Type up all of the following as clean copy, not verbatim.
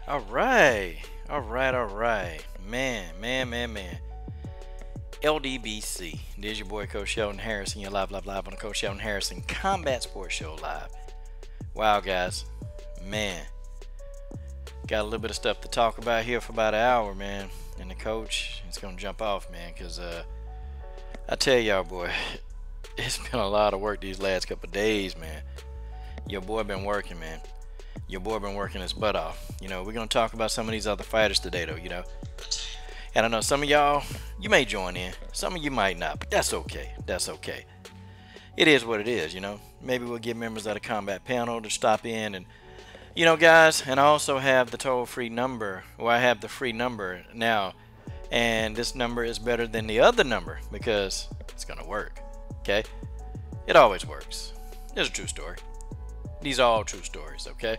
All right. All right. All right. Man. LDBC. This is your boy, Coach Sheldon Harrison. You're live on the Coach Sheldon Harrison Combat Sports Show live. Wow, guys. Man. Got a little bit of stuff to talk about here for about an hour, man. And the coach is going to jump off, man, because I tell y'all, boy, it's been a lot of work these last couple of days, man. Your boy been working, man. Your boy been working his butt off. You know, we're going to talk about some of these other fighters today, though, you know. And I know some of y'all, you may join in. Some of you might not, but that's okay. That's okay. It is what it is, you know. Maybe we'll get members of the combat panel to stop in and, you know, guys, and I also have the toll-free number, or I have the free number now. And this number is better than the other number because it's going to work, okay? It always works. It's a true story. These are all true stories, okay?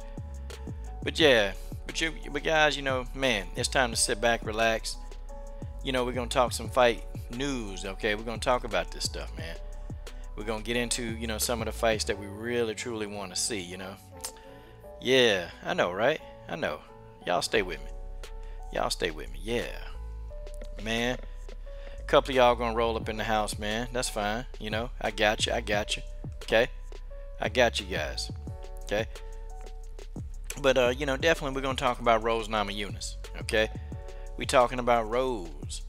But yeah, but guys, you know, man, it's time to sit back, relax. You know, we're gonna talk some fight news, okay? We're gonna talk about this stuff, man. We're gonna get into, you know, some of the fights that we really truly want to see, you know. Yeah, I know, right? I know. Y'all stay with me. Y'all stay with me. Yeah, man. A couple of y'all gonna roll up in the house, man. That's fine. You know, I got you. Okay, I got you guys. Okay, but you know, definitely we're gonna talk about Rose Namajunas. Okay, we talking about Rose.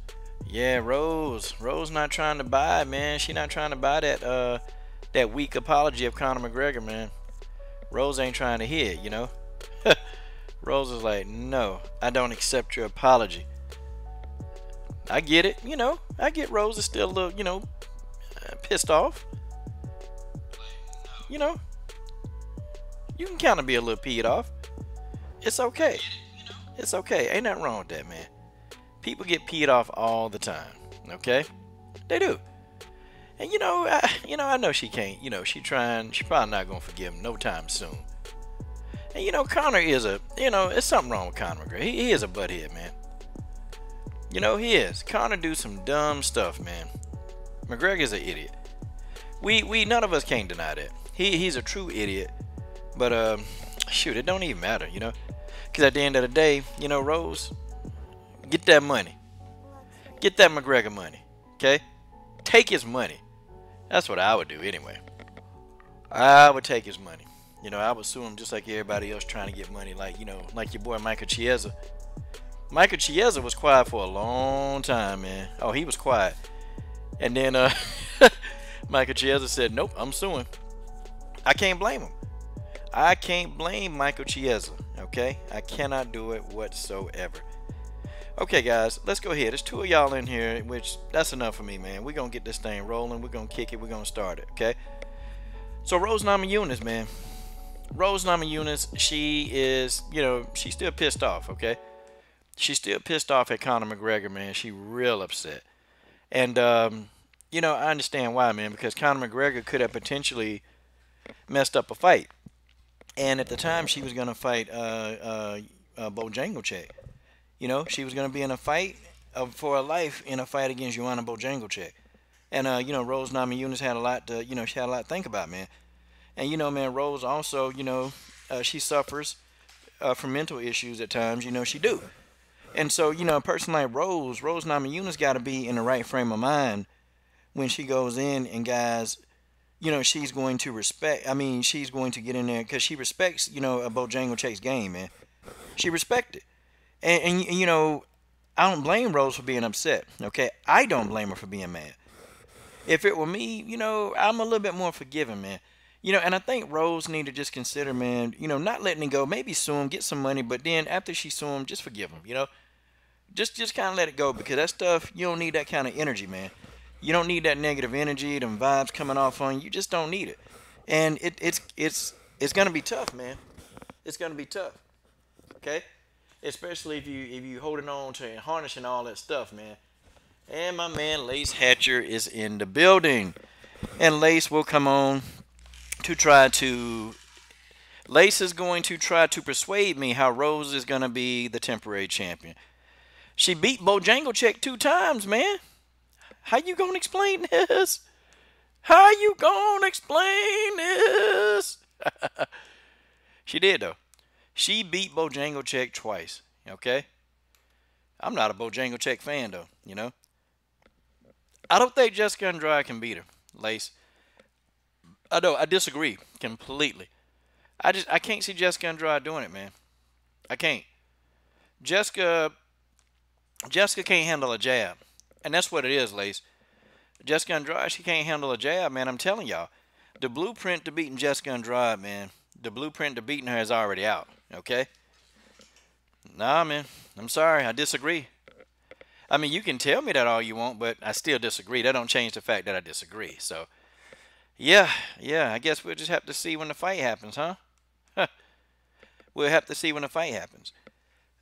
Yeah, Rose not trying to buy, man. She not trying to buy that weak apology of Conor McGregor, man. Rose ain't trying to hear it, you know. Rose is like, no, I don't accept your apology. I get it, you know. I get Rose is still a little, you know, pissed off. You know, you can kind of be a little peed off. It's okay. It's okay. Ain't nothing wrong with that, man. People get peed off all the time. Okay, they do. And you know, I know she can't. You know, she trying. She probably not gonna forgive him no time soon. And you know, Conor is a. You know, it's something wrong with Conor McGregor. He is a butthead, man. You know, he is. Conor do some dumb stuff, man. McGregor's an idiot. We none of us can't deny that. He's a true idiot. But shoot, it don't even matter, you know. Because at the end of the day, you know, Rose, get that money. Get that McGregor money. Okay? Take his money. That's what I would do anyway. I would take his money. You know, I would sue him just like everybody else trying to get money. Like, you know, like your boy Michael Chiesa. Michael Chiesa was quiet for a long time, man. Oh, he was quiet. And then Michael Chiesa said, nope, I'm suing. I can't blame him. I can't blame Michael Chiesa, okay? I cannot do it whatsoever. Okay, guys, let's go ahead. There's two of y'all in here, which that's enough for me, man. We're going to get this thing rolling. We're going to kick it. We're going to start it, okay? So Rose Namajunas, man. Rose Namajunas, she is, you know, she's still pissed off, okay? She's still pissed off at Conor McGregor, man. She real upset. And, you know, I understand why, man, because Conor McGregor could have potentially messed up a fight. And at the time, she was going to fight Bojangles. You know, she was going to be in a fight for her life in a fight against Joanna Bojangles. And, you know, Rose Namajunas had a lot to, you know, she had a lot to think about, man. And, you know, man, Rose also, you know, she suffers from mental issues at times, you know, she do. And so, you know, a person like Rose Namajunas got to be in the right frame of mind when she goes in and, guys, you know, she's going to respect, I mean, she's going to get in there because she respects, you know, a Bojangles game, man. She respects it. And, you know, I don't blame Rose for being upset, okay? I don't blame her for being mad. If it were me, you know, I'm a little bit more forgiving, man. You know, and I think Rose need to just consider, man, you know, not letting it go. Maybe sue him, get some money, but then after she sue him, just forgive him, you know? Just kind of let it go because that stuff, you don't need that kind of energy, man. You don't need that negative energy, them vibes coming off on you. You just don't need it. And it's going to be tough, man. It's going to be tough, okay? Especially if you holding on to harnessing all that stuff, man. And my man Lace Hatcher is in the building. And Lace will come on to try to... Lace is going to try to persuade me how Rose is going to be the temporary champion. She beat Bojangles 2 times, man. How you going to explain this? How you going to explain this? She did, though. She beat Bojangles twice. Okay? I'm not a Bojangles fan, though. You know? I don't think Jessica Andrade can beat her, Lace. I know, I disagree completely. I can't see Jessica Andrade doing it, man. I can't. Jessica Jessica can't handle a jab. And that's what it is, Lace. Jessica Andrade, she can't handle a jab, man. I'm telling y'all. The blueprint to beating Jessica Andrade, man. The blueprint to beating her is already out. Okay? Nah, man. I'm sorry. I disagree. I mean, you can tell me that all you want, but I still disagree. That don't change the fact that I disagree. So, yeah. I guess we'll just have to see when the fight happens, huh? We'll have to see when the fight happens.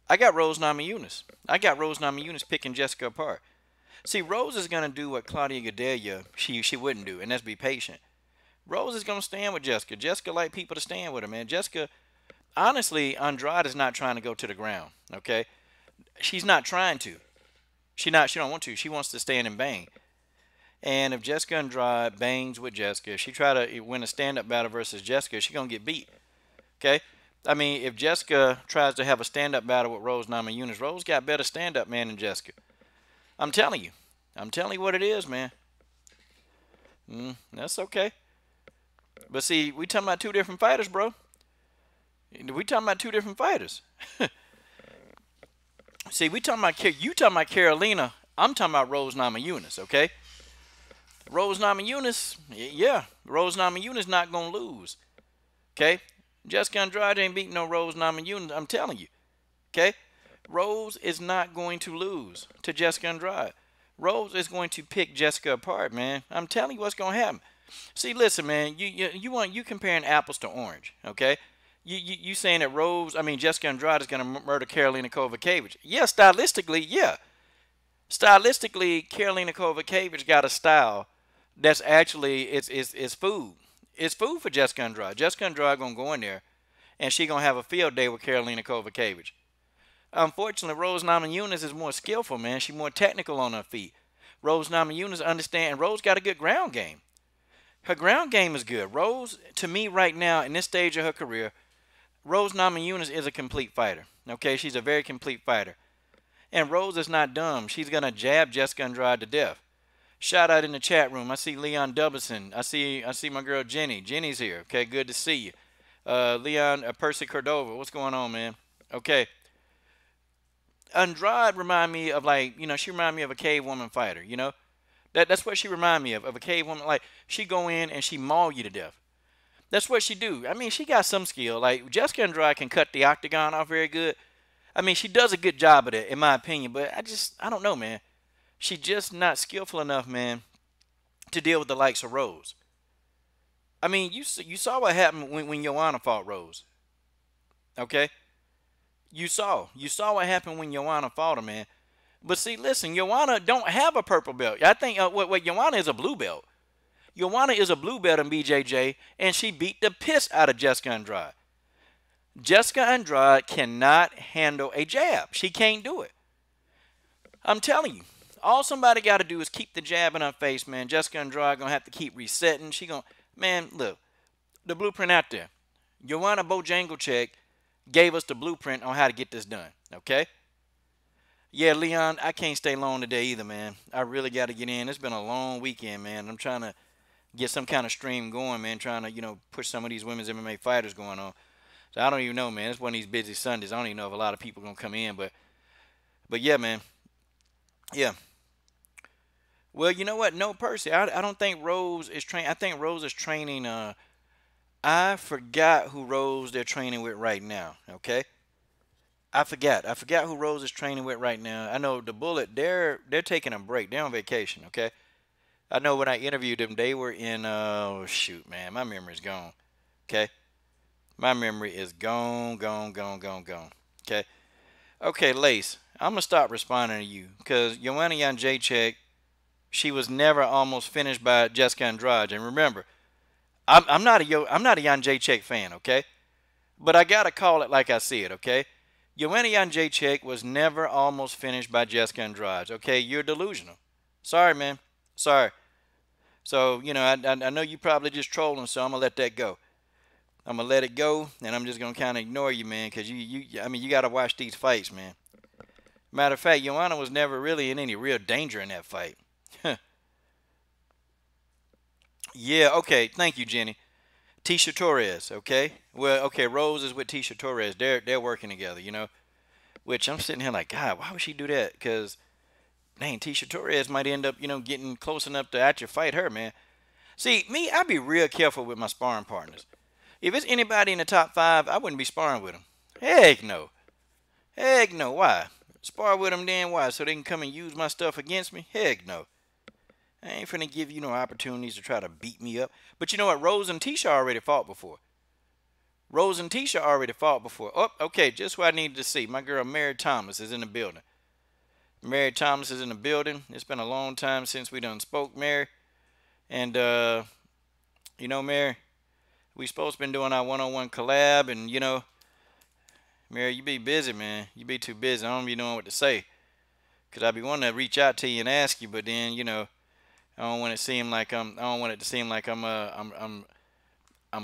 I got Rose Namajunas. I got Rose Namajunas picking Jessica apart. See, Rose is going to do what Claudia Gadelha she wouldn't do, and that's be patient. Rose is going to stand with Jessica. Jessica like people to stand with her, man. Jessica, honestly, Andrade is not trying to go to the ground, okay? She's not trying to. She don't want to. She wants to stand and bang. And if Jessica Andrade bangs with Jessica, she try to win a stand-up battle versus Jessica, she's going to get beat, okay? I mean, if Jessica tries to have a stand-up battle with Rose Namajunas, Rose got better stand-up man than Jessica. I'm telling you. I'm telling you what it is, man. That's okay. But see, we talking about two different fighters, bro. We talking about two different fighters. See, you talking about Carolina. I'm talking about Rose Namajunas, okay? Rose Namajunas, yeah. Rose Namajunas not going to lose, okay? Jessica Andrade ain't beating no Rose Namajunas, I'm telling you, okay? Rose is not going to lose to Jessica Andrade. Rose is going to pick Jessica apart, man. I'm telling you what's going to happen. See, listen, man. You comparing apples to orange, okay? You saying that Jessica Andrade is going to murder Karolina Kowalkiewicz? Yeah, stylistically, yeah. Stylistically, Karolina Kowalkiewicz got a style that's actually it's food. It's food for Jessica Andrade. Jessica Andrade gonna go in there, and she gonna have a field day with Karolina Kowalkiewicz. Unfortunately, Rose Namajunas is more skillful, man. She's more technical on her feet. Rose Namajunas understand. Rose got a good ground game. Her ground game is good. Rose, to me right now, in this stage of her career, Rose Namajunas is a complete fighter. Okay, she's a very complete fighter. And Rose is not dumb. She's going to jab Jessica Andrade to death. Shout out in the chat room. I see Leon Dubbison. I see my girl Jenny. Jenny's here. Okay, good to see you. Leon Percy Cordova. What's going on, man? Okay. Andrade remind me of she remind me of a cave woman fighter, you know? That's what she remind me of a cave woman. Like, she go in and she maul you to death. That's what she do. I mean, she got some skill. Like, Jessica Andrade can cut the octagon off very good. I mean, she does a good job of it, in my opinion. But I don't know, man. She just not skillful enough, man, to deal with the likes of Rose. I mean, you saw what happened when Joanna fought Rose. Okay? You saw what happened when Joanna fought her, man. But see, listen, Joanna don't have a purple belt. I think what Joanna is a blue belt. Joanna is a blue belt in BJJ, and she beat the piss out of Jessica Andrade. Jessica Andrade cannot handle a jab. She can't do it. I'm telling you. All somebody got to do is keep the jab in her face, man. Jessica Andrade going to have to keep resetting. Man, look, the blueprint out there. Joanna Bojangles gave us the blueprint on how to get this done, okay? Yeah, Leon, I can't stay long today either, man. I really got to get in. It's been a long weekend, man. I'm trying to get some kind of stream going, man, trying to, push some of these women's MMA fighters going on. So I don't even know, man. It's one of these busy Sundays. I don't even know if a lot of people going to come in, but yeah, man. Yeah. Well, you know what? No, Percy, I don't think Rose is training. I think Rose is training. I forgot who Rose they're training with right now, okay? I forgot who Rose is training with right now. I know the Bullet, they're taking a break. They're on vacation, okay? I know when I interviewed them, they were in, oh, shoot, man. My memory's gone, okay? My memory is gone, okay? Okay, Lace, I'm going to stop responding to you because Joanna Jędrzejczyk, she was never almost finished by Jessica Andrade. And remember, I'm not a Jędrzejczyk fan, okay? But I got to call it like I see it, okay? Joanna Jędrzejczyk was never almost finished by Jessica Andrade, okay? You're delusional. Sorry, man. Sorry. So, I know you probably just trolling, so I'm going to let that go. I'm gonna let it go, and I'm just gonna kind of ignore you, man, because I mean, you gotta watch these fights, man. Matter of fact, Joanna was never really in any real danger in that fight. Yeah, okay. Thank you, Jenny. Tisha Torres, okay? Well, okay, Rose is with Tisha Torres. They're working together, you know? Which I'm sitting here like, God, why would she do that? Because, dang, Tisha Torres might end up, you know, getting close enough to actually fight her, man. See, me, I be real careful with my sparring partners. If it's anybody in the top 5, I wouldn't be sparring with them. Heck no. Heck no. Why? Spar with them then why? So they can come and use my stuff against me? Heck no. I ain't finna give you no opportunities to try to beat me up. But you know what? Rose and Tisha already fought before. Rose and Tisha already fought before. Oh, okay, just what I needed to see. My girl Mary Thomas is in the building. Mary Thomas is in the building. It's been a long time since we done spoke, Mary. And, you know, Mary, we supposed to been doing our one-on-one collab. And, you know, Mary, you be busy, man. You be too busy. I don't be knowing what to say. Because I be wanting to reach out to you and ask you. But then, you know, I don't want it to seem like I'm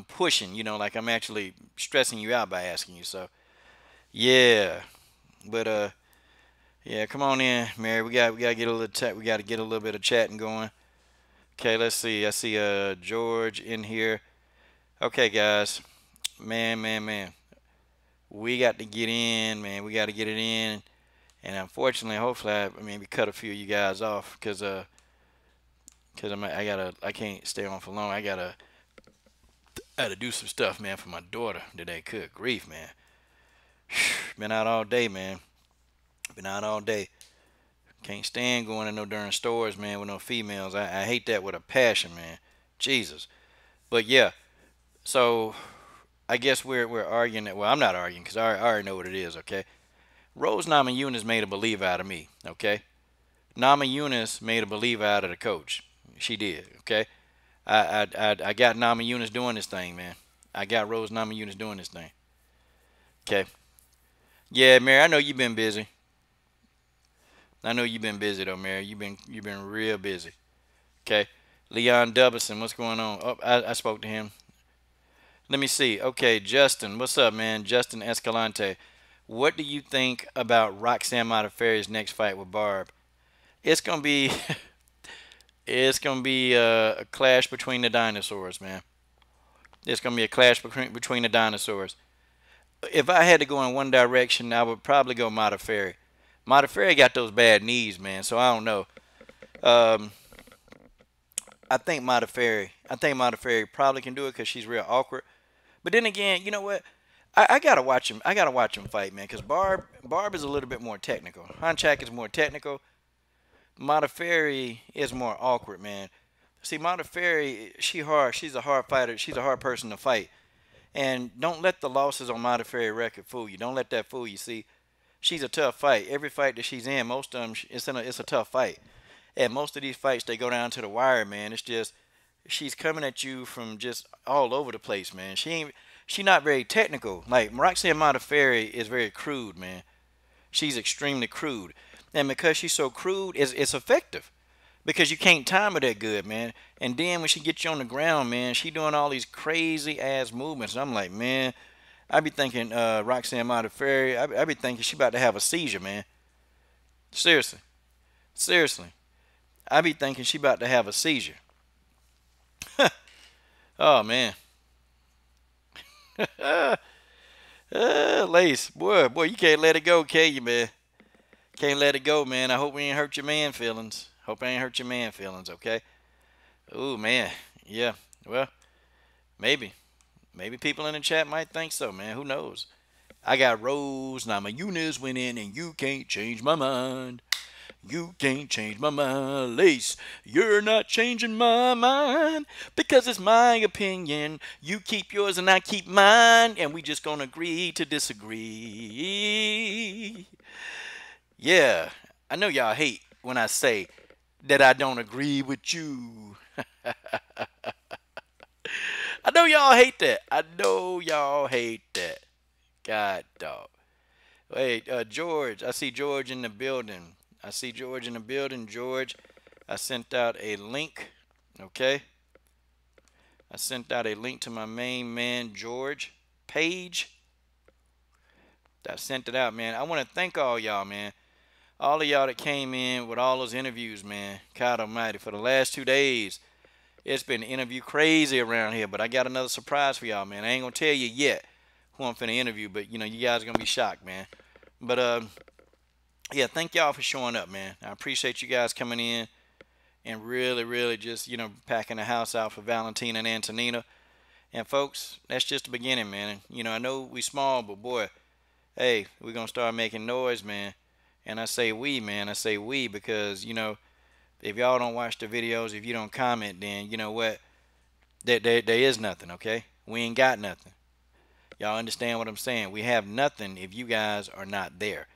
pushing, you know, like I'm actually stressing you out by asking you. So, yeah. But yeah, come on in, Mary. We got to get a little chat. We got to get a little bit of chatting going. Okay, let's see. I see George in here. Okay, guys. Man. We got to get in, man. We got to get it in. And unfortunately, hopefully, I maybe cut a few of you guys off because I can't stay on for long. I gotta do some stuff, man, for my daughter today. Good grief, man. Been out all day, man. Been out all day. Can't stand going to no darn stores, man, with no females. I hate that with a passion, man. Jesus. But yeah, so I guess we're arguing that. Well, I'm not arguing because I already know what it is. Okay. Rose Namajunas made a believer out of me. Okay. Namajunas made a believer out of the coach. She did. Okay. I got Namajunas doing this thing, man. I got Rose Namajunas doing this thing. Okay. Yeah, Mary, I know you've been busy. I know you've been busy though, Mary. You've been real busy. Okay. Leon Dubbison, what's going on? Oh, I spoke to him. Let me see. Okay, Justin, what's up, man? Justin Escalante. What do you think about Roxanne Modafferi's next fight with Barb? It's gonna be it's gonna be a clash between the dinosaurs, man. It's gonna be a clash between the dinosaurs. If I had to go in one direction, I would probably go Modafferi. Modafferi got those bad knees, man. So I don't know. I think Modafferi probably can do it because she's real awkward. But then again, you know what? I gotta watch him. I gotta watch him fight, man. Because Barb is a little bit more technical. Honchak is more technical. Modafferi is more awkward, man. See, Modafferi, she's a hard fighter. She's a hard person to fight. And don't let the losses on Modafferi record fool you. Don't let that fool you. See, she's a tough fight. Every fight that she's in, most of them, it's a tough fight. And most of these fights, they go down to the wire, man. It's just she's coming at you from just all over the place, man. She not very technical. Like Roxanne Modafferi is very crude, man. She's extremely crude. And because she's so crude, it's effective. Because you can't time her that good, man. And then when she gets you on the ground, man, she doing all these crazy ass movements. And I'm like, man, I be thinking Roxanne Modafferi, I be thinking she about to have a seizure, man. Seriously. I be thinking she about to have a seizure. Oh, man. Lace, boy, you can't let it go, can you, man? Can't let it go, man. I hope we ain't hurt your man feelings. Okay? Ooh, man. Yeah. Well, maybe. Maybe people in the chat might think so, man. Who knows? I got Rose Namajunas winning, and you can't change my mind. You can't change my mind, Lace. You're not changing my mind because it's my opinion. You keep yours and I keep mine, and we just gonna agree to disagree. Yeah, I know y'all hate when I say that I don't agree with you. I know y'all hate that. God, dog. Wait, George. I see George in the building. George, I sent out a link. Okay. I sent out a link to my main man, George Page. I sent it out, man. I want to thank all y'all, man. All of y'all that came in with all those interviews, man. God almighty, for the last 2 days, it's been interview crazy around here. But I got another surprise for y'all, man. I ain't going to tell you yet who I'm finna interview, but, you know, you guys are going to be shocked, man. But, yeah, thank y'all for showing up, man. I appreciate you guys coming in and really, really just, you know, packing the house out for Valentina and Antonina. And, folks, that's just the beginning, man. You know, I know we small, but, boy, hey, we're going to start making noise, man. And I say we, man. I say we because, you know, if y'all don't watch the videos, if you don't comment, then you know what? There is nothing, okay? We ain't got nothing. Y'all understand what I'm saying? We have nothing if you guys are not there.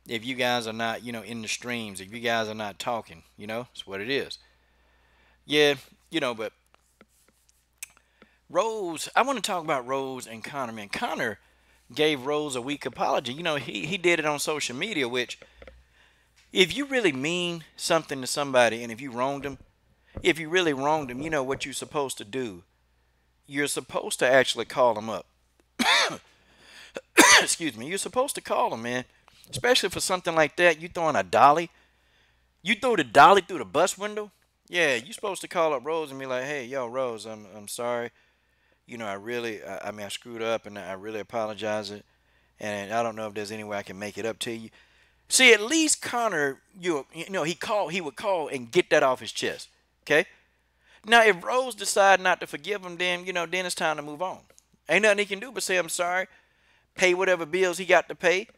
If you guys are not, you know, in the streams. If you guys are not talking, you know, it's what it is. Yeah, you know, but Rose, I want to talk about Rose and Conor, man. Conor gave Rose a weak apology. You know, he did it on social media, which if you really mean something to somebody and if you wronged them, if you really wronged them, you know what you're supposed to do. You're supposed to actually call them up. Excuse me. You're supposed to call them, man. Especially for something like that. You throwing a dolly. You throw the dolly through the bus window. Yeah, you're supposed to call up Rose and be like, hey, yo, Rose, I'm sorry. You know, I mean, I screwed up and I really apologize it. And I don't know if there's any way I can make it up to you. See, at least Conor, you know, he would call and get that off his chest. Okay? Now, if Rose decide not to forgive him, then, you know, then it's time to move on. Ain't nothing he can do but say, I'm sorry. Pay whatever bills he got to pay.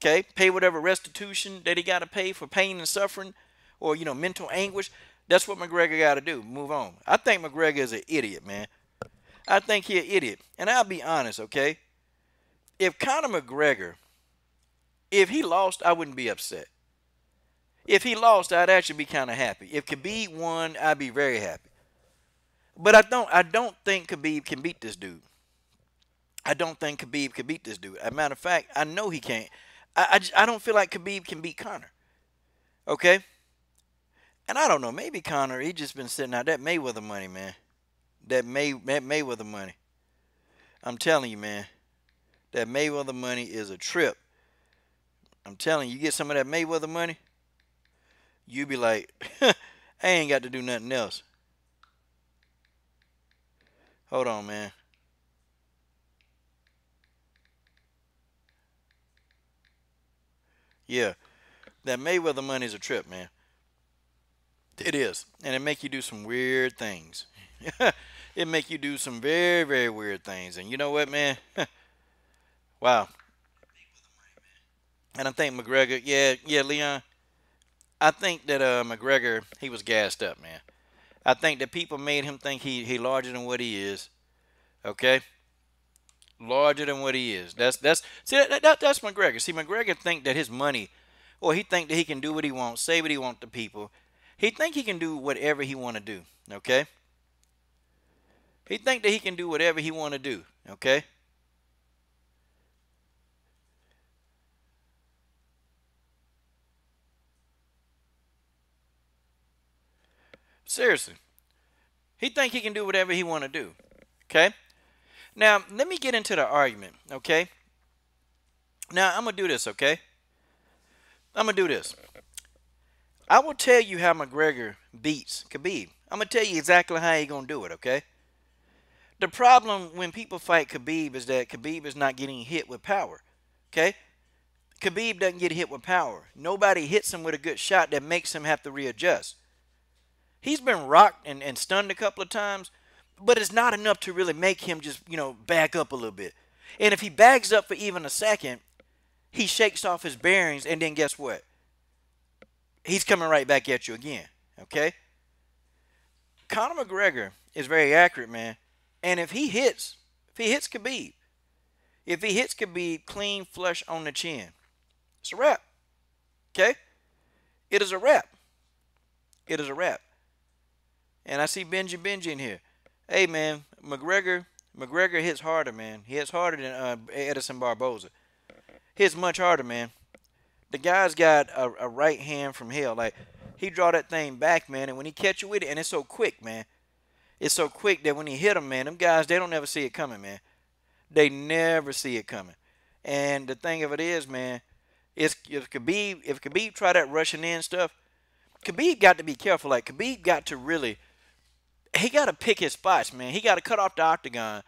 Okay? Pay whatever restitution that he got to pay for pain and suffering or, you know, mental anguish. That's what McGregor got to do. Move on. I think McGregor is an idiot, man. I think he's an idiot. And I'll be honest, okay? If Conor McGregor, if he lost, I wouldn't be upset. If he lost, I'd actually be kind of happy. If Khabib won, I'd be very happy. But I don't think Khabib can beat this dude. I don't think Khabib can beat this dude. As a matter of fact, I know he can't. I don't feel like Khabib can beat Conor. Okay? And I don't know. Maybe Conor, he just been sitting out that Mayweather money, man. That Mayweather money. I'm telling you, man. That Mayweather money is a trip. I'm telling you, you get some of that Mayweather money, you be like, I ain't got to do nothing else. Hold on, man. Yeah, that Mayweather money is a trip, man. It is. And it make you do some weird things. It make you do some very, very weird things. And you know what, man? Wow. And I think McGregor, yeah, Leon. I think that McGregor, he was gassed up, man. I think that people made him think he larger than what he is. Okay? Larger than what he is. That's McGregor. See, McGregor think that his money, or he think that he can do what he wants, say what he wants to people. He think he can do whatever he want to do. Okay? He think that he can do whatever he want to do. Okay? Seriously. He think he can do whatever he want to do. Okay? Now, let me get into the argument, okay? Now, I'm going to do this, okay? I'm going to do this. I will tell you how McGregor beats Khabib. I'm going to tell you exactly how he's going to do it, okay? The problem when people fight Khabib is that Khabib is not getting hit with power, okay? Khabib doesn't get hit with power. Nobody hits him with a good shot that makes him have to readjust. He's been rocked and stunned a couple of times, but it's not enough to really make him just, you know, back up a little bit. And if he backs up for even a second, he shakes off his bearings, and then guess what? He's coming right back at you again, okay? Conor McGregor is very accurate, man. And if he hits Khabib, if he hits Khabib clean flush on the chin, it's a wrap, okay? It is a wrap. It is a wrap. And I see Benji in here. Hey, man, McGregor hits harder, man. He hits harder than Edison Barboza. Hits much harder, man. The guy's got a right hand from hell. Like, he draw that thing back, man, and when he catch you with it, and it's so quick, man. It's so quick that when he hit him, man, them guys, they don't ever see it coming, man. They never see it coming. And the thing of it is, man, it's if Khabib try that rushing in stuff, Khabib got to be careful. Like Khabib got to really, he got to pick his spots, man. He got to cut off the octagon,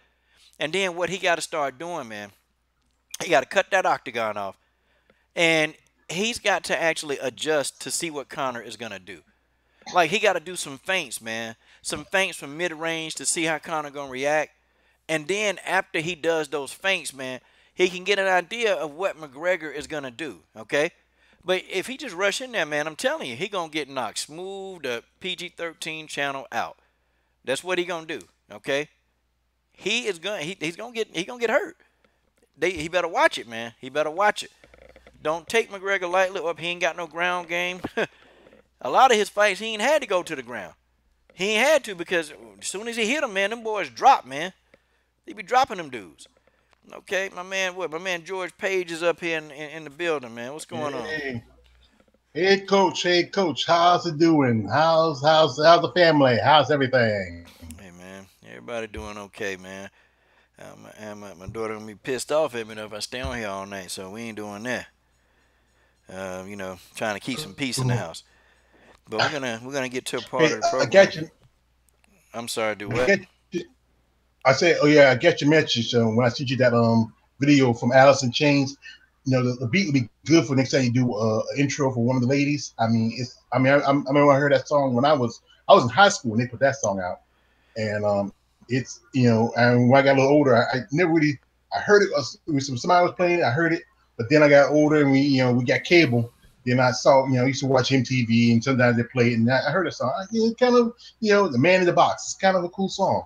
and then what he got to start doing, man, he got to cut that octagon off, and he's got to actually adjust to see what Conor is gonna do. Like he got to do some feints, man, some feints from mid range to see how Conor gonna react, and then after he does those feints, man, he can get an idea of what McGregor is gonna do. Okay. But if he just rush in there, man, I'm telling you, he gonna get knocked smooth the PG-13 channel out. That's what he gonna do. Okay, he's gonna get hurt. He better watch it, man. He better watch it. Don't take McGregor lightly. Up, he ain't got no ground game. A lot of his fights, he ain't had to go to the ground. He ain't had to because as soon as he hit him, man, them boys drop, man. He be dropping them dudes. Okay, my man, what? My man George Page is up here in the building, man. What's going on? Hey, coach, how's it doing? How's the family? How's everything? Hey, man, everybody doing okay, man. My daughter gonna be pissed off at me if I stay on here all night, so we ain't doing that. Trying to keep some peace in the house. But we're gonna get to a part Hey, of the I program. got you. I'm sorry, do I what? get you. I said, oh yeah, I get your message. When I sent you that video from Alice in Chains, the beat would be good for next time you do an intro for one of the ladies. I mean, I remember when I heard that song when I was in high school when they put that song out, and it's and when I got a little older, I never really I heard it was somebody was playing it, I heard it, but then I got older and we got cable. Then I saw, I used to watch MTV and sometimes they play it, and I heard a song. Kind of, the Man in the Box. It's kind of a cool song.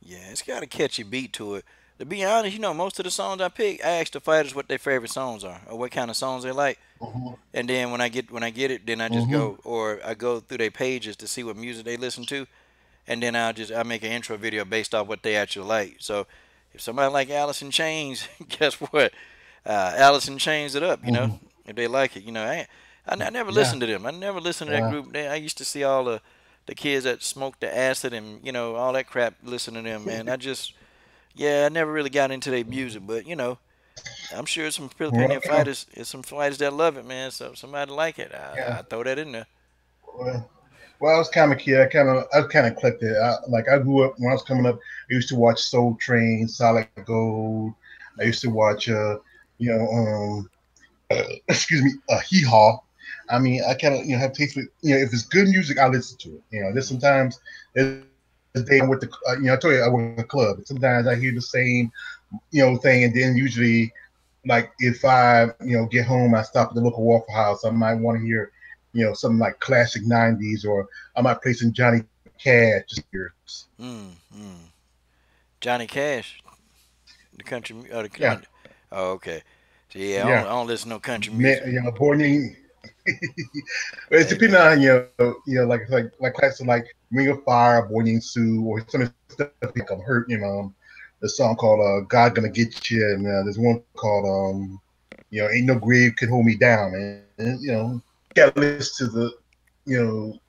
Yeah, it's got a catchy beat to it. To be honest, most of the songs I pick, I ask the fighters what their favorite songs are or what kind of songs they like. Mm-hmm. And then when I get it, then I just Mm-hmm. go or I go through their pages to see what music they listen to, and then I make an intro video based off what they actually like. So if somebody like Alice in Chains, guess what? Alice in Chains it up, Mm-hmm. if they like it. I never Yeah. listened to them. I never listened to that Yeah. group. I used to see all the kids that smoked the acid and all that crap. Listen to them, man. I never really got into their music, but I'm sure some plenty Well, of fighters, there's some fighters that love it, man. So if somebody like it, yeah. I throw that in there. Well, well, I was kind of a kid. I was kind of eclectic. I grew up when I was coming up. I used to watch Soul Train, Solid Gold. I Mm. used to watch, you know, excuse me, Hee Haw. I mean, I kind of have taste for if it's good music, I listen to it. There's sometimes there's days I'm with the I told you I work in a club. And sometimes I hear the same thing, and then usually like if I get home, I stop at the local Waffle House. I might want to hear something like classic '90s, or I might play some Johnny Cash just to hear. Mm, mm. Johnny Cash, the country, the Yeah, one. Oh, okay. So yeah, yeah. I don't listen to no country Man, music. born in But it's Hey depending man, on like classic like Ring of Fire, Boy Named Sue, or some of the stuff like I'm hurt. The song called "God Gonna Get You," and there's one called "Ain't No Grave Can Hold Me Down," and got to listen to the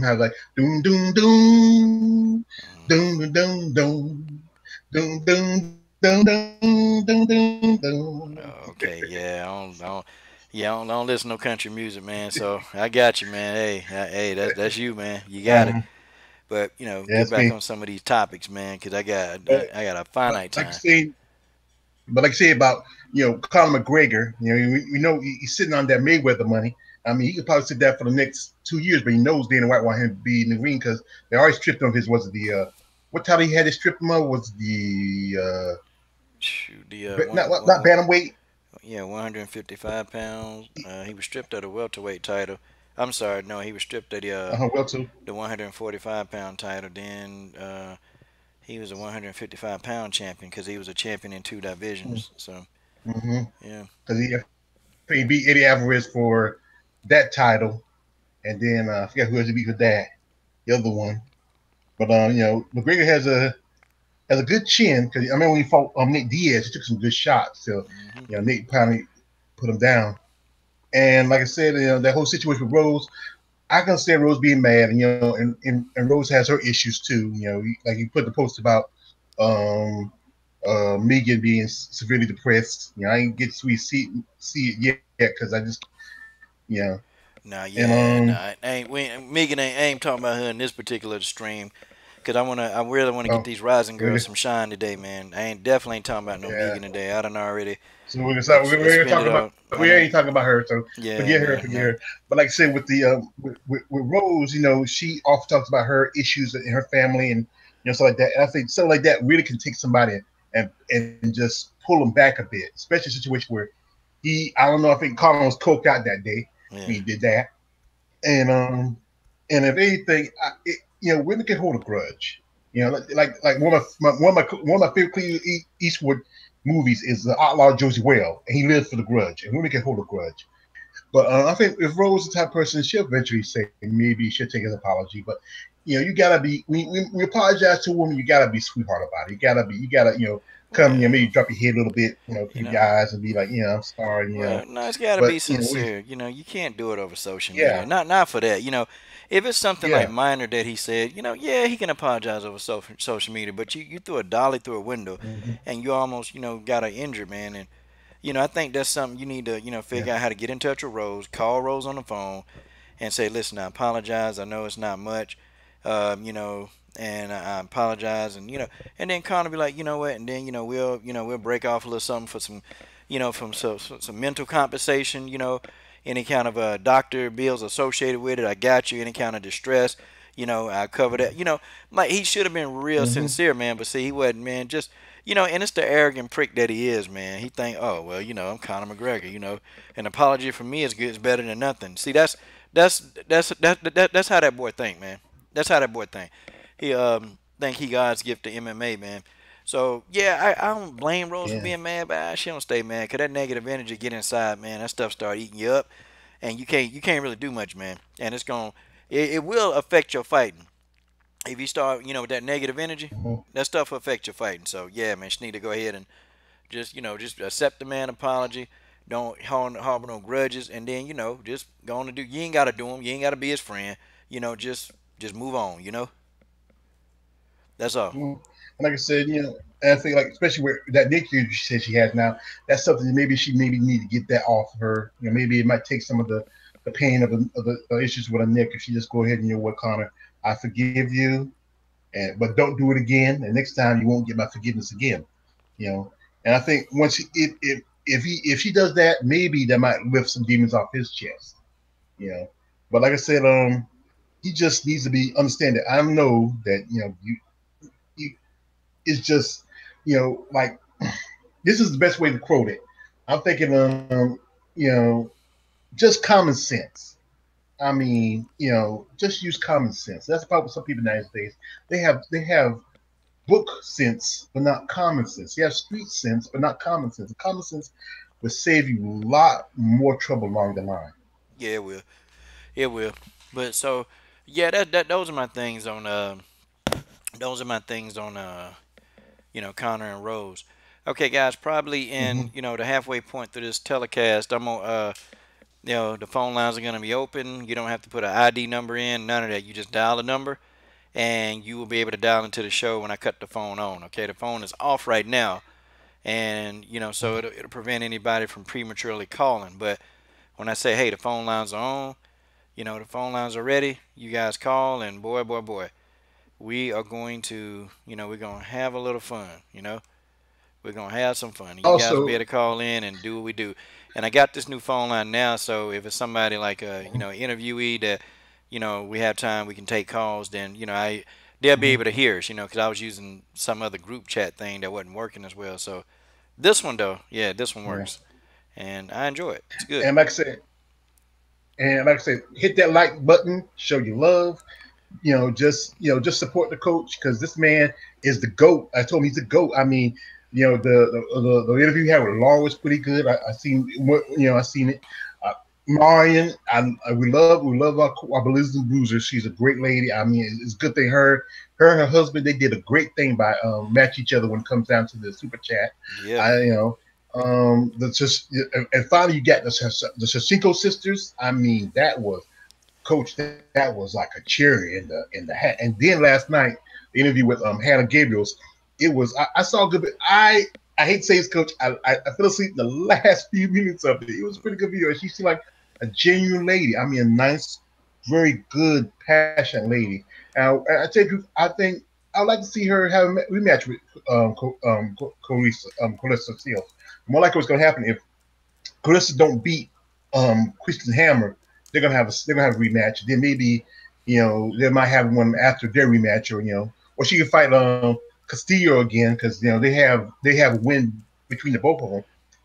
have like doom doom doom doom doom doom doom doom. okay, yeah, I don't listen to no country music, man. So I got you, man. Hey, that's you, man. You got it. Uh, But get that's back me. on some of these topics, man, because I got But, I got a but finite like I time. say, about Conor McGregor, we know he's sitting on that Mayweather money. I mean, he could probably sit there for the next 2 years, but he knows Dana White want him to be in the ring because they already stripped him of his was it the what title he had to strip him of was the Shoot, the not bantamweight 155 pounds. He was stripped of the welterweight title. I'm sorry, no, he was stripped of welter. the 145 pound title. Then he was a 155 pound champion because he was a champion in two divisions. So Mm-hmm. yeah, Because he beat Eddie Alvarez for that title, and then I forgot who else he beat for that, the other one. But McGregor has a good chin because I remember when he fought Nate Diaz, he took some good shots. So hmm Nate finally put him down. And like I said, that whole situation with Rose, I can understand Rose being mad, and and Rose has her issues too. Like you put the post about um Megan being severely depressed. I ain't get to see it yet because I just you know Nah, and yeah, nah, Megan ain't talking about her in this particular stream. Cause I really wanna get oh these rising girls really some shine today, man. I ain't definitely ain't talking about no yeah. Megan today. I done already So we're gonna talk expended about out. we ain't talking about her. So Yeah, man, forget no, her. But like I said, with the with Rose, she often talks about her issues in her family and stuff like that. And I think something like that really can take somebody and just pull them back a bit, especially a situation where I don't know, I think Conor was coked out that day when he yeah, did that, and if anything, women can hold a grudge. Like one of my favorite Clint Eastwood movies is the Outlaw Josie Whale, and he lives for the grudge, and women can hold a grudge. But I think if Rose is the type of person, she'll eventually say maybe she'll take his apology. But you gotta be we apologize to a woman. You gotta be sweetheart about it. You gotta come maybe well, drop your head a little bit, you through know. your eyes and be like, I'm sorry, Well, no, it's got to But be sincere. You can't do it over social media. yeah, Not for that. If it's something like yeah, minor that he said, yeah, he can apologize over social media. But you threw a dolly through a window, hmm and you almost got her injured, man. And I think that's something you need to yeah, figure out how to get in touch with Rose, call Rose on the phone, and say, listen, I apologize. I know it's not much, and I apologize, and then Connor be like, you know what, and then we'll break off a little something for some, from some mental compensation, any kind of doctor bills associated with it. I got you. Any kind of distress, I cover that. Like he should have been real hmm sincere, man. But see, he wasn't, man. Just and it's the arrogant prick that he is, man. He think, oh well, I'm Conor McGregor, an apology from me is good, is better than nothing. See, that's that's how that boy think, man. That's how that boy think. He think he God's gift to MMA, man. So yeah, I don't blame Rose for yeah. being mad, but she don't stay mad, cause that negative energy get inside, man. That stuff start eating you up, and you can't really do much, man. And it will affect your fighting if you start with that negative energy. hmm That stuff will affect your fighting. So yeah, man, she need to go ahead and just accept the man apology. Don't harbor no grudges, and then just go on and do. You ain't gotta do him. You ain't gotta be his friend. Just move on. That's all. And like I said, and I think like especially where that Nick she said she has now, that's something that maybe need to get that off of her. Maybe it might take some of the pain of the issues with a Nick if she just go ahead and what Connor, I forgive you, but don't do it again. And next time you won't get my forgiveness again. You know, and I think once if she does that, maybe that might lift some demons off his chest. You know, but like I said, he just needs to be understand that I know that you it's just like this is the best way to quote it. I'm thinking you know just common sense. I mean, just use common sense. That's probably some people nowadays. They have book sense, but not common sense. You have street sense, but not common sense. And common sense will save you a lot more trouble along the line. Yeah, it will. It will. But so yeah, that those are my things on Connor and Rose. Okay, guys, probably Mm-hmm. in the halfway point through this telecast, I'm gonna the phone lines are gonna be open. You don't have to put an ID number in, none of that. You just dial a number, and you will be able to dial into the show when I cut the phone on. Okay, the phone is off right now, and so it'll prevent anybody from prematurely calling. But when I say, hey, the phone lines are on, the phone lines are ready. You guys call, and boy, boy, boy, we are going to, we're gonna have a little fun. We're gonna have some fun. You guys will be Also, able to call in and do what we do. And I got this new phone line now, so if it's somebody like a interviewee that we have time, we can take calls. Then they'll be mhm, able to hear us. Because I was using some other group chat thing that wasn't working as well. So this one though, yeah, this one yeah. works, and I enjoy it. It's good. And like I said, hit that like button, show your love. Just support the coach because this man is the goat. I told him he's the goat. I mean, the interview he had with Laura was pretty good. I seen I seen it. Uh, Marion, we love our Belize and Bruiser. She's a great lady. I mean, it's a good thing her and her husband they did a great thing by match each other when it comes down to the super chat. Yeah, I man. the just and finally you got the Shevchenko sisters. I mean, that was Coach, that was like a cherry in the hat. And then last night, the interview with Hannah Gabriels, it was I saw a good bit. I hate to say this, Coach. I fell asleep the last few minutes of it. It was a pretty good video. She seemed like a genuine lady. I mean, a nice, very good, passionate lady. I tell you, I think I'd like to see her have a rematch with Calista Seals. More like what's going to happen if Calista don't beat Christian Hammer, they're gonna have a rematch. Then maybe they might have one after their rematch, or she can fight Castillo again because they have a win between the both of them,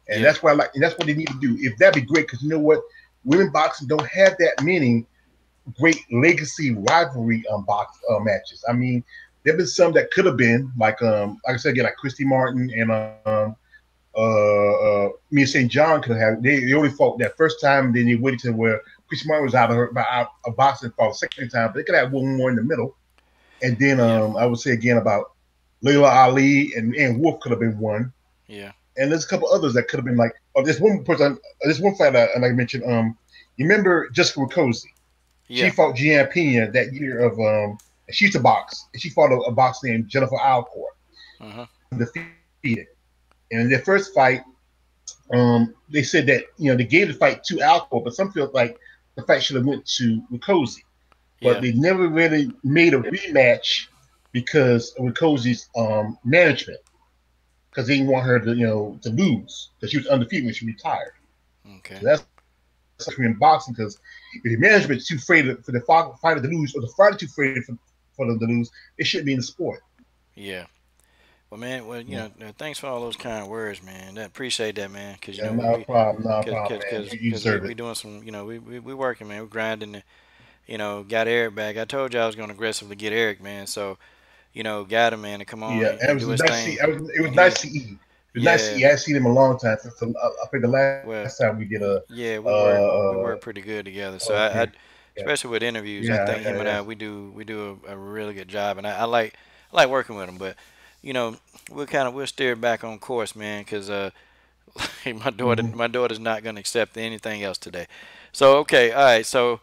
and Yeah. that's why that's what they need to do. If that'd be great, because you know what, women boxing don't have that many great legacy rivalry box matches. I mean, there've been some that could have been like I said again, like Christy Martin and me and St. John could have had. They only fought that first time, then they waited to where Chris Martin was out of boxing fought the second time, but they could have one more in the middle. And then Yeah. I would say again about Layla Ali and Wolf could have been one. Yeah. And there's a couple others that could have been like, oh, there's one person, there's one fighter, and like I mentioned, you remember Jessica Rakosi? She Yeah. fought Gian Pena that year of, she used to box, and she fought a boxer named Jennifer Alcourt, Uh-huh. undefeated. And in their first fight, they said that they gave the fight to Alco, but some felt like the fight should have went to Wikosi. But Yeah. they never really made a rematch because of Wikosi's management, because they didn't want her to to lose because she was undefeated when she retired. Okay. So that's in boxing because if the management's too afraid for the fighter to lose or the fighter too afraid for them to lose, they shouldn't be in the sport. Yeah. Well, man. Well, Yeah, thanks for all those kind words, man. I appreciate that, man. Cause yeah, not a problem, not a cause, problem, cause, man. cause, You cause we deserve we it. doing some, we working, man. We grinding. Got Eric back. I told you I was gonna aggressively get Eric, man. So, got him, man, to come on Yeah, and it and was do his nice to see. thing. It was And nice he, to see. It was nice to yeah, see. I haven't seen him in a long time since I think the last well, time we did a yeah, we uh work pretty good together. So okay, yeah, especially with interviews, I yeah, think him yeah, and yeah. I we do a really good job, and I like working with him. But you know, we'll steer back on course, man, because Mm-hmm. my daughter's not gonna accept anything else today. So okay, all right. So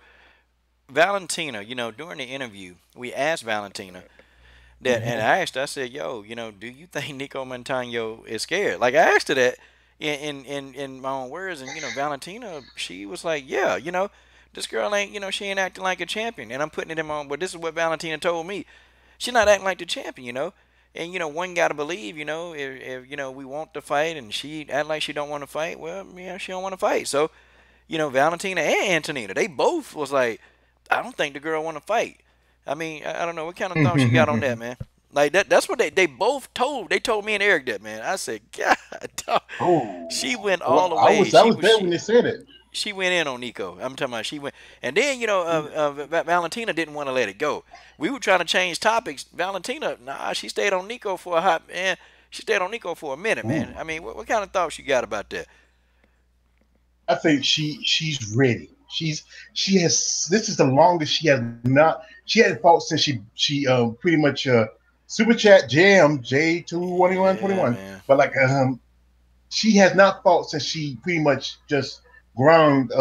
Valentina, during the interview, we asked Valentina that, and Mm-hmm. I said, yo, do you think Nico Montano is scared? Like I asked her that in my own words, and Valentina, she was like, yeah, this girl ain't, she ain't acting like a champion, and I'm putting it in my own. But this is what Valentina told me. She's not acting like the champion, And one gotta believe, if we want to fight, and she act like she don't want to fight, well, she don't want to fight. So, Valentina and Antonina, they both was like, I don't think the girl want to fight. I mean, I don't know what kind of thoughts you got on that, man. Like that's what they both told. They told me and Eric that, man. I said, God, dog." Oh, She went all well, the way. I was there when they said it. She went in on Nico. I'm talking about she went, and then Valentina didn't want to let it go. We were trying to change topics. Valentina, nah, she stayed on Nico for a hot man. She stayed on Nico for a minute, Ooh. man. I mean, what kind of thoughts you got about that? I think she's ready. She has this is the longest she has not she hadn't fought since she pretty much super chat jam J21121. Yeah, man. But like she has not fought since she pretty much just ground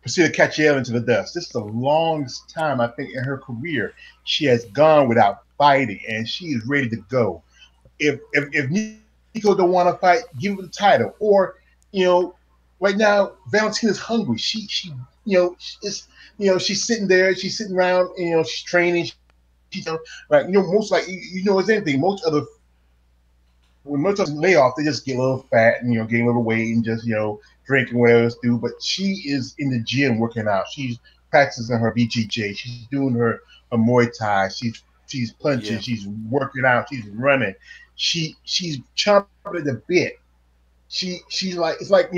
Priscilla Cachiel into the dust. This is the longest time I think in her career she has gone without fighting, and she is ready to go. If Nico don't want to fight, give him the title. Or you know, right now Valentina's hungry. She it's she's sitting there, she's sitting around, she's training. She's like most like as anything. When most of them lay off, they just get a little fat and gain a little weight and just drinking whatever else do. But she is in the gym working out. She's practicing her BJJ. She's doing her Muay Thai. She's punching. Yeah. She's working out. She's running. She's chomping at the bit. She's like it's like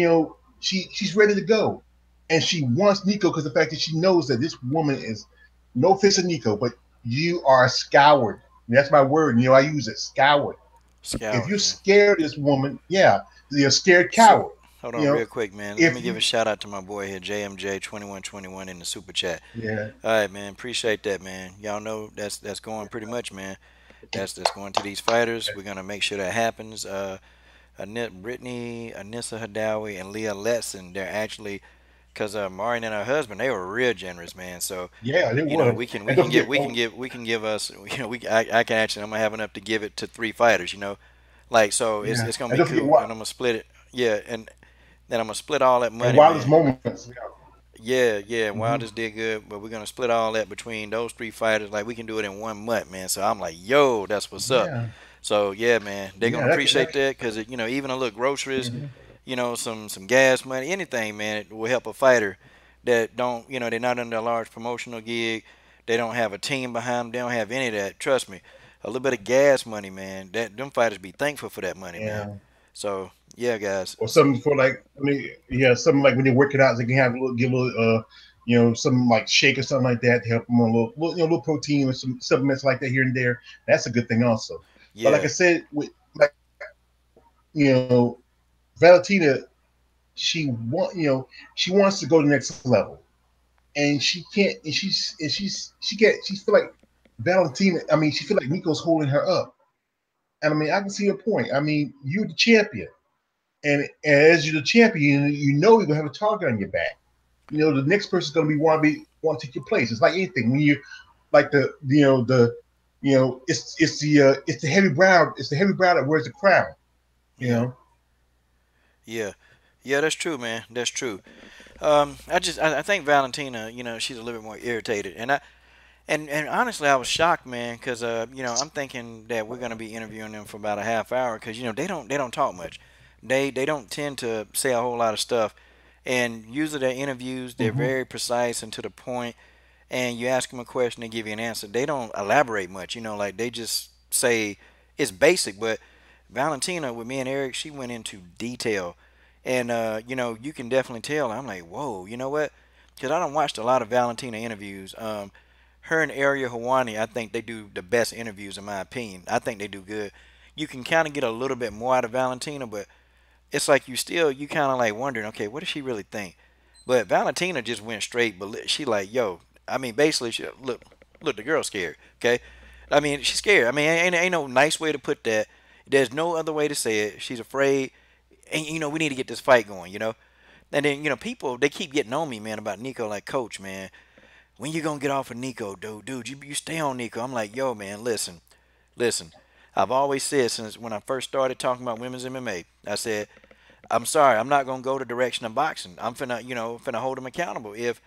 she's ready to go, and she wants Nico because the fact that she knows that this woman is no offense to Nico, but you are a coward. That's my word. I use it, coward. If Scoured, you're yeah. scared of this woman, yeah, you're a scared So coward. hold You on know, real quick, man. Let me if give a you, shout out to my boy here, JMJ2121 in the super chat. yeah, All right, man. Appreciate that, man. Y'all know that's going pretty much, man. That's going to these fighters. We're gonna make sure that happens. Brittany, Anissa Hadawi, and Leah Letson. They're actually Cause Maureen and her husband, they were real generous, man. So, Yeah, it you know, was. And don't forget, oh, we can give us, I can actually, I'm gonna have enough to give it to three fighters, like so yeah, it's gonna and be don't forget cool, and what I'm gonna split it, yeah, and then I'm gonna split all that and money, wildest man. moments. Yeah. Yeah, yeah, Hmm. Wildest did good, but we're gonna split all that between those three fighters. Like we can do it in 1 month, man. So I'm like, yo, that's what's up. Yeah, So yeah, man, they're gonna yeah, appreciate that because even a little groceries, mhm. some gas money, anything, man, it will help a fighter that don't, they're not under a large promotional gig. They don't have a team behind them. They don't have any of that. Trust me, a little bit of gas money, man. That them fighters be thankful for that money, man. Yeah. So yeah, guys. Or So something for like, I mean, yeah, something like when they work it out, they can have a little, give a little, something like shake or something like that to help them on little protein or some supplements like that here and there. That's a good thing also. But like I yeah, said, with like you know, Valentina, she wants to go to the next level, and she can't, she feel like Valentina. I mean, she feel like Nico's holding her up, and I mean, I can see her point. I mean, you're the champion. And as you're the champion, you know you're gonna have a target on your back. You know the next person's gonna want to take your place. It's like anything when you like it's the heavy brow that wears the crown. You yeah, know. yeah, yeah. That's true, man. That's true. I think Valentina, she's a little bit more irritated, and honestly, I was shocked, man, because I'm thinking that we're gonna be interviewing them for about a half hour, because they don't talk much, they don't tend to say a whole lot of stuff, and usually their interviews they're Hmm. very precise and to the point, and you ask them a question, they give you an answer. They don't elaborate much, like they just say it's basic. But Valentina, with me and Eric, she went into detail, and you can definitely tell. I'm like, whoa, you know what? Because I don't watched a lot of Valentina interviews. Her and Ariel Hawani, I think they do the best interviews in my opinion. I think they do good. You can kind of get a little bit more out of Valentina, but it's like you kind of like wondering, okay, what does she really think? But Valentina just went straight, but she like, yo, I mean, basically, look, the girl's scared. Okay, I mean, she's scared. I mean, ain't no nice way to put that. There's no other way to say it. She's afraid, and we need to get this fight going. And then people they keep getting on me, man, about Nico. Like, coach, man, when you gonna get off of Nico, dude? You stay on Nico. I'm like, yo, man, listen. I've always said since when I first started talking about women's MMA, I said I'm sorry, I'm not gonna go the direction of boxing. I'm finna hold them accountable. If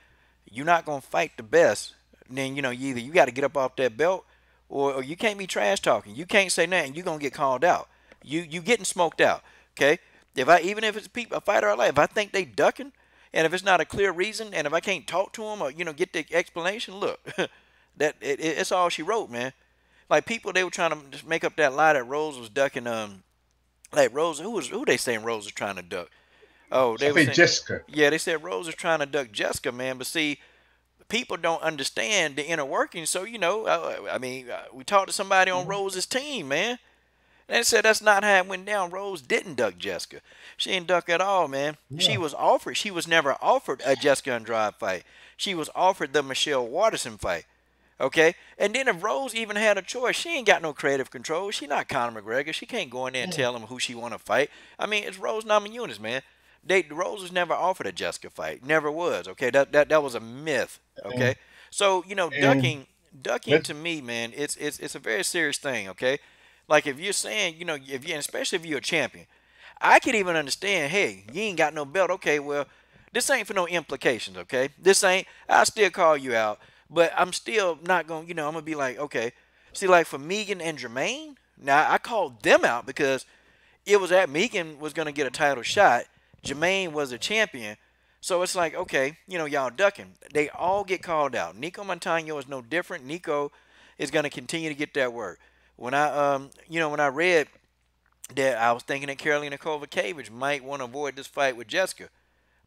you're not gonna fight the best, then you got to get up off that belt, or you can't be trash talking. You can't say nothing. You're gonna get called out. You getting smoked out. Okay. If I even if it's people a fighter I like, if I think they ducking, and if it's not a clear reason, and if I can't talk to them or get the explanation, look, it's all she wrote, man. Like people, they were trying to just make up that lie that Rose was ducking. Like Rose, who they saying Rose was trying to duck? Oh, I they were think saying, Jessica. yeah, they said Rose is trying to duck Jessica, man. But see, people don't understand the inner workings. So I mean, we talked to somebody on Mhm. Rose's team, man. And they said that's not how it went down. Rose didn't duck Jessica. She didn't duck at all, man. She Yeah. was offered. She was never offered a Jessica Andrade fight. She was offered the Michelle Waterson fight. Okay, and then if Rose even had a choice, she ain't got no creative control. She not Conor McGregor. She can't go in there and Yeah. tell him who she want to fight. I mean, it's Rose Namajunas, man. Rose was never offered a Jessica fight. Never was. Okay, that was a myth. And, Okay, so and ducking let's to me, man, it's a very serious thing. Okay, like if you're saying, if you especially if you're a champion, I could even understand. Hey, you ain't got no belt. Okay, well, this ain't for no implications. Okay, this ain't. I still call you out, but I'm still not gonna. I'm gonna be like, okay. See, like for Megan and Jermaine, now I called them out because it was at Megan was gonna get a title shot. Jermaine was a champion. So it's like, okay, y'all ducking. They all get called out. Nico Montano is no different. Nico is gonna continue to get that work. When I read that, I was thinking that Carolina Kovacevic might want to avoid this fight with Jessica,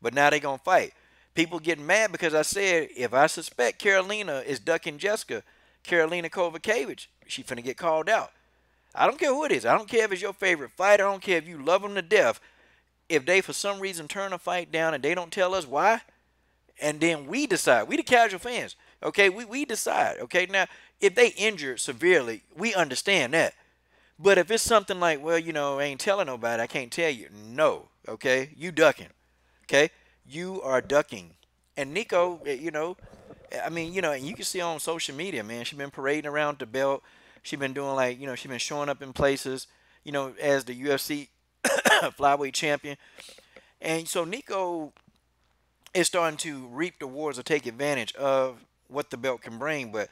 but now they gonna fight. People getting mad because I said if I suspect Carolina is ducking Jessica, Carolina Kovacevic, she finna get called out. I don't care who it is. I don't care if it's your favorite fighter. I don't care if you love them to death. If they for some reason turn a fight down and they don't tell us why, and then we decide, we the casual fans, okay, we decide, okay. Now if they injured severely, we understand that. But if it's something like, well, I ain't telling nobody, I can't tell you. No, okay, you ducking, okay. You are ducking. And Nico, I mean, and you can see on social media, man, she's been parading around the belt. She's been doing like, she's been showing up in places, as the UFC flyweight champion. And so Nico is starting to reap the rewards or take advantage of what the belt can bring. But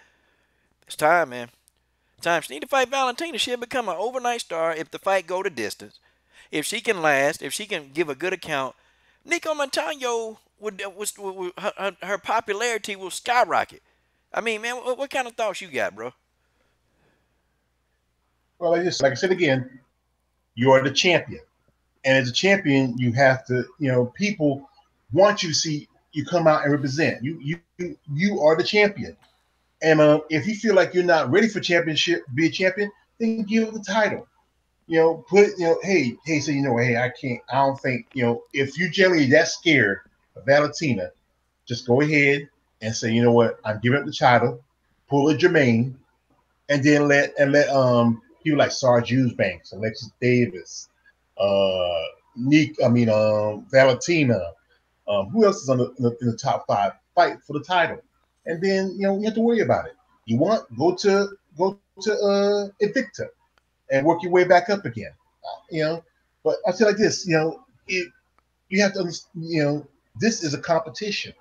it's time, man. Time. She need to fight Valentina. She'll become an overnight star if the fight go the distance. If she can last, if she can give a good account, Nico Montano her popularity will skyrocket. I mean, man, what kind of thoughts you got, bro? Well, like I said again, you are the champion, and as a champion, you have to, people want you to see you come out and represent. You are the champion, and if you feel like you're not ready for championship, be a champion, then give it the title. Put it, hey, so hey, I can't, I don't think, if you generally that scared of Valentina, just go ahead and say, you know what, I'm giving up the title, pull a Jermaine, and then let people like Sarge Banks, Alexis Davis, Valentina, who else is in the top five, fight for the title, and then you don't have to worry about it. You want go to Invicta and work your way back up again. You know, but I feel like this. You have to understand. This is a competition,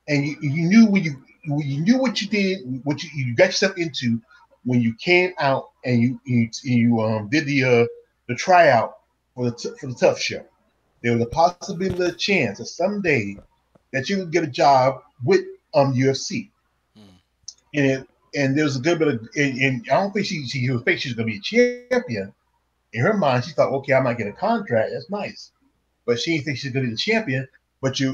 and you knew you knew what you did, what you got yourself into when you came out and you did the tryout for the tough show. There was a possibility, a chance that someday that you would get a job with UFC, Mm. and there was a good bit of, and I don't think she was thinking she's going to be a champion. In her mind, she thought, okay, I might get a contract. That's nice, but she didn't think she's going to be the champion. But you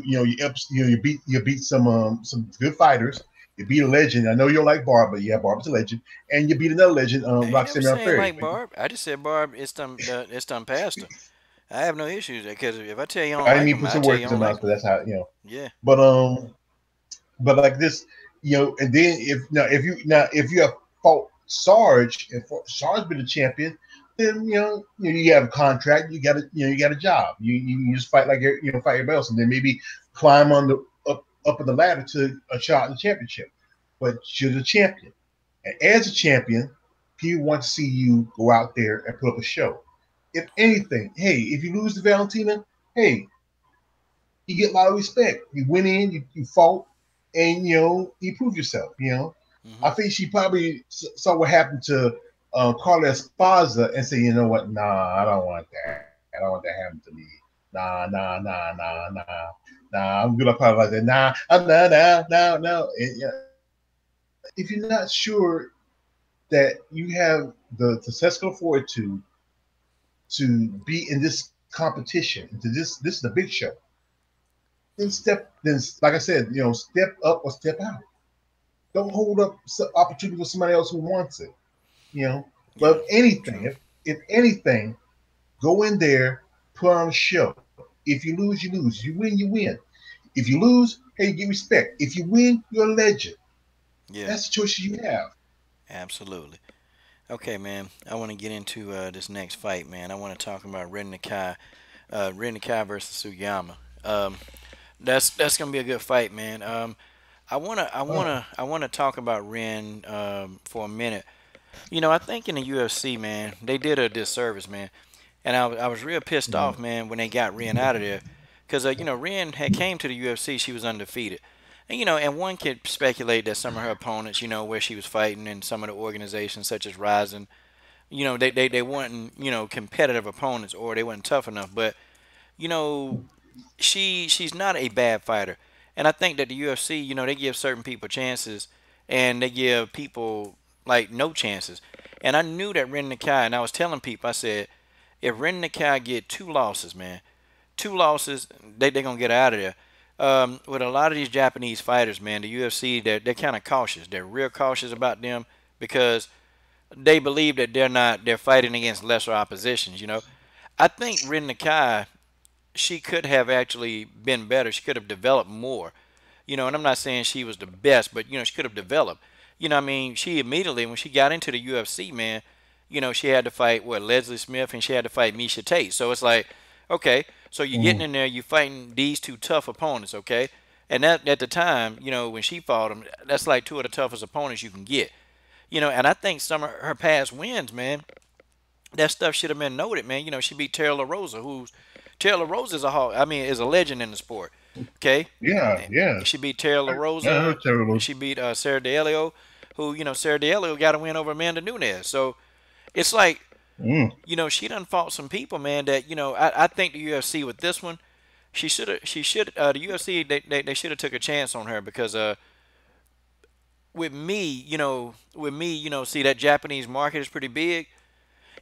beat some good fighters. You beat a legend. I know you don't like Barb, but yeah, Barb's a legend, and you beat another legend, I ain't never Roxanne saying Modafferi. like Barb. I just said Barb. It's done past her. I have no issues because if I tell you I don't I didn't like mean him, put I some tell you words I in don't my like mouth, him. but that's how Yeah. But like this, and then if you have fought Sarge and Sarge been a champion, then you have a contract, you got a job, you just fight like fight everybody else, and then maybe climb on the up in the ladder to a shot in the championship. But you're the champion, and as a champion, people want to see you go out there and put up a show. If anything, hey, if you lose to Valentina, hey, you get a lot of respect. You went in, you fought, and you proved yourself. I Hmm. think she probably saw what happened to Carla Esparza and said, you know what? Nah, I don't want that. I don't want that happening to me. Nah. I'm gonna apologize. Nah, no. And, if you're not sure that you have the testicle fortitude to be in this competition, to this is the big show, then like I said, step up or step out. Don't hold up opportunity for somebody else who wants it. You know, but Yeah. if anything, True. if anything, go in there, put on a show. If you lose, you lose. If you win, you win. If you lose, hey, you get respect. If you win, you're a legend. Yeah. That's the choices you have. Absolutely. Okay, man. I want to get into this next fight, man. I want to talk about Ren Nakai, Ren Nakai versus Sugiyama. That's gonna be a good fight, man. Oh, I wanna talk about Ren for a minute. I think in the UFC, man, they did a disservice, man. And I was real pissed mm, off, man, when they got Ren out of there, because Ren had came to the UFC, she was undefeated, and one could speculate that some of her opponents, where she was fighting, and some of the organizations such as Ryzen, they weren't competitive opponents or they weren't tough enough, but you know she's not a bad fighter, and I think that the UFC, they give certain people chances, and they give people like no chances, and I knew that Ren Nakai, and I was telling people, I said, if Ren Nakai get two losses, man, two losses, they gonna get out of there. With a lot of these Japanese fighters, man, the UFC, they're kind of cautious. They're real cautious about them because they believe that they're fighting against lesser oppositions. I think Ren Nakai, she could have actually been better. She could have developed more. And I'm not saying she was the best, but she could have developed. I mean, she immediately when she got into the UFC, man, she had to fight Leslie Smith and she had to fight Misha Tate. So it's like, okay, So you're getting Mm. in there, you're fighting these two tough opponents, okay? And that at the time, when she fought them, that's like two of the toughest opponents you can get. And I think some of her past wins, man, that stuff should have been noted, man. She beat Taylor Rosa, who's Taylor Rosa is a hall, I mean, is a legend in the sport. Okay, Yeah, yeah. she beat Taylor I Rosa. heard terrible. She beat Sarah D'Elio, who Sarah D'Elio got a win over Amanda Nunes. So it's like Mm. she done fought some people, man. That I think the UFC with this one, the UFC they should have took a chance on her because with me, see that Japanese market is pretty big.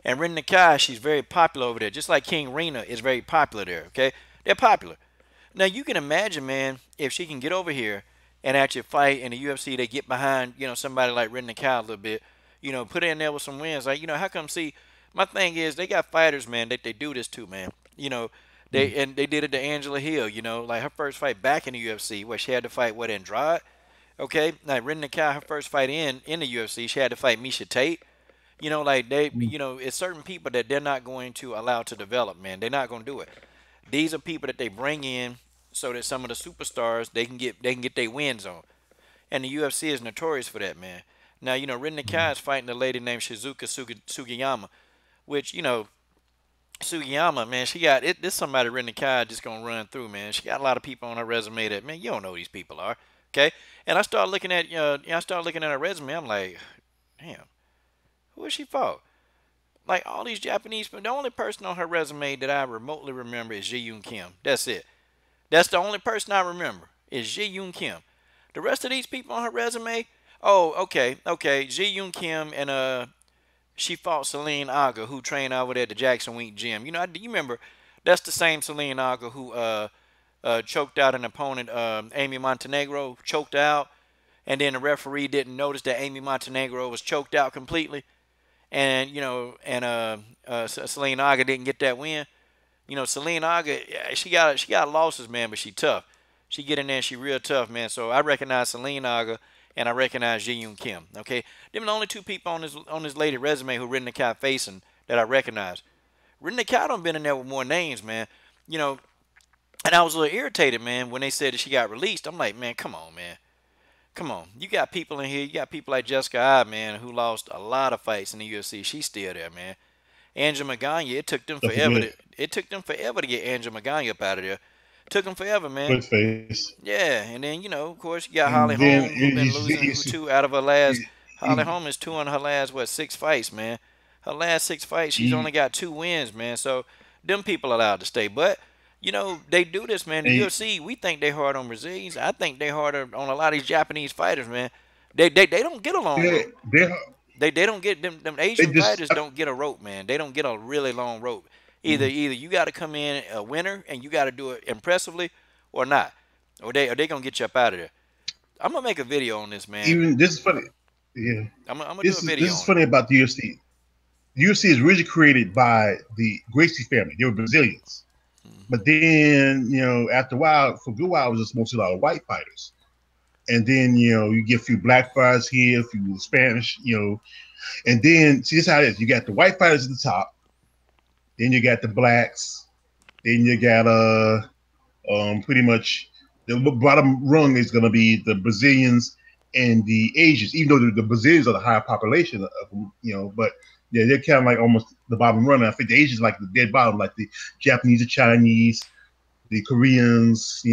And Rin Nakai, she's very popular over there. Just like King Rena is very popular there, okay? They're popular. Now, you can imagine, man, if she can get over here and actually fight in the UFC, they get behind, somebody like Rin Nakai a little bit, put her in there with some wins. Like, how come, see, my thing is they got fighters, man, that they do this to, man. Mm. They did it to Angela Hill, like her first fight back in the UFC where she had to fight, Andrade? Okay? Now, Rin Nakai, her first fight in the UFC, she had to fight Misha Tate. Like Mm. it's certain people that they're not going to allow to develop, man. They're not going to do it. These are people that they bring in so that some of the superstars they can get their wins on. And the UFC is notorious for that, man. Now, Rin Nakai is fighting a lady named Shizuka Sugiyama, which, Sugiyama, man, she got it. This somebody Rin Nakai just gonna run through, man. She got a lot of people on her resume that, man, you don't know who these people are, okay? And I started looking at her resume. I'm like, damn, who is she fought? Like all these Japanese people, the only person on her resume that I remotely remember is Ji Yoon Kim. That's it. That's the only person I remember is Ji Yoon Kim. The rest of these people on her resume, oh, okay. Ji Yoon Kim and she fought Celine Aga, who trained over there at the Jackson Wink Gym. Do you remember? That's the same Celine Aga who choked out an opponent, Amy Montenegro, choked out, and then the referee didn't notice that Amy Montenegro was choked out completely and Celine Aga didn't get that win. Celine Aga, yeah, she got losses, man, but she tough. She get in there, she real tough, man. So I recognize Celine Aga and I recognize Ji Yoon Kim. Okay, them the only two people on this lady resume who Rin Nakai facing that I recognize. Rin Nakai done been in there with more names, man. You know, and I was a little irritated, man, when they said that she got released. I'm like, man, come on, man. Come on. You got people in here. You got people like Jessica I, man, who lost a lot of fights in the UFC. She's still there, man. Angela Magana, it took them That's a forever. good, To get Angela Magana up out of there. Took them forever, man. good face. Yeah, and then of course, you got Holly And then Holm, who been losing, who two out of her last. you, Holly Holm is two on her last 6 fights, man. Her last 6 fights, she's you, only got 2 wins, man. So them people allowed to stay, but they do this, man. The and UFC, we think they hard on Brazilians. I think they harder on a lot of these Japanese fighters, man. They don't get a long they rope. they They don't get them they Asian just fighters don't get a rope, man. They don't get a really long rope. Either you got to come in a winner and you got to do it impressively, or not, or they gonna get you up out of there. I'm gonna make a video on this, man. even this is funny. Yeah, I'm gonna do a this video is on it. funny about the UFC. The UFC is originally created by the Gracie family. They were Brazilians, but then after a while, for a good while, it was just mostly a lot of white fighters. And then you get a few black fighters here, a few Spanish, and then see this is how it is. You got the white fighters at the top, then you got the blacks, then you got pretty much the bottom rung is going to be the Brazilians and the Asians, even though the Brazilians are the higher population of them, but yeah, they're kind of like almost the bottom rung. I think the Asians like the dead bottom, like the Japanese, the Chinese, the Koreans,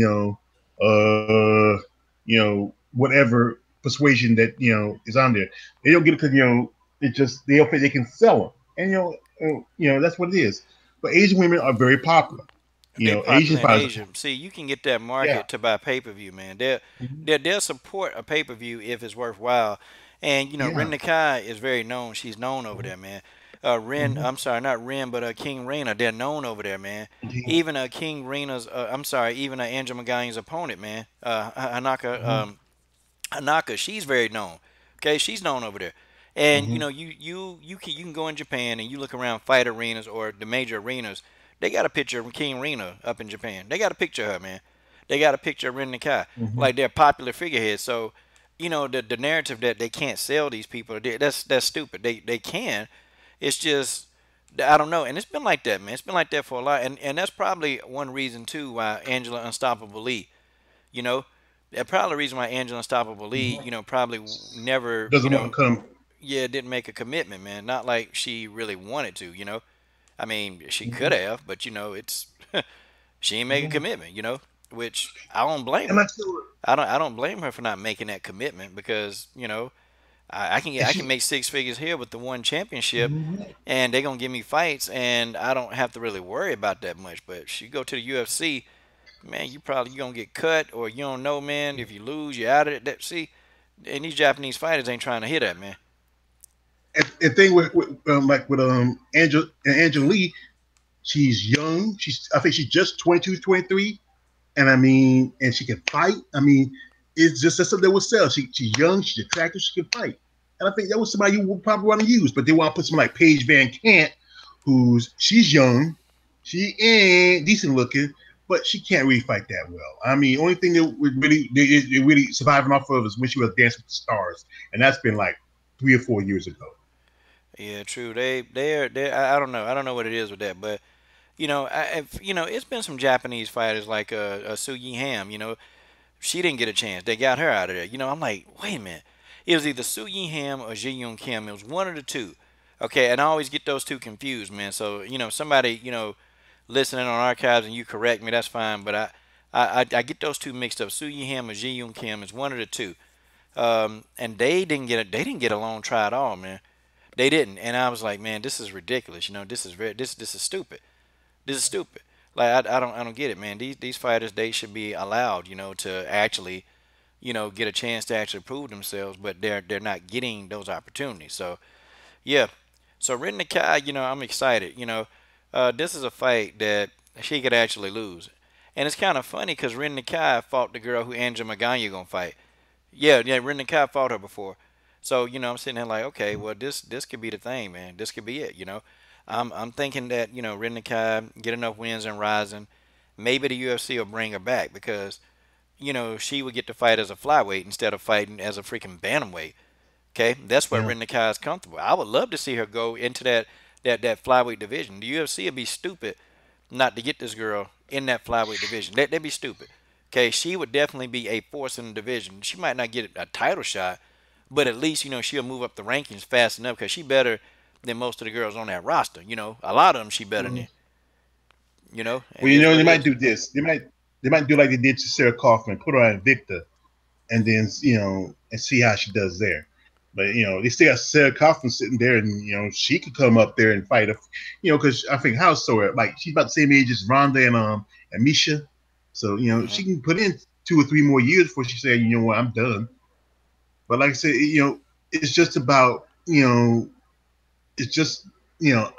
whatever persuasion that is on there. They don't get it because it just they don't think they can sell them, and that's what it is. But Asian women are very popular. They Asian popular in fighters. Asia. See, you can get that Yeah. market to buy pay per view, man. Mhm. They'll support a pay per view if it's worthwhile. And Ren Yeah. Nakai is very known. She's known over there, man. Mm-hmm. I'm sorry, not Ren, but King Rena. They're known over there, man. Yeah. Even King Rena's, I'm sorry, even Angela Magana's opponent, man. Hanaka, Mm-hmm. Kanako, she's very known. Okay, she's known over there. And Mm-hmm. you can go in Japan and you look around fight arenas or the major arenas. They got a picture of King Rena up in Japan. They got a picture of her, man. They got a picture of Ren Nakai. Mm-hmm. Like they're popular figureheads. So the narrative that they can't sell these people, that's stupid. They can. It's just I don't know, and it's been like that, man. It's been like that for a lot, and that's probably one reason too why Angela Unstoppable Lee, you know, that probably the reason why Angela Unstoppable Lee, Mhm. probably never, Doesn't want to come. yeah, didn't make a commitment, man. Not like she really wanted to, I mean, she could Mhm. have, but it's she ain't make a Mhm. commitment, which I don't blame And her. I feel, I don't blame her for not making that commitment because and I can she, make six figures here with the one championship, mhm. and they're gonna give me fights, and I don't have to really worry about that much. But if you go to the UFC, man, you gonna get cut, or you don't know, man. If you lose, you're out of it. See, and these Japanese fighters ain't trying to hear that, man. And thing with like with Angela Lee, she's young. I think she's just 22, 23. And I mean, and she can fight. I mean, it's just that's something that would sell. She's young, she's attractive, she can fight. And I think that was somebody you would probably want to use, but they want to put someone like Paige Van Cant, she's young, she ain't decent looking, but she can't really fight that well. I mean, only thing that would really they really surviving off of is when she was Dancing with the Stars, and that's been like 3 or 4 years ago. Yeah, true. They I don't know. I don't know what it is with that, but it's been some Japanese fighters like Su Yi Ham. She didn't get a chance. They got her out of there. I'm like, wait a minute. It was either Su Yi Ham or Ji Yoon Kim. It was one of the two. Okay, and I always get those two confused, man. So somebody listening on archives and you correct me, that's fine. But I get those two mixed up. Su Yi Ham or Ji Yoon Kim is one of the two. And they didn't get a long try at all, man. They didn't, and I was like, man, this is ridiculous. This is stupid. This is stupid. Like I don't get it, man. These fighters, they should be allowed, to actually, get a chance to actually prove themselves, but they're not getting those opportunities. So yeah. So Rin Nakai, I'm excited. This is a fight that she could actually lose. And it's kind of funny because Rin Nakai fought the girl who Angela Magana gonna fight. Yeah, yeah, Rin Nakai fought her before. So, I'm sitting there like, okay, well this could be the thing, man. This could be it. I'm thinking that, Rin Nakai get enough wins and rising. Maybe the UFC will bring her back because, she would get to fight as a flyweight instead of fighting as a freaking bantamweight. Okay, that's where Yeah. Rin Nakai is comfortable. I would love to see her go into that flyweight division. The UFC would be stupid not to get this girl in that flyweight division. They'd be stupid. Okay, she would definitely be a force in the division. She might not get a title shot, but at least she'll move up the rankings fast enough because she better than most of the girls on that roster. A lot of them she better Mhm. than. And Well, it is they what it might is. do this. They might do like they did to Sarah Kaufman, put her on Invicta, and then and see how she does there. But they still got Sarah Kaufman sitting there, and she could come up there and fight. Because I think how so like she's about the same age as Ronda and Misha, so Hmm. she can put in 2 or 3 more years before she said, you know what, I'm done. But like I said, it's just about it's just you know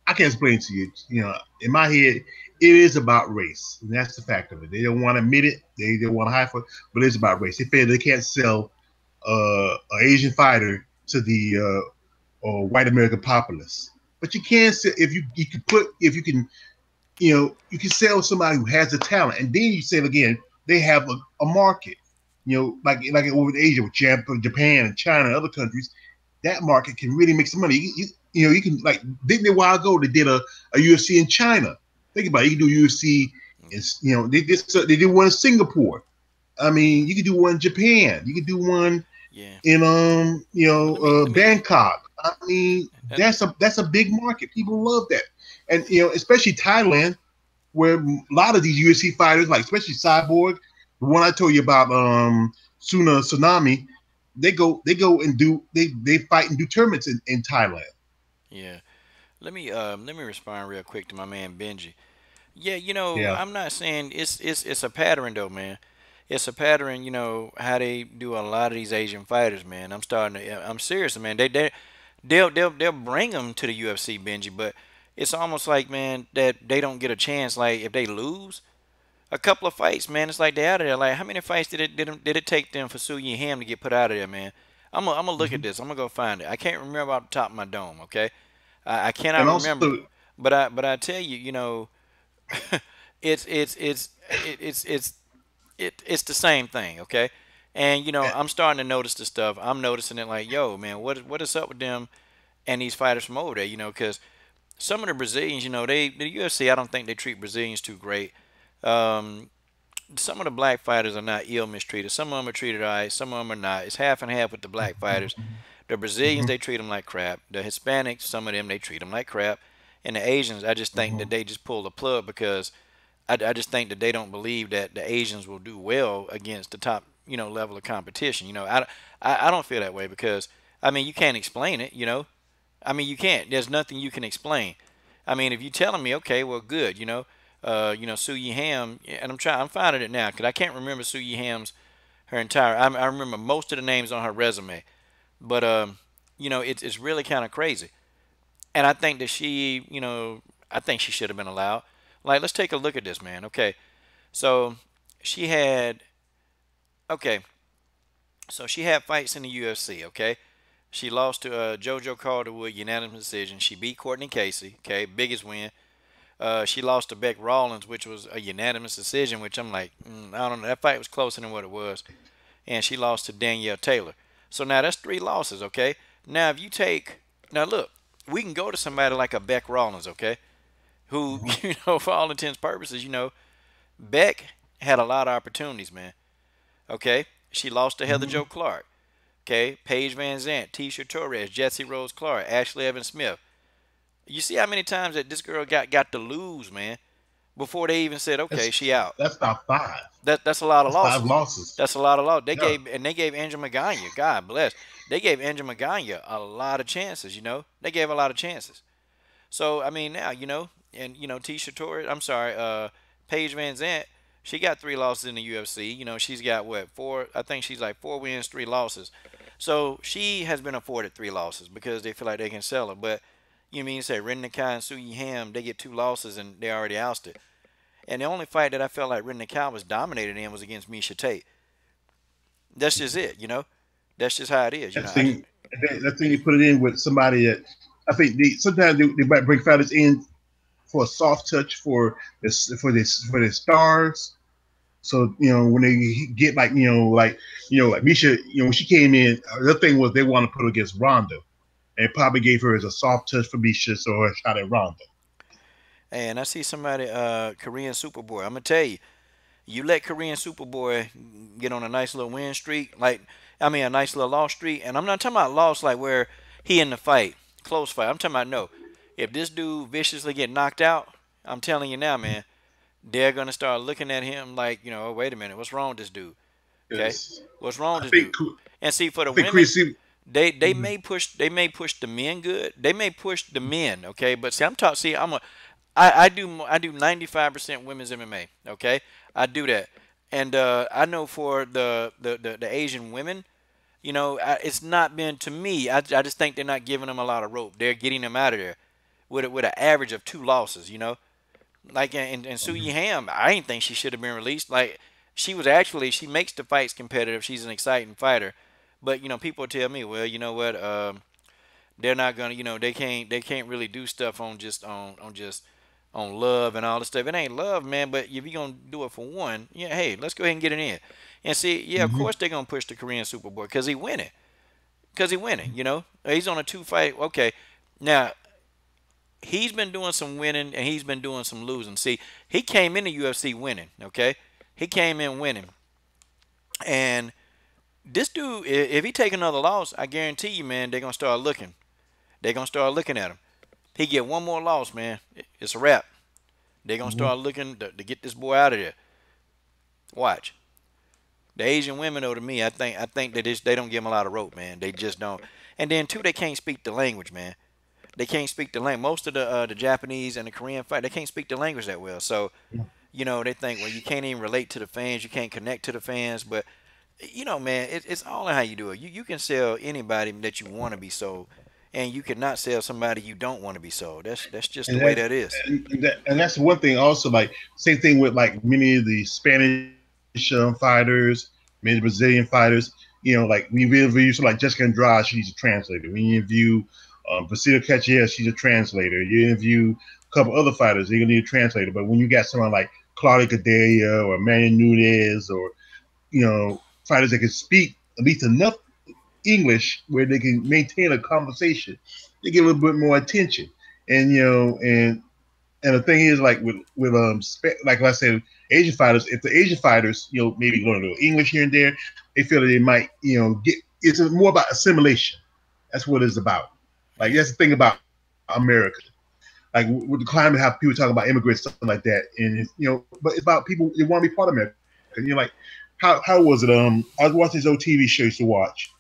I can't explain it to you. In my head, it is about race, and that's the fact of it. They don't want to admit it. They don't want to hide for it, but it's about race. They feel they can't sell an Asian fighter to the white American populace. But you can sell if you can put if you can you can sell somebody who has the talent, and then you sell again. They have a market. Like over in Asia with Japan and China and other countries, that market can really make some money. You can like didn't they a while ago they did a UFC in China. Think about it. You can do UFC. They did one in Singapore. I mean, you could do one in Japan. You could do one Yeah. in Well, let me Bangkok. I mean, that's a big market. People love that, and especially Thailand, where a lot of these UFC fighters, like especially Cyborg, the one I told you about, Suna Tsunami, they go and they fight and do tournaments in Thailand. yeah. Let me respond real quick to my man Benji. Yeah, Yeah. I'm not saying it's a pattern though, man. It's a pattern, how they do a lot of these Asian fighters, man. I'm serious, man. They'll bring them to the UFC, Benji, but it's almost like, man, that they don't get a chance. Like if they lose a couple of fights, man, it's like they out of there. Like how many fights did it take them for Su Yi Ham to get put out of there, man? I'm gonna look at Hmm. this. I'm gonna go find it. I can't remember off the top of my dome. Okay, I And cannot also, remember, but I tell you, it's it's it's it's the same thing, okay? And I'm starting to notice the stuff. I'm noticing it like, yo, man, what is up with them and these fighters from over there? Because some of the Brazilians, the UFC, I don't think they treat Brazilians too great. Um, some of the black fighters are not ill mistreated. Some of them are treated all right. Some of them are not. It's half and half with the black fighters. The Brazilians, Hmm. they treat them like crap. The Hispanics, some of them, they treat them like crap. And the Asians, I just think that Hmm. they just pull the plug because I just think that they don't believe that the Asians will do well against the top, level of competition. I don't feel that way because, I mean, you can't explain it. I mean, you can't. There's nothing you can explain. I mean, if you're telling me, okay, well, good, Sue Yi Ham, and I'm finding it now because I can't remember Sue Yi Ham's her entire. I remember most of the names on her resume, but it's really kind of crazy. And I think that I think she should have been allowed. Like, let's take a look at this, man. Okay, so she had, okay, so she had fights in the UFC. Okay, she lost to JoJo Calderwood unanimous decision. She beat Courtney Casey. Okay, biggest win. She lost to Beck Rawlins, which was a unanimous decision. Which I'm like, I don't know. That fight was closer than what it was. And she lost to Danielle Taylor. So now that's 3 losses. Okay. Now if you take now look, we can go to somebody like a Beck Rawlins. Okay, who Hmm. for all intents and purposes, Beck had a lot of opportunities, man. Okay, she lost to Heather Hmm. Joe Clark. Okay, Paige Van Zant, Tisha Torres, Jesse Rose Clark, Ashley Evans Smith. You see how many times that this girl got to lose, man, before they even said, okay, That's she out. that's about five. That's a lot of That's five losses. losses. That's a lot of losses. They Yeah. gave Angel Magana, God bless. They gave Angel Magana a lot of chances. They gave a lot of chances. So I mean now, and Tisha Torres, I'm sorry, Paige Van Zant, she got 3 losses in the UFC. She's got what, four, I think she's like 4 wins, 3 losses. So she has been afforded 3 losses because they feel like they can sell her. But you mean say Ren Nakai and Soo Yi Ham, they get 2 losses and they're already ousted. And the only fight that I felt like Ren Nakai was dominated in was against Misha Tate. That's just it. That's just how it is. That I just thing, that thing you put it in with somebody that I think sometimes they might bring fighters in for a soft touch for their stars. So when they get like Misha, when she came in, the thing was they want to put her against Ronda, and probably gave her as a soft touch for Misha, so her shot at Ronda. and I see somebody, Korean Superboy. I'm gonna tell you, you let Korean Superboy get on a nice little win streak, a nice little loss streak, and I'm not talking about loss like where he in the fight, close fight. I'm talking about no. If this dude viciously get knocked out, I'm telling you now, man, they're gonna start looking at him like, oh, wait a minute, what's wrong with this dude? Okay, Because what's wrong I with this think dude? And see, for the I think women, Chris. they may push the men good. They may push the men, okay. But see, I'm talking. See, I do 95% women's MMA. Okay, I do that, and I know for the Asian women, it's not been to me. I just think they're not giving them a lot of rope. They're getting them out of there with an average of 2 losses. Like and Soo Yi Ham, I didn't think she should have been released. Like she makes the fights competitive. She's an exciting fighter, but people tell me, well, you know what, they're not gonna, they can't really do stuff on love and all this stuff. It ain't love, man. But if you're gonna do it for one, yeah, hey, let's go ahead and get it in. And see, yeah, of Mm-hmm. course they're gonna push the Korean Superboy because he winning. Because he winning. He's on a 2 fight. Okay, now he's been doing some winning and he's been doing some losing. See, he came in the UFC winning. Okay, he came in winning, and this dude, if he take another loss, I guarantee you, man, they're gonna start looking. They're gonna start looking at him. He get one more loss, man, it's a wrap. They're gonna Mm-hmm. start looking to get this boy out of there. Watch. The Asian women, though, to me, I think that they don't give them a lot of rope, man. They just don't. And then two, they can't speak the language, man. They can't speak the language. Most of the Japanese and the Korean fight, they can't speak the language that well. So they think, well, you can't even relate to the fans, you can't connect to the fans. But man, it's all in how you do it. You can sell anybody that you want to be sold, and you cannot sell somebody you don't want to be sold. That's just the and way that's that is. and that's one thing. Also, like same thing with like many of the Spanish fighters, many Brazilian fighters. Like we review so like Jessica Andrade, she's a translator. We interview Basila Kachier, she's a translator. You interview a couple other fighters, you're gonna need a translator. But when you got someone like Claudia Gadelha or Manny Nunez or fighters that can speak at least enough English where they can maintain a conversation, they get a little bit more attention. And and the thing is, like like I said, Asian fighters, if the Asian fighters, maybe learn a little English here and there, they feel that they might, get. It's more about assimilation. That's what it's about. Like Yeah. that's the thing about America. Like with the climate, how people talk about immigrants, something like that, and but it's about people they want to be part of America. And you're like, how was it? I was watching this old TV show I used to watch.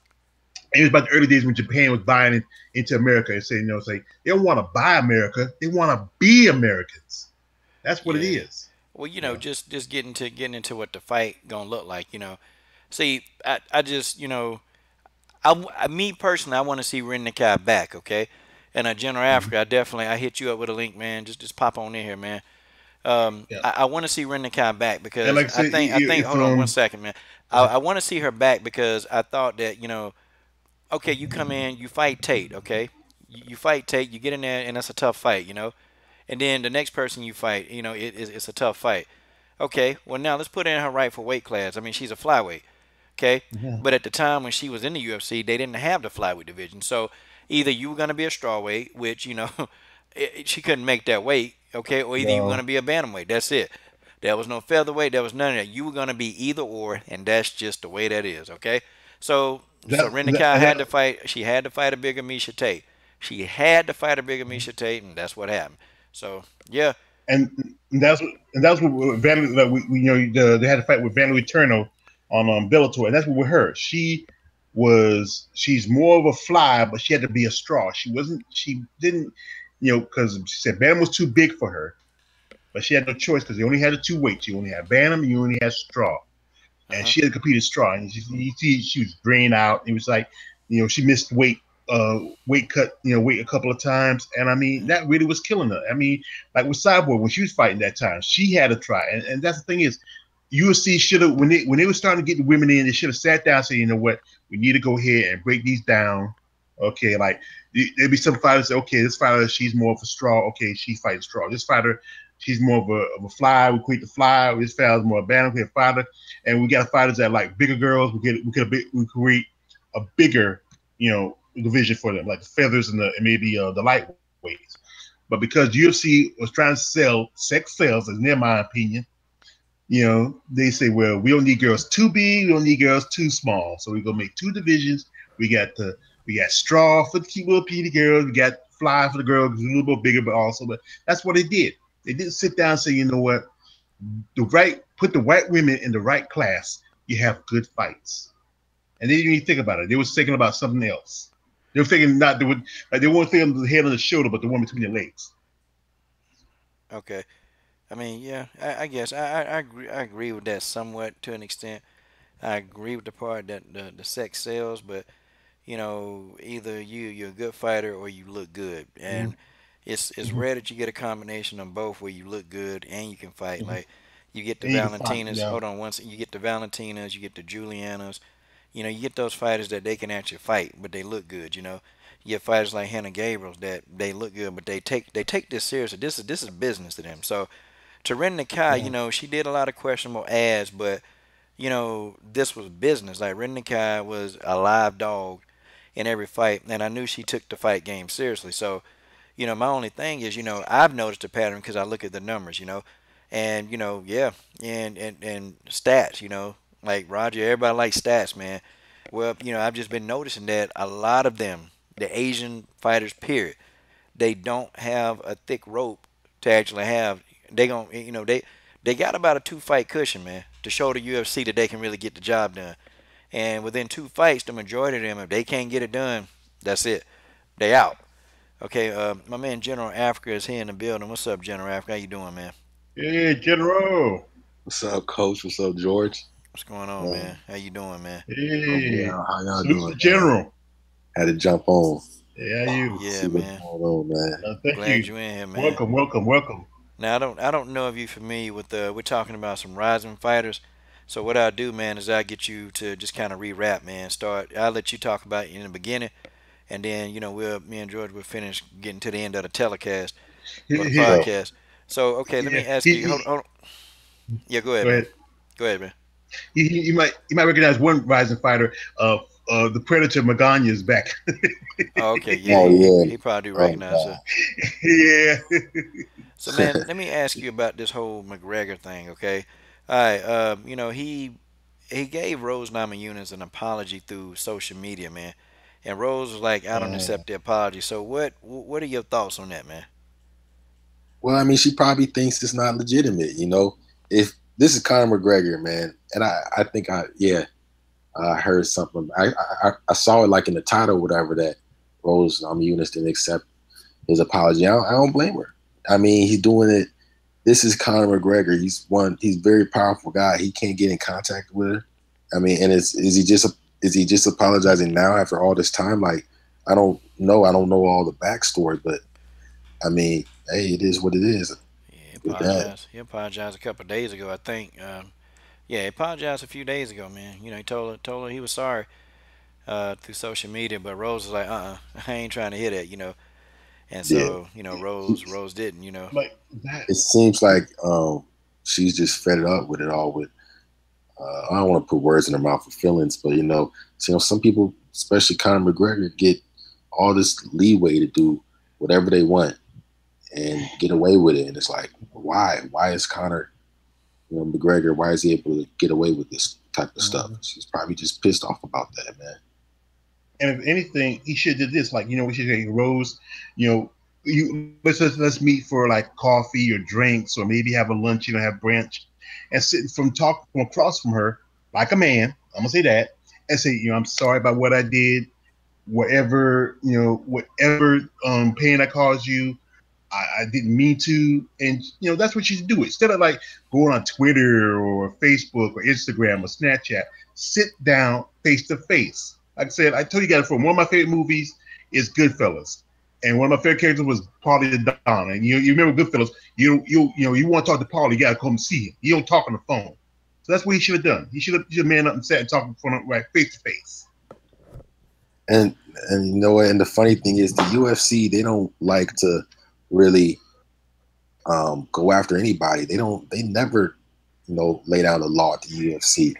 And it was about the early days when Japan was buying into America and saying, it's like they don't want to buy America, they want to be Americans. That's what it Yeah. is. Well, Yeah. just getting into what the fight gonna look like. See, I just me personally, I want to see Ren Nakai back. Okay, and General Mm-hmm. Africa, I hit you up with a link, man. Just pop on in here, man. Yeah. I want to see Ren Nakai back And because like I said, I think if hold on 1 second, man. I want to see her back because I thought that okay, you come in, you fight Tate, okay, you fight Tate, you get in there, and that's a tough fight, and then the next person you fight, it's a tough fight. Okay, well now let's put her in her rightful weight class. I mean, she's a flyweight. Okay, yeah, but at the time when she was in the UFC, they didn't have the flyweight division. So either you were going to be a strawweight, which she couldn't make that weight. Okay, or either you were going no, to be a bantamweight. That's it. There was no featherweight. There was none of that. You were going to be either or, and that's just the way that is. Okay, so that Renikai that had to fight. She had to fight a bigger Misha Tate. She had to fight a bigger Misha Tate, and that's what happened. So yeah, and that's what Van like they had to fight with Van Turno on Bellator, and that's what with her. She's more of a fly, but she had to be a straw. She didn't because she said Bantam was too big for her, but she had no choice because they only had the two weights. You only had Bantam, you only had straw, uh and huh, she had competed straw, and you see she was drained out. It was like she missed weight cut, weight a couple of times. And I mean, that really was killing her. I mean, like with Cyborg, when she was fighting that time, she had to try. And that's the thing is, UFC should have, when they were starting to get the women in, they should have sat down and said, you know what, we need to go ahead and break these down. Okay, like there'd be some fighters say, okay, this fighter, she's more of a straw. Okay, she's fighting straw. This fighter, she's more of a fly. We create the fly. This fighter's more a bantam. We have fighter, and we got fighters that like bigger girls. We create a bigger, division for them, like the feathers and maybe the lightweights. But because UFC was trying to sell sex sells, in my opinion, they say, well, we don't need girls too big, we don't need girls too small, so we're gonna make two divisions. We got straw for the little petey girls, we got fly for the girls, a little bit bigger, but also, but that's what they did. They didn't sit down and say, you know what, put the white women in the right class, you have good fights. And they didn't even think about it. They was thinking about something else. They were thinking not they would like they weren't thinking of the head on the shoulder, but the one between the legs. okay. I mean, yeah, I guess I agree. I agree with that somewhat to an extent. I agree with the part that the sex sells, but either you're a good fighter or you look good, Mm-hmm. and it's Mm-hmm. rare that you get a combination of both where you look good and you can fight. Mm-hmm. Like you get the And you can find, Valentinas. Hold on, once you get the Valentinas, you get the Julianas. You get those fighters that they can actually fight, but they look good. You get fighters like Hannah Gabriels that they look good, but they take this seriously. This is business to them. So to Ren Nakai, yeah, she did a lot of questionable ads, but this was business. Like Ren Nakai was a live dog in every fight, and I knew she took the fight game seriously. So, my only thing is, I've noticed a pattern because I look at the numbers, and yeah, and stats, like Roger, everybody likes stats, man. Well, I've just been noticing that a lot of them, the Asian fighters, period, they don't have a thick rope to actually have. They gon' they got about a 2 fight cushion, man, to show the UFC that they can really get the job done. And within 2 fights, the majority of them, if they can't get it done, that's it. They out. Okay, my man General Africa is here in the building. What's up, General Africa? How you doing, man? yeah, General. What's up, Coach? What's up, George? What's going on, Um, man? How you doing, man? I'm Hey, well. How y'all salute to the doing, man? General. Had to jump on, Yeah, you. Yeah, see what's man. going on, man. Thank Glad you. you in here, man. Welcome, welcome, welcome. Now I don't know if you're familiar with we're talking about some rising fighters. So what I do, man, is I get you to just kind of re-rap, man. I'll let you talk about it in the beginning, and then me and George will finish getting to the end of the telecast or the He, So, podcast. So okay, let yeah, me ask you. Hold on. Yeah, go ahead, go man. ahead. Go ahead, man. You might recognize one rising fighter. the Predator Magana is back. Oh, okay, yeah, Oh he, yeah. he probably do Oh recognize her. god. Yeah. So man, let me ask you about this whole McGregor thing, okay? All right, he gave Rose Namajunas an apology through social media, man, and Rose was like, "I don't Uh, accept the apology." So what are your thoughts on that, man? Well, I mean, she probably thinks it's not legitimate. If this is Conor McGregor, man, and I think I heard something. I saw it like in the title, or whatever, that Rose Eunice didn't accept his apology. I don't blame her. I mean, he's doing it. This is Conor McGregor. He's a very powerful guy. He can't get in contact with her. I mean, and is he just apologizing now after all this time? Like, I don't know. I don't know all the backstory, but I mean, hey, it is what it is Yeah, he with that. apologized. He apologized a couple of days ago, I think. Yeah, he apologized a few days ago, man. He told her he was sorry through social media, but Rose was like, I ain't trying to hear that, And Yeah, so, Rose didn't. like that. it seems like she's just fed up with it all. With I don't want to put words in her mouth for feelings, but some people, especially Conor McGregor, get all this leeway to do whatever they want and get away with it. And it's like, why? Why is Conor, McGregor? Why is he able to get away with this type of stuff? Mhm. She's probably just pissed off about that, man. And if anything, he should have did this. Like, we should say, Rose, let's meet for like coffee or drinks, or maybe have a lunch, have brunch, and sit from talk from across from her like a man. I'm gonna say that, and say, I'm sorry about what I did, whatever pain I caused you. I didn't mean to, and that's what you should do. Instead of like going on Twitter or Facebook or Instagram or Snapchat, sit down face to face. Like I said, I told you guys from one of my favorite movies is Goodfellas, and one of my favorite characters was Paulie the Don. And you remember Goodfellas? You want to talk to Paulie, you got to come see him. You don't talk on the phone. So that's what he should have done. He should have man up and sat and talked in front of right face to face. And you know what? And the funny thing is, the UFC, they don't like to really go after anybody. They never, lay down the law at the UFC.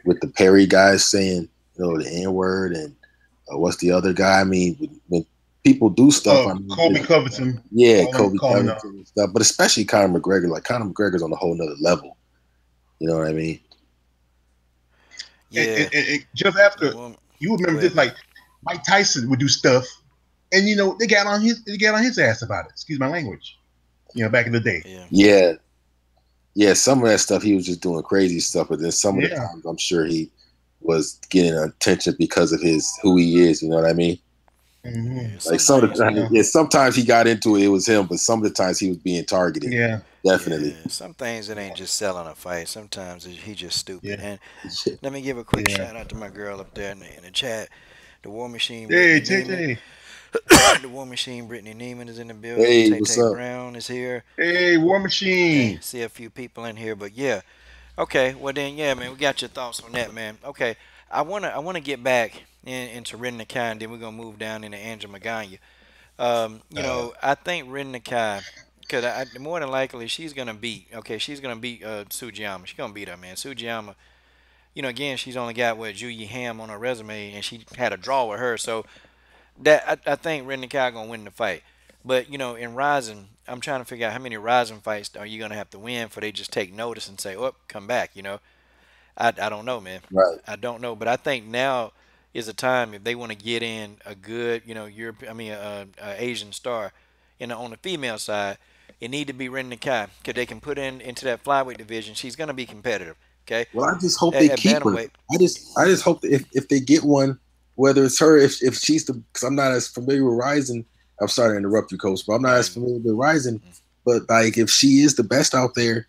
With the Perry guys saying, the N word, and what's the other guy? I mean, when people do stuff, I mean, Kobe Covington. yeah, Kobe Covington and stuff, but especially Conor McGregor. Like, Conor McGregor's on a whole nother level. You know what I mean? Yeah. And just after, you remember this, like Mike Tyson would do stuff, and they got on his ass about it. Excuse my language. Back in the day. Yeah. Some of that stuff he was just doing crazy stuff, but then some of the times I'm sure he was getting attention because of who he is. You know what I mean? Mm-hmm. Like sometimes he got into it. It was him, but some of the times he was being targeted. Yeah, definitely. Yeah, some things it ain't just selling a fight. Sometimes he just stupid. Yeah. And let me give a quick shout out to my girl up there in the chat. The War Machine. Hey, Tay. The War Machine, Brittany Neiman is in the building. Hey, Tay what's up? Brown is here. Hey, War Machine. Okay, see a few people in here, but yeah. Okay, well then, yeah, man, we got your thoughts on that, man. Okay, I wanna get back into Rin Nakai, and then we're gonna move down into Angela Magana. I think Rin Nakai, because more than likely she's gonna beat. Okay, she's gonna beat Sujiyama. She's gonna beat her, man. Sujiyama. Again, she's only got Juyi Ham on her resume, and she had a draw with her, so that I think Ren Nakai gonna win the fight. But in Rising, I'm trying to figure out how many Rising fights are you gonna have to win for they just take notice and say, "Oh, come back." I don't know, man. Right. I don't know, but I think now is a time if they want to get in a good, Asian star, on the female side, it need to be Ren Nakai because they can put into that flyweight division. She's gonna be competitive. Okay. Well, I just hope they keep her. I just hope that if they get one, whether it's her, if she's because I'm not as familiar with Rising. I'm sorry to interrupt you, Coach, but I'm not as familiar with Rising. But like, if she is the best out there,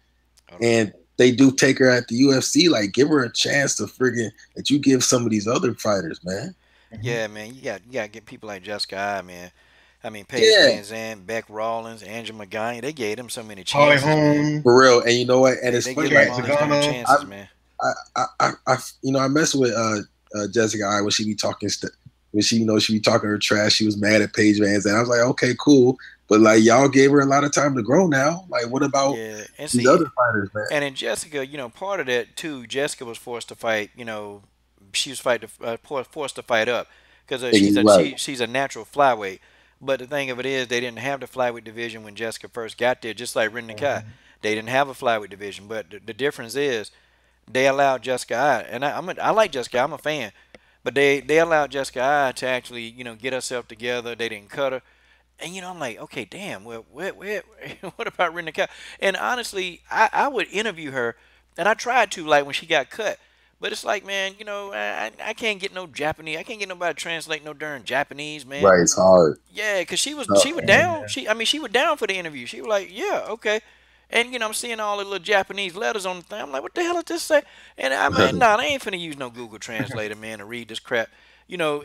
and they do take her at the UFC, like, give her a chance to that you give some of these other fighters, man. Yeah, man, you got to get people like Jessica I, man. I mean, Paige Van Zandt, Beck Rawlins, Angela Magana, they gave them so many chances, man. For real. And you know what? And it's funny, like, chances, man. I mess with Jessica I when she be talking when she be talking her trash. She was mad at Paige Van Zandt. I was like, okay, cool. But like, y'all gave her a lot of time to grow now. Like, what about these other fighters, man? And in Jessica, part of that too, Jessica was forced to fight, she was forced to fight up because Right. she's a natural flyweight. But the thing of it is, they didn't have the flyweight division when Jessica first got there, just like Ren Nakai. They didn't have a flyweight division. But the difference is they allowed Jessica I, and I like Jessica. I'm a fan. But they allowed Jessica I to actually, get herself together. They didn't cut her. And I'm like, okay, damn. Well, what about Ren Nakai? And honestly, I would interview her, and I tried to like when she got cut. But it's like, man, I can't get no Japanese. I can't get nobody to translate no darn Japanese, man. Right. It's hard. Yeah, cause she was Yeah. down. She was down for the interview. She was like, yeah, okay. And I'm seeing all the little Japanese letters on the thing. I'm like, what the hell is this say? And I mean, nah, they ain't finna use no Google Translator, man, to read this crap.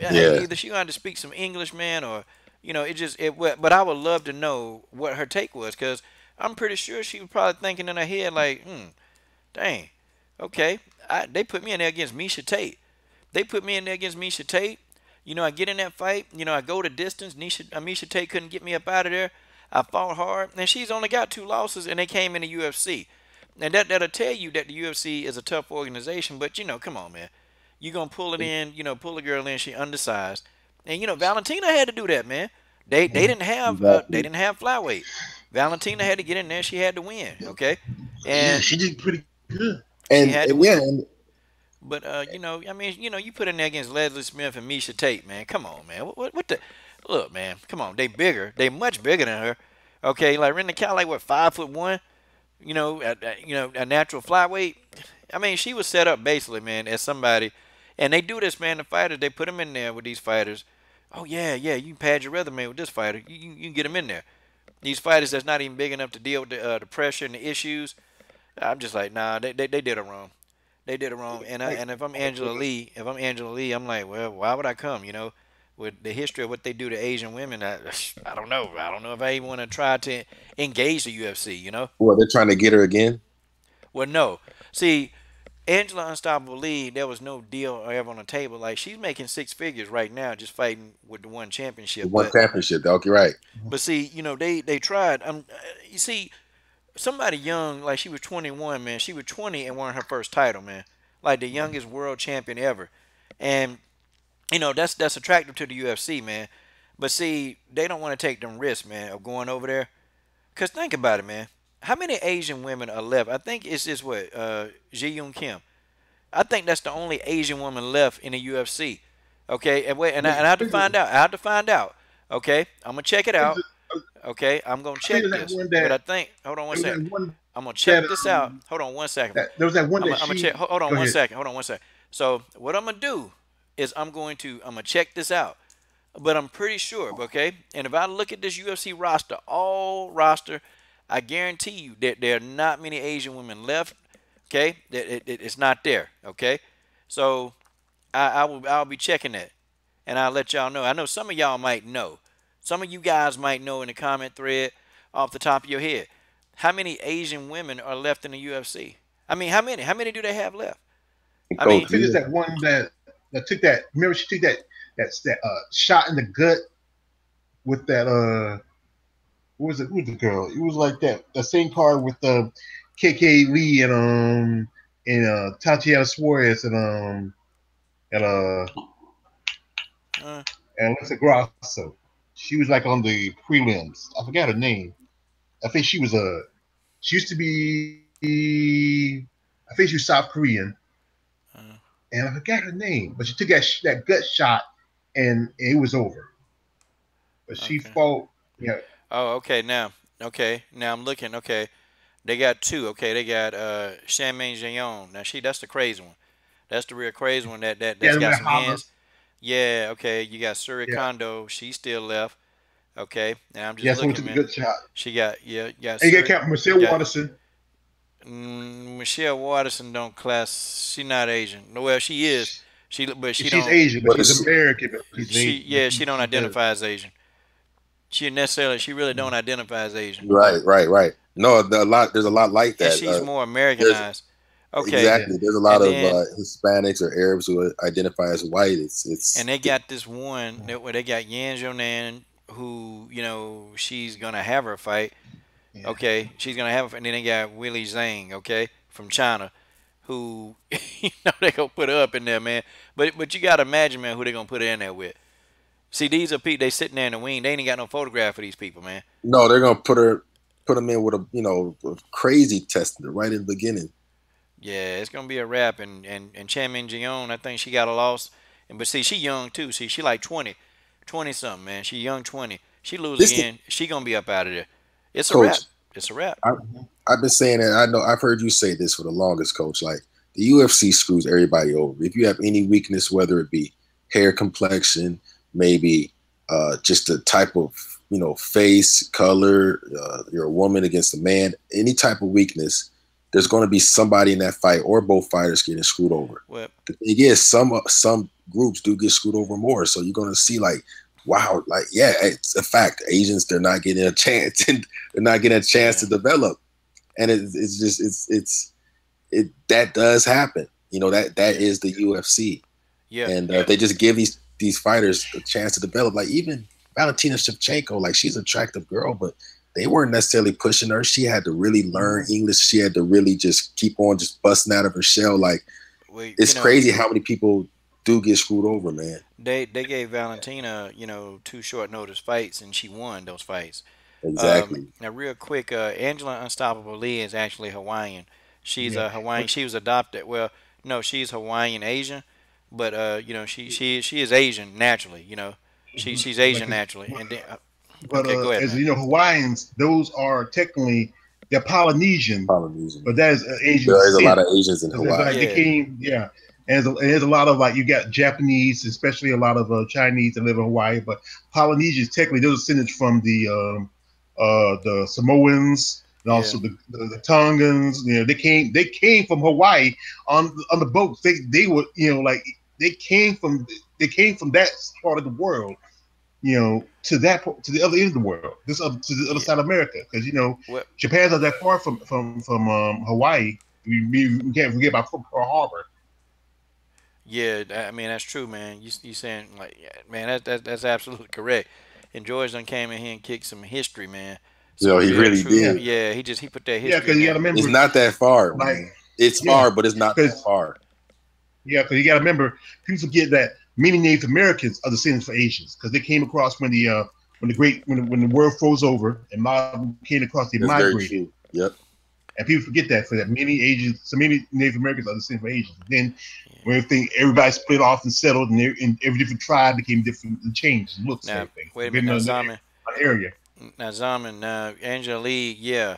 Yeah. Either she gonna have to speak some English, man, or But I would love to know what her take was, cause I'm pretty sure she was probably thinking in her head like, dang, okay, they put me in there against Misha Tate. They put me in there against Misha Tate. I get in that fight. I go the distance. Misha Tate couldn't get me up out of there. I fought hard, and she's only got 2 losses, and they came in the UFC. And that'll tell you that the UFC is a tough organization. But come on, man, you gonna pull it in. Pull the girl in. She undersized, and Valentina had to do that, man. They Exactly. didn't have flyweight. Valentina had to get in there. She had to win. Okay, Yeah, and she did pretty good. she And, had to and yeah, win. and But you put in there against Leslie Smith and Misha Tate, man. Come on, man. What the? Look, man. Come on. They bigger. They much bigger than her. Okay, like Ren Nakai, like what, 5'1"? A natural flyweight. I mean, she was set up basically, man, as somebody. And they do this, man. The fighters, they put them in there with these fighters. Oh yeah, yeah. You can pad your resume with this fighter. You can get them in there. These fighters that's not even big enough to deal with the pressure and the issues. I'm just like, nah. They did it wrong. They did it wrong. And if I'm Angela Lee, I'm like, well, why would I come? With the history of what they do to Asian women, I don't know. I don't know if I even want to try to engage the UFC. well, they're trying to get her again. Well, no. See, Angela Unstoppable Lee, there was no deal ever on the table. Like she's making 6 figures right now, just fighting with the one The championship. one championship. Okay, right. But see, they tried. You see, somebody young, like she was 21, man. She was 20 and won her first title, man. Like the youngest world champion ever. And that's attractive to the UFC, man. But see, they don't want to take them risks, man, of going over there. Cause think about it, man. How many Asian women are left? I think it's just what Ji Yoon Kim. I think that's the only Asian woman left in the UFC. Okay, and wait, and I have to find out. I have to find out. Okay, I'm gonna check it out. Okay, I'm gonna I think check there's that this. one But that I think, hold on one there was second. that one I'm gonna that check this out. Hold on one second. there was that one I'm that gonna she. check. Hold on Go one ahead. second. Hold on one second. So what I'm gonna do is I'm gonna check this out. But I'm pretty sure, okay. And if I look at this UFC roster, all roster, I guarantee you that there are not many Asian women left. Okay, it's not there. Okay, so I'll be checking that, and I'll let y'all know. I know some of y'all might know. Some of you guys might know in the comment thread off the top of your head. How many Asian women are left in the UFC? I mean, how many? How many do they have left? I Coach, mean, I think it's that one that took that. Remember, she took that shot in the gut with that. What was it? Who was the girl? It was like that. The same card with KK Lee and Tatiana Suarez and uh, and Alexa Grasso. She was like on the prelims. I forgot her name. I think she was a. She used to be. I think she was South Korean, uh, and I forgot her name. But she took that gut shot, and it was over. But she okay. fought. Yeah, Oh, okay. Now I'm looking. Okay, they got two. Okay, they got Charmaine Jayon. Now that's the crazy one. That's the real crazy one. That's yeah, got with some hands. Hamas. Yeah. Okay. You got Suri Yeah, Kondo. She's still left. Okay. Now I'm just yeah. Someone looking, took a man. good shot. She got You got And you got Suri. Captain You Michelle got Watterson. Michelle Watterson don't class. She not Asian. No, well she is. But she She's don't. Asian, but but she's it's American. But she's Asian. But She don't she's better. identify as Asian. She really don't identify as Asian. right. No, there's a lot like And that. she's more There's Americanized. Okay. Yeah. exactly there's a lot And of then Hispanics or Arabs who identify as white. and they got this one where they got Yan Jonan, who she's gonna have her fight. Yeah. Okay, she's gonna have, and then they got Willie Zhang, okay, from China. who they gonna put her up in there, man. But you gotta imagine, man, who they gonna put her in there with. See, these are people. They sitting there in the wing. They ain't got no photograph of these people, man. No, they're gonna put them in with a crazy test right in the beginning. Yeah, it's gonna be a wrap. And Chairman Jion, I think she got a loss. But see, she young too. See, she like 20 something, man. She young 20. She lose This again. She gonna be up out of there. It's a wrap. coach, It's a wrap. I've been saying that. I know I've heard you say this for the longest, coach. Like the UFC screws everybody over. If you have any weakness, whether it be hair complexion, maybe just the type of face color, you're a woman against a man, any type of weakness, there's going to be somebody in that fight or both fighters getting screwed over. Well, The thing is, some groups do get screwed over more. So you're going to see like, wow, like yeah, it's a fact. Asians, they're not getting a chance, and they're not getting a chance to develop, and it's just that does happen. That is the UFC, yeah, and if they just give these fighters a chance to develop, like even Valentina Shevchenko, like she's an attractive girl, but they weren't necessarily pushing her. She had to really learn English. She had to really just keep on just busting out of her shell. Like well, it's crazy how many people do get screwed over, man. They gave Valentina, 2 short notice fights, and she won those fights. Exactly. Now, real quick, Angela Unstoppable Lee is actually Hawaiian. She's Yeah. a Hawaiian. She was adopted. Well, no, she's Hawaiian Asian, but she is Asian naturally. She's Asian Like, naturally. And then, but okay, go ahead, as man. you know, Hawaiians, those are technically they're Polynesian, Polynesian. but that is Asian There is a lot descent. of Asians in So there's Hawaii. like they Yeah. came, yeah. And there's a lot of like you got Japanese, especially a lot of Chinese that live in Hawaii, but Polynesians technically those descendants from the Samoans and Yeah. also the Tongans. They came from Hawaii on the boats. They were like they came from that part of the world to to the other end of the world, to the other Yeah. side of America, because Well, Japan's not that far from Hawaii. We can't forget about Pearl Harbor. yeah, I mean that's true, man. You saying like, yeah, man, that's absolutely correct. And George done came in here and kicked some history, man. Some He real really true. Yeah, did. Yeah, he put that yeah, history because in you got there. to It's remember, not that far, like, man. It's yeah, far, but it's not that because far. because you got to remember, people forget that many Native Americans are descendants for Asians because they came across when the world froze over and modern came across, they That's very migrated. true. Yep. And people forget that for that many Native Americans are descendants for Asians. Then when everybody split off and settled, and every different tribe became different and changed and looks and Now, everything, wait a minute, depending now on the Zaman, area. Angela Lee, yeah,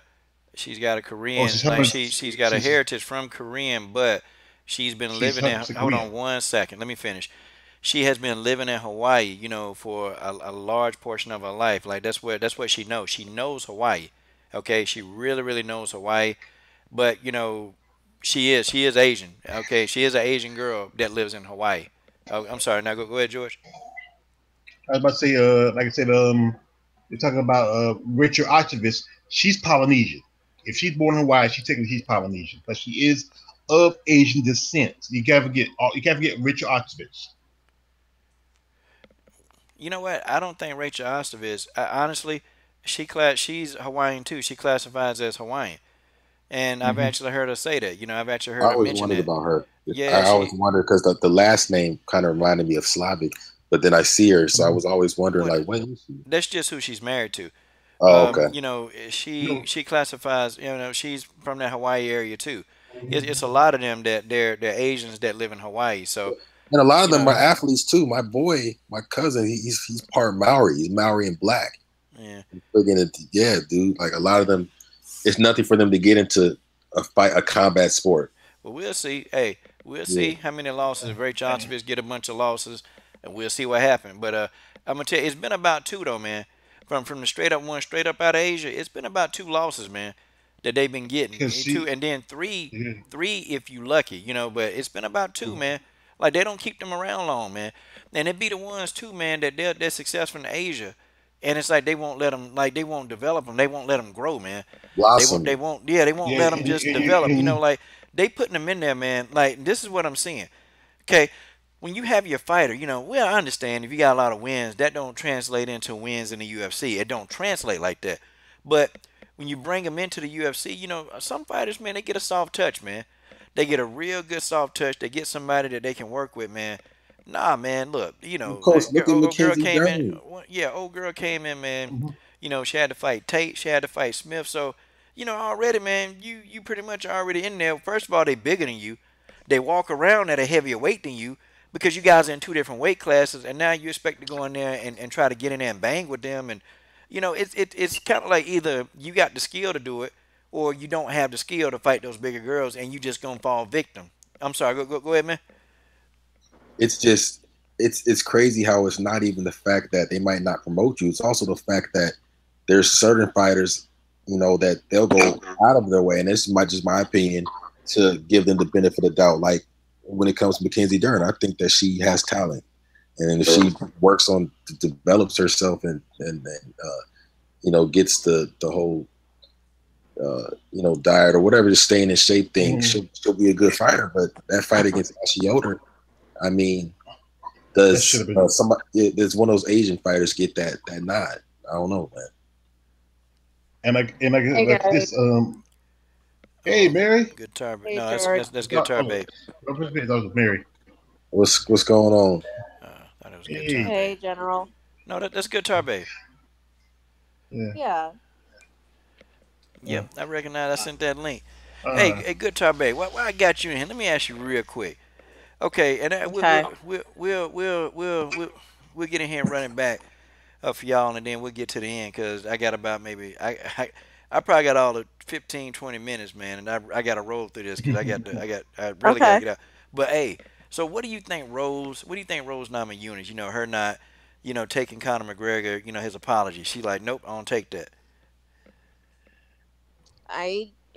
she's got a Oh, Korean, she's like 100. she's got a She's heritage from Korean, but she's been she's living in. 100% Hold Korean. on 1 second, let me finish. She has been living in Hawaii, for a large portion of her life. Like that's what she knows. She knows Hawaii. Okay, she really really knows Hawaii, but she is Asian. Okay, she is an Asian girl that lives in Hawaii. Oh, I'm sorry. Now go ahead, George. I was about to say, like I said, you're talking about Richard Octavius. She's Polynesian. If she's born in Hawaii, she's Polynesian, but she is of Asian descent. You can't forget Richard Octavius. You know what? I don't think Rachel Ostrovich. Honestly, she's Hawaiian too. She classifies as Hawaiian, and I've Mm-hmm. actually heard her say that. I've actually I heard her always mention wondered that. about her. Yeah, I always she. wondered because the last name kind of reminded me of Slavic, but then I see her, so I was always wondering, What? like, wait, who's she? That's just who she's married to. Oh, okay. She classifies. She's from that Hawaii area too. It's a lot of them that they're Asians that live in Hawaii. So And a lot of you them know, are athletes too. My boy, my cousin, he's part Maori. He's Maori and black. yeah. Yeah, dude. Like a lot of them, it's nothing for them to get into a combat sport. Well, we'll see. Hey, we'll Yeah. see how many losses. If Ray Johnson's get a bunch of losses, and we'll see what happens. But I'm gonna tell you, it's been about two though, man. From the straight up one, straight up out of Asia, it's been about two losses, man, that they've been getting. Because Two, she, and then three, yeah, three if you lucky, But it's been about two, man. Like they don't keep them around long, man. And it be the ones too, man, that they're successful in Asia, and it's like they won't let them, like they won't develop them, they won't let them grow, man. They Blossom. won't, yeah, they won't yeah, let them just develop. and Like they putting them in there, man. Like this is what I'm seeing. Okay, when you have your fighter, well, I understand if you got a lot of wins, that don't translate into wins in the UFC. It don't translate like that. But when you bring them into the UFC, some fighters, man, they get a soft touch, man. They get a real good soft touch. They get somebody that they can work with, man. Nah, man. Look, Of course, look at old girl Mackenzie came in. Dern. Yeah, old girl came in, man. Mhm. She had to fight Tate. She had to fight Smith. So, already, man, you pretty much already in there. First of all, they bigger than you. They walk around at a heavier weight than you because you guys are in two different weight classes, and now you expect to go in there and try to get in there and bang with them. And it's kind of like either you got the skill to do it or you don't have the skill to fight those bigger girls, and you just gonna fall victim. I'm sorry. Go ahead, man. It's just it's crazy how it's not even the fact that they might not promote you. It's also the fact that there's certain fighters, that they'll go out of their way, and this is just my opinion, to give them the benefit of the doubt. Like when it comes to Mackenzie Dern, I think that she has talent, and if she works on develops herself and gets the whole diet or whatever, just staying in shape thing, she'll be a good fighter. But that fight against Ashley Yoder, I mean, does somebody? Does one of those Asian fighters get that nod? I don't know, man. And Hey like guys. this. Hey, Mary. Good tar. Hey No, George. that's good tar, Oh, babe. that was Mary. What's going on? Thought it was good tar, Hey. babe. Hey General. No, that's good tar, babe. Yeah. Yeah. Yep, I recognize. I sent that link. Uh, Hey, good tar, babe. Why I got you in here? Let me ask you real quick. Okay, and Okay. we'll get in here and run it back for y'all, and then we'll get to the end because I got about maybe I probably got all the 15, 20 minutes, man, and I got to roll through this because I really got to Okay. get out. But hey, so what do you think, Rose? What do you think, Rose Namajunas? Her not, taking Conor McGregor, his apology. She like, nope, I don't take that.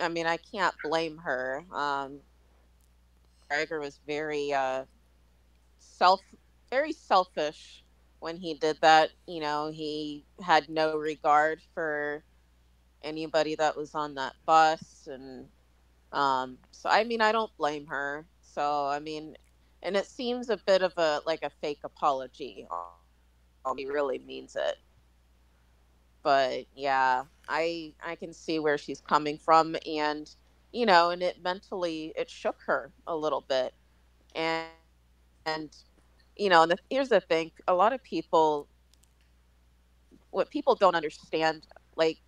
I mean I can't blame her. Gregor was self very selfish when he did that. He had no regard for anybody that was on that bus, and so I mean I don't blame her. So I mean, and it seems a bit of a like a fake apology. He really means it. But yeah, I can see where she's coming from, and and it mentally it shook her a little bit. And and here's the thing: a lot of people, what people don't understand, like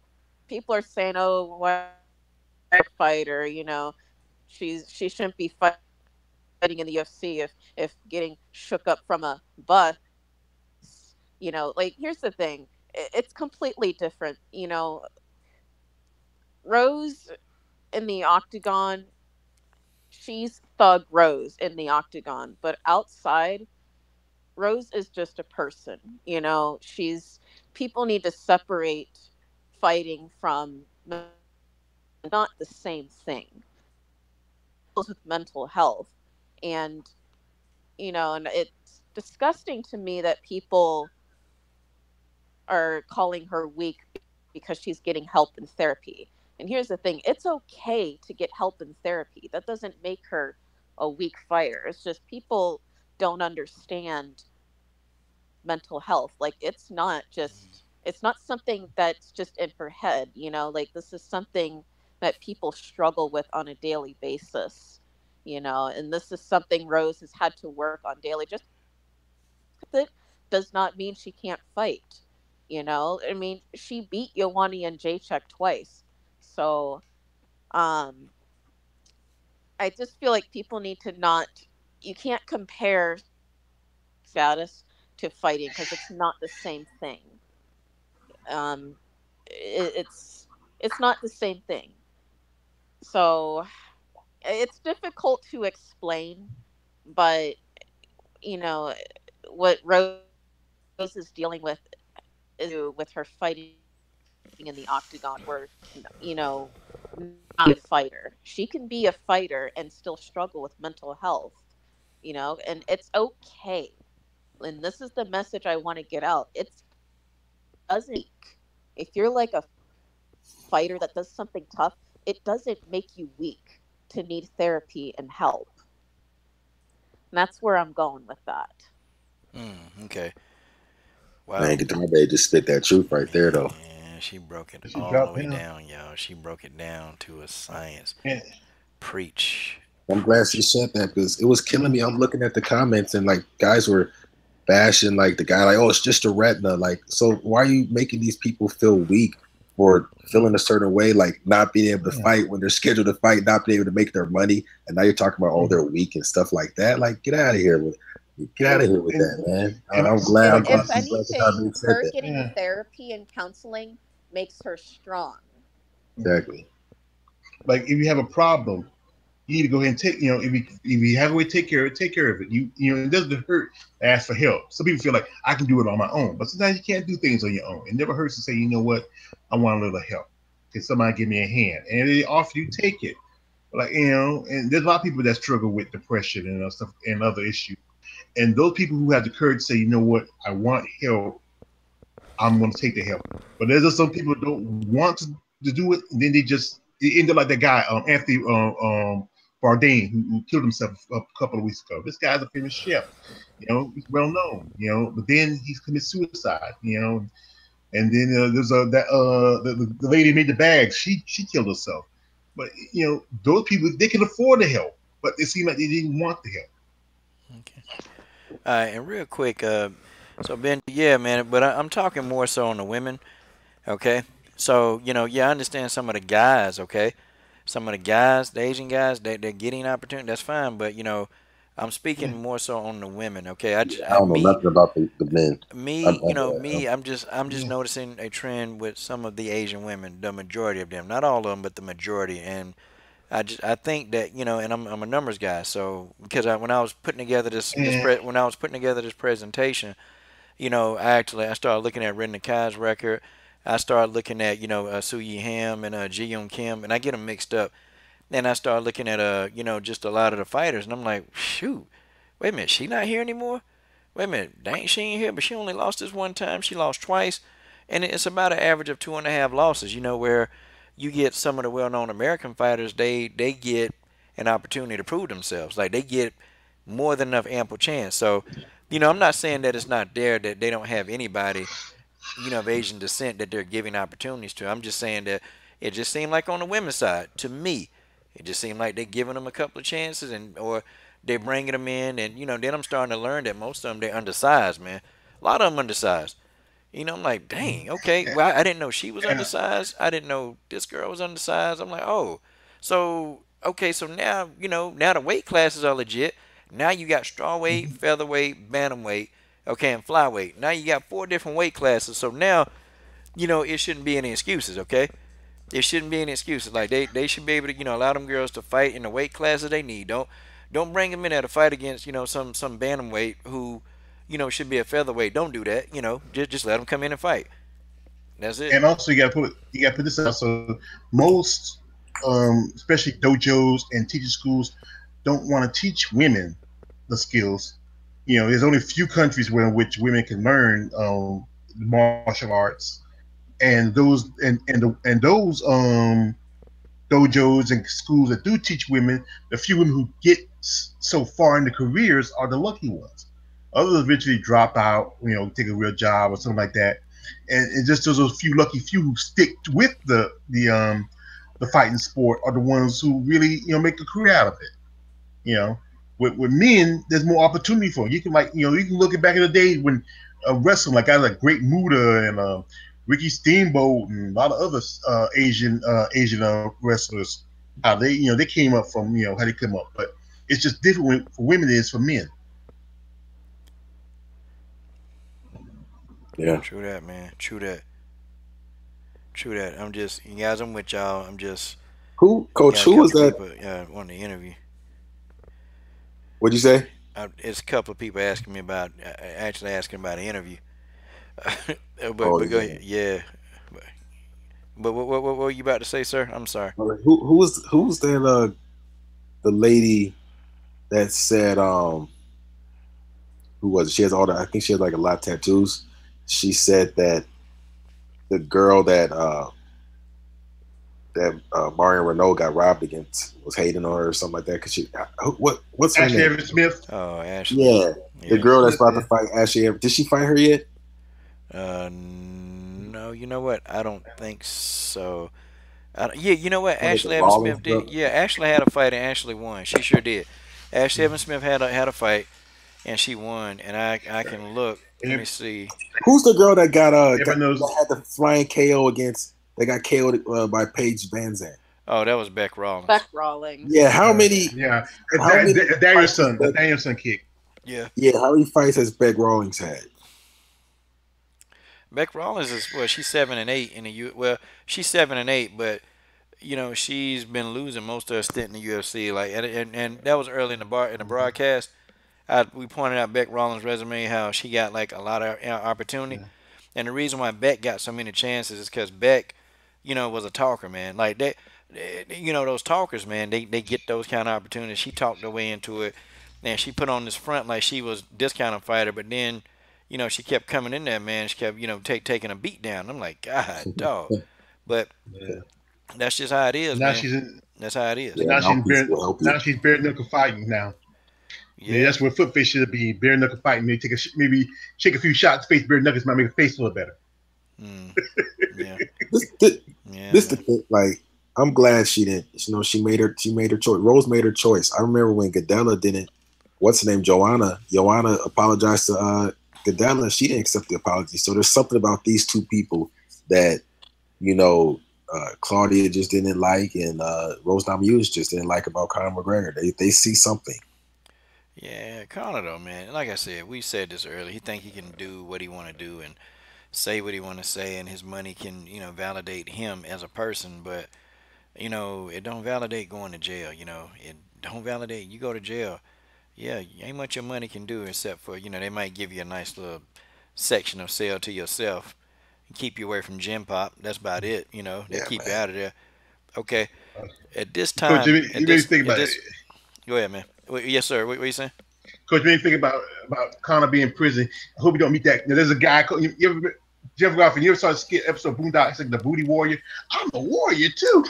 people are saying, "Oh, why a fighter? She shouldn't be fighting in the UFC if getting shook up from a bus." Like here's the thing: it's completely different. Rose in the octagon, she's thug Rose in the octagon, but outside, Rose is just a person. She's people need to separate fighting from not the same thing. With mental health, and and it's disgusting to me that people are calling her weak because she's getting help in therapy. And here's the thing, it's okay to get help in therapy. That doesn't make her a weak fighter. It's just people don't understand mental health. Like it's not something that's just in her head, like this is something that people struggle with on a daily basis, and this is something Rose has had to work on daily. Just it does not mean she can't fight. I mean, she beat Ioane and Jacek twice. So, um, I just feel like people need to not, you can't compare status to fighting because it's not the same thing. Um, it's not the same thing. So it's difficult to explain, but you know what Rose is dealing with is with her fighting in the octagon, where you know not a fighter. She can be a fighter and still struggle with mental health, and it's okay. And this is the message I want to get out. It doesn't if you're like a fighter that does something tough, it doesn't make you weak to need therapy and help. And that's where I'm going with that. Okay. Man, Wow. Guitar Bay just spit that truth right there, though. Man, she broke it she all the dropped way him. down, y'all. She broke it down to a science. And Preach. I'm glad she said that because it was killing me. I'm looking at the comments and like guys were bashing like the guy, like, oh, it's just a retina. Like, so why are you making these people feel weak or feeling a certain way, like not being able to fight when they're scheduled to fight, not being able to make their money, and now you're talking about, oh, they're weak and stuff like that. Like, get out of here with that, man. I'm glad. If I'm glad anything, said her that. getting therapy and counseling makes her strong. Exactly. Like if you have a problem, you need to go ahead and take, if you have a way to take care of it. It doesn't hurt to ask for help. Some people feel like I can do it on my own, but sometimes you can't do things on your own. It never hurts to say, you know what, I want a little help. Can somebody give me a hand? And they offer you, take it. Like, and there's a lot of people that struggle with depression and stuff and other issues. And those people who have the courage to say, you know what, I want help, I'm going to take the help. But there's just some people who don't want to do it, and then they end up like that guy, Anthony Bourdain, who killed himself a couple of weeks ago. This guy's a famous chef, he's well known, but then he's committed suicide, and then there's the lady who made the bags. She killed herself. But those people, they can afford the help, but it seemed like they didn't want the help. Okay. All right, and real quick, so Ben, yeah, man, but I'm talking more so on the women, okay? So, yeah, I understand some of the guys, okay? Some of the guys, the Asian guys, they're getting opportunity, that's fine, but, I'm speaking more so on the women, okay? I don't know nothing about the men. I'm just noticing a trend with some of the Asian women, the majority of them, not all of them, but the majority, and I think that and I'm a numbers guy, so because when I was putting together when I was putting together this presentation, I started looking at Ren Nakai's record, I started looking at Su Yi Ham and Ji Yoon Kim, and I get them mixed up. Then I started looking at just a lot of the fighters, and I'm like, shoot, wait a minute, she not here anymore? Wait a minute, dang, she ain't here, but she only lost this one time. She lost twice, and it's about an average of 2.5 losses. Where you get some of the well-known American fighters, they get an opportunity to prove themselves. Like they get more than enough ample chance. So, I'm not saying that it's not there, that they don't have anybody, of Asian descent that they're giving opportunities to. I'm just saying that it just seemed like on the women's side, to me, it just seemed like they're giving them a couple of chances or they're bringing them in. And, then I'm starting to learn that most of them, they're undersized, man. A lot of them undersized. I'm like, dang, okay. Well, I didn't know she was undersized. I didn't know this girl was undersized. I'm like, oh, so, okay, so now, now the weight classes are legit. Now you got strawweight, featherweight, bantamweight, okay, and flyweight. Now you got 4 different weight classes. So now, it shouldn't be any excuses, okay? It shouldn't be any excuses. Like, they should be able to, allow them girls to fight in the weight classes they need. Don't bring them in there to fight against, some bantamweight who, should be a featherweight. Don't do that. Just let them come in and fight. That's it. And also, you got to put this out. So most, especially dojos and teaching schools, don't want to teach women the skills. There's only a few countries where in which women can learn martial arts, and those those dojos and schools that do teach women, the few women who get so far in their careers are the lucky ones. Others eventually drop out, take a real job or something like that. And just those few lucky few who stick with the fighting sport are the ones who really make a career out of it. With men, there's more opportunity for it. You can you can look at back in the day when wrestling, like guys like Great Muta and Ricky Steamboat and a lot of other Asian wrestlers, how they came up from how they come up, but it's just different for women than it is for men. Yeah. True that, man. True that. I'm just, you guys, I'm with y'all. I'm just. Coach, who was that? People, on the interview. What'd you say? It's a couple of people asking me about, actually asking about an interview. but go ahead. Yeah. But what were you about to say, sir? I'm sorry. Who was that? The lady that said, who was it? She has I think she has like a lot of tattoos. She said that the girl that Marion Renault got robbed against was hating on her or something like that. Cause what's her Ashley name? Evans Smith. Oh, Ashley. Yeah, the girl that's about to fight Ashley. Did she fight her yet? No. You know what? I don't think so. Yeah, you know what? When they the Ashley Evans Rollins Smith did. brother. Yeah, Ashley had a fight and Ashley won. She sure did. Ashley Evans Smith had a fight and she won. And I can look. Let me If see. Who's the girl that everyone knows, that had the flying KO against that got KO'd by Paige Van Zandt? Oh, that was Beck Rawlings. Beck Rawlings. Yeah, yeah, how many fights has The Beck, Danielson kick. Yeah, yeah, how many fights has Beck Rawlings had? Beck Rawlings is well. She's 7-8 in the U. Well, she's 7-8, but you know she's been losing most of her stint in the UFC. Like and that was early in the broadcast. We pointed out Beck Rawlings' resume, how she got like a lot of opportunity, Yeah. and the reason why Beck got so many chances is because Beck, you know, was a talker, man. Like you know, those talkers, man, they get those kind of opportunities. She talked her way into it, and she put on this front like she was this kind of fighter, but then, you know, she kept coming in there, man. She kept, you know, taking a beat down. I'm like, God, dog. But Yeah. that's just how it is, Now man. she's in, That's how it is. Yeah, now she's mouthpiece bare will help you. now she's bare knuckle fighting now. Maybe Yeah. that's where foot face should be. Bare knuckle fighting. Maybe maybe take a few shots. Face bare knuckles might make her face feel better. Mm. Yeah. This, this, Yeah, this the man. thing. Like, I'm glad she didn't. You know, she made her choice. Rose made her choice. I remember when Gadella didn't. What's her name? Joanna. Joanna apologized to Gadella. She didn't accept the apology. So there's something about these two people that you know Claudia just didn't like, and Rose Namajunas just didn't like about Conor McGregor. They see something. Yeah, Conor though, man. Like I said, we said this earlier. He think he can do what he want to do and say what he want to say, and his money can, you know, validate him as a person. But you know, it don't validate going to jail. You know, it don't validate. You go to jail, yeah, ain't much your money can do except for, you know, they might give you a nice little section of cell to yourself and keep you away from gym pop. That's about it. You know, they Yeah, keep you man. out of there. Okay, at this Coach, time, you made me think at about it. this, go ahead, man. Yes, sir. What you saying? Coach, made me think about Connor being in prison. I hope you don't meet that. There's a guy. You ever Jeff Goffin? You ever saw the skit episode of Boondock? It's like the Booty Warrior. I'm a warrior too.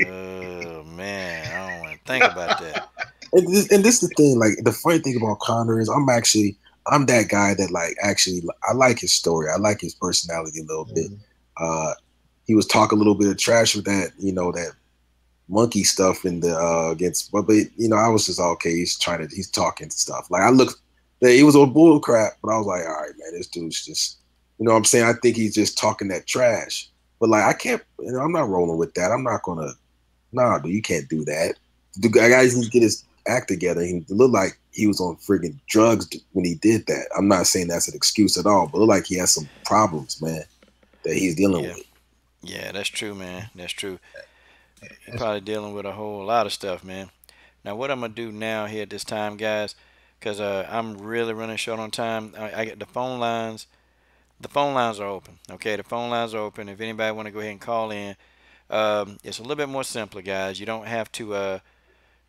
Oh man, I don't want to think about that. And this is the thing. Like the funny thing about Conor is I'm that guy that like actually I like his story. I like his personality a little bit. Uh, he was talking a little bit of trash with that, you know, that monkey stuff in the against, but you know, I was just okay. He's talking stuff. Like I looked, he was on bull crap, but I was like, all right, man, this dude's just, you know, what I'm saying, I think he's just talking that trash. But like, I can't, you know, I'm not rolling with that. I'm not gonna, nah, dude, you can't do that. The guy needs to get his act together. He looked like he was on friggin' drugs when he did that. I'm not saying that's an excuse at all, but it looked like he has some problems, man, that he's dealing Yeah, with. yeah, that's true, man. That's true. He probably dealing with a whole lot of stuff, man. Now, what I'm gonna do now here at this time, guys, because I'm really running short on time. I get the phone lines. The phone lines are open. Okay, the phone lines are open. If anybody want to go ahead and call in, it's a little bit more simpler, guys. You don't have to.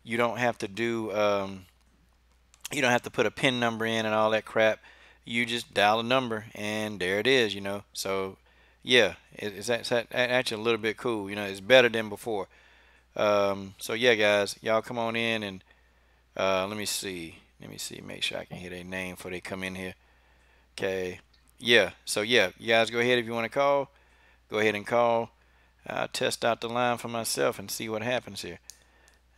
You don't have to do. You don't have to put a pin number in and all that crap. You just dial a number and there it is. You know. So, yeah, it's actually a little bit cool. You know, it's better than before. So yeah, guys, y'all come on in and let me see. Let me see. Make sure I can hear their name before they come in here. Okay. Yeah. So yeah, you guys go ahead if you want to call. Go ahead and call. I'll test out the line for myself and see what happens here.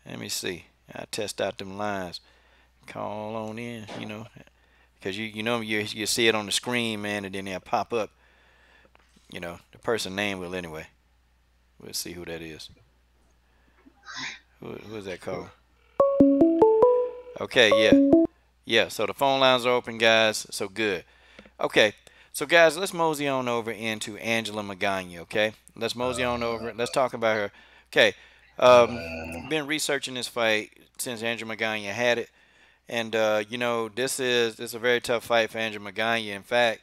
Let me see. I'll test out them lines. Call on in, you know, because you know you see it on the screen, man, and then they'll pop up. You know, the person name will anyway. We'll see who that is. Who is that calling? Okay, yeah. Yeah, so the phone lines are open, guys. So good. Okay, so guys, let's mosey on over into Angela Magana, okay? Let's mosey on over. Let's talk about her. Okay, been researching this fight since Angela Magana had it. And, you know, this is a very tough fight for Angela Magana. In fact,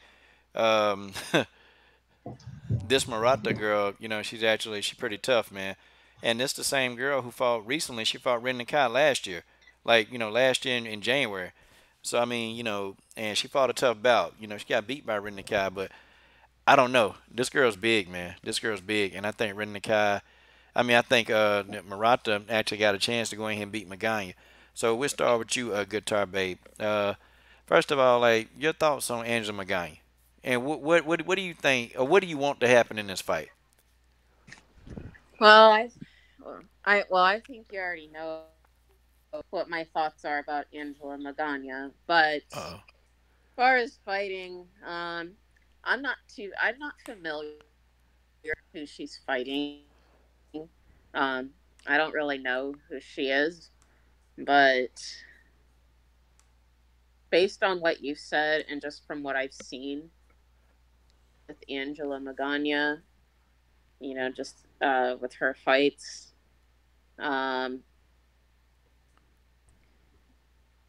um, this Murata girl, you know, she's pretty tough, man. And it's the same girl who fought recently. She fought Ren Nakai last year, like, you know, last year in January. So I mean, you know, and she fought a tough bout. You know, she got beat by Ren Nakai, but I don't know. This girl's big, man. This girl's big, and I think Ren Nakai. I mean, I think Murata actually got a chance to go in here and beat Magana. So we'll start with you, Guitar Babe. First of all, like your thoughts on Angela Magana, and what do you think, or what do you want to happen in this fight? Well, I think you already know what my thoughts are about Angela Magana, but Uh as far as fighting, I'm not familiar who she's fighting. I don't really know who she is, but based on what you've said and just from what I've seen with Angela Magana, just with her fights, um,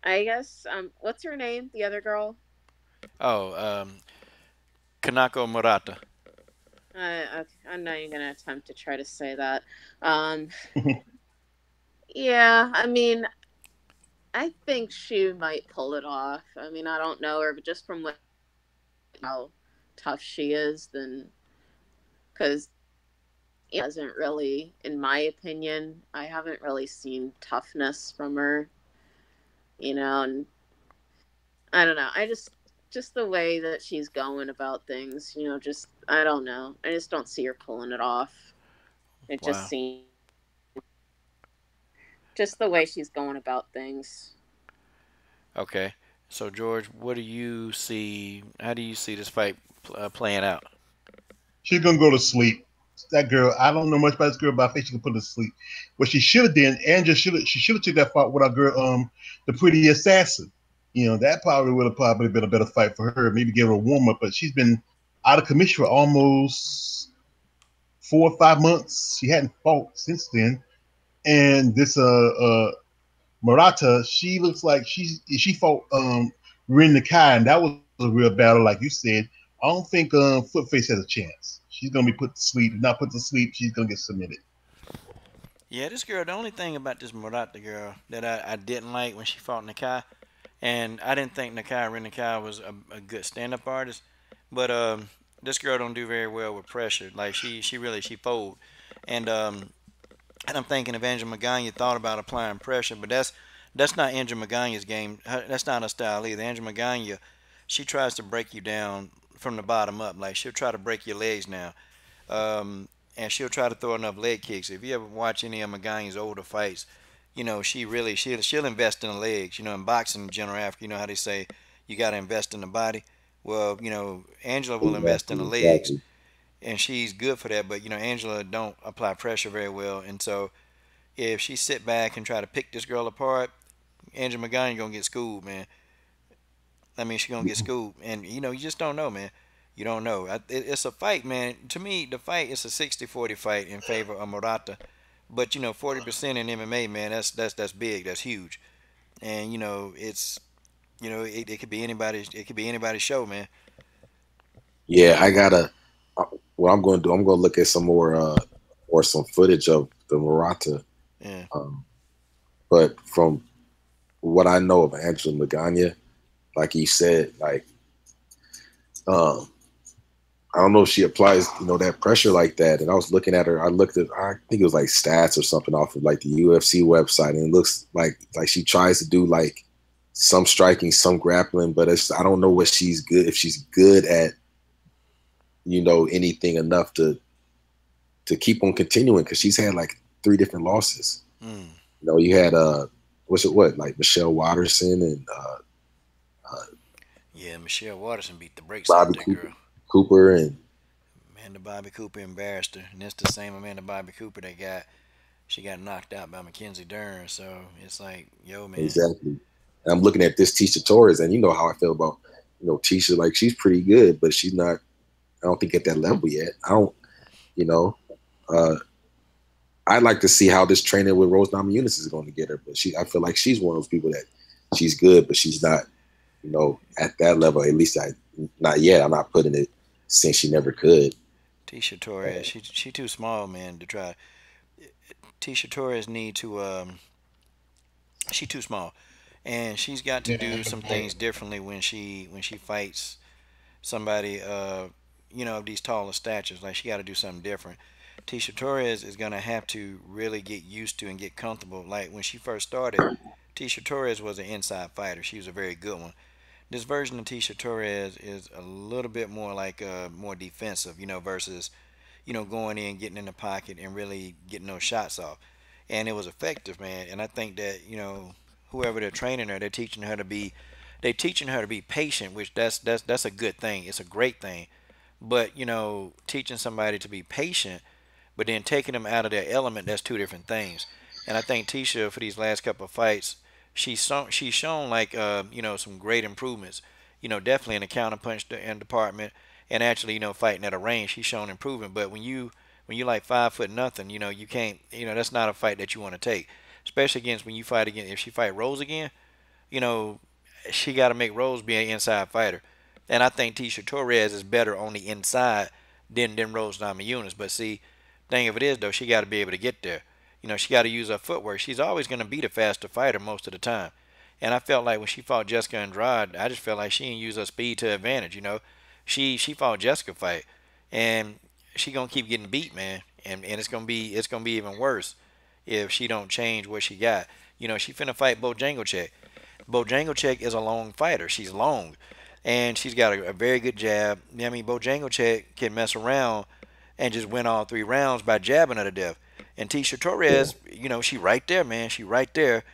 I guess what's her name? The other girl. oh, Kanako Murata. Okay, I'm not even gonna attempt to try to say that. Um, yeah, I mean, I think she might pull it off. I mean, I don't know her, but just from what how tough she is, then because hasn't really, in my opinion, I haven't really seen toughness from her. And I don't know. Just the way that she's going about things. Just I don't know. I just don't see her pulling it off. It just Wow. seems just the way she's going about things. Okay. So George, what do you see? How do you see this fight playing out? She's gonna go to sleep. That girl, I don't know much about this girl, but I think she can put her to sleep. What she should have done, Angela should have took that fight with our girl, the pretty assassin. That probably would have probably been a better fight for her. Maybe give her a warm up, but she's been out of commission for almost 4 or 5 months. She hadn't fought since then. And this Murata, she looks like she fought Rin Nakai, and that was a real battle, like you said. I don't think Footface has a chance. She's gonna be put to sleep. If not put to sleep, she's gonna get submitted. Yeah, this girl. The only thing about this Murata girl that I didn't like when she fought Nakai, and I didn't think Nakai Rin Nakai was a good stand-up artist, but this girl don't do very well with pressure. Like she really she fold, and I'm thinking if Angel Magana thought about applying pressure, but that's not Angel Magana's game. That's not her style either. Angel Magana, she tries to break you down from the bottom up. Like she'll try to break your legs now, and she'll try to throw enough leg kicks. If you ever watch any of Magana's older fights, she really she'll invest in the legs. In boxing, in general Africa, you know how they say you got to invest in the body. Well, Angela will invest in Exactly, the legs, exactly. and she's good for that. But Angela don't apply pressure very well, and so if she sit back and try to pick this girl apart, Angel Magana gonna get schooled, man. I mean, she gonna get schooled, and you just don't know, man. You don't know. It's a fight, man. To me, the fight is a 60-40 fight in favor of Murata. But 40% in MMA, man, that's big. That's huge. And it's it could be anybody's. It could be anybody's show, man. Yeah, I gotta. uh, What I'm going to do, I'm going to look at some more or some footage of the Murata. Yeah. Um, but from what I know of Angela Magana, like you said, like um, I don't know if she applies, that pressure like that. And I was looking at her. I looked at, I think it was like stats or something off of like the UFC website, and it looks like she tries to do like some striking, some grappling, but I don't know what she's good if she's good at anything enough to keep on continuing because she's had like 3 different losses. Mm. You had what's it what like Michelle Watterson and uh, Yeah. Michelle Watterson beat the brakes off Bobby that girl. Cooper and Amanda Bobby Cooper embarrassed her, and that's the same Amanda Bobby Cooper that she got knocked out by Mackenzie Dern. So it's like, yo, man. exactly. And I'm looking at this Tisha Torres, and you know how I feel about Tisha. Like she's pretty good, but she's not. I don't think at that level yet. I don't. You know. Uh, I'd like to see how this training with Rose Namajunas is going to get her, but I feel like she's one of those people that she's good, but she's not, at that level. At least not yet. I'm not putting it since she never could. Tisha Torres, she too small, man, to try. Tisha Torres need to she too small, and she's got to Yeah, do good some point. things differently when she fights somebody of these taller statures. Like she got to do something different. Tisha Torres is gonna have to really get used to and get comfortable. Like when she first started, Tisha Torres was an inside fighter. She was a very good one. This version of Tisha Torres is a little bit more like more defensive, versus going in, getting in the pocket, and really getting those shots off. And it was effective, man. And I think that whoever they're training her, they're teaching her to be patient, which that's a good thing. It's a great thing. But teaching somebody to be patient, but then taking them out of their element, that's two different things. And I think Tisha, for these last couple of fights, she's shown like some great improvements. Definitely in the counterpunch and department, and actually fighting at a range, she's shown improvement. But when you like 5 foot nothing, you can't, that's not a fight that you want to take, especially against when you fight again. If she fight Rose again, you know, she got to make Rose be an inside fighter. And I think Tisha Torres is better on the inside than Rose Namajunas. But see, thing of it is though, she got to be able to get there. She got to use her footwork. She's always going to be the faster fighter most of the time. And I felt like when she fought Jessica Andrade, I just felt like she didn't use her speed to advantage. She fought Jessica fight, and she gonna keep getting beat, man. And it's gonna be even worse if she don't change what she got. She finna fight Bojangles. Bojangles is a long fighter. She's long, and she's got a very good jab. I mean, Bojangles can mess around and just win all 3 rounds by jabbing her to death. And Tisha Yeah. Torres, she right there, man. She right there.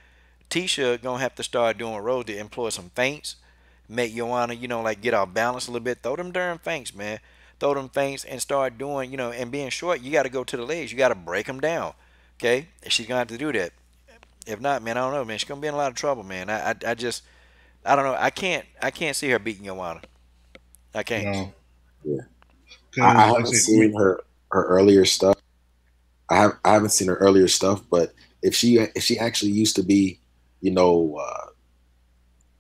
Tisha gonna have to start doing Rose to employ some feints, make Joanna, like get off balance a little bit. Throw them darn feints, man. Throw them feints and start doing, and being short, you got to go to the legs. You got to break them down. Okay, she's gonna have to do that. If not, man, I don't know, man. She's gonna be in a lot of trouble, man. I just, I don't know. I can't see her beating Joanna. I can't. No, Yeah. I because like I haven't said, seen her earlier stuff. I haven't seen her earlier stuff, but if she actually used to be, you know,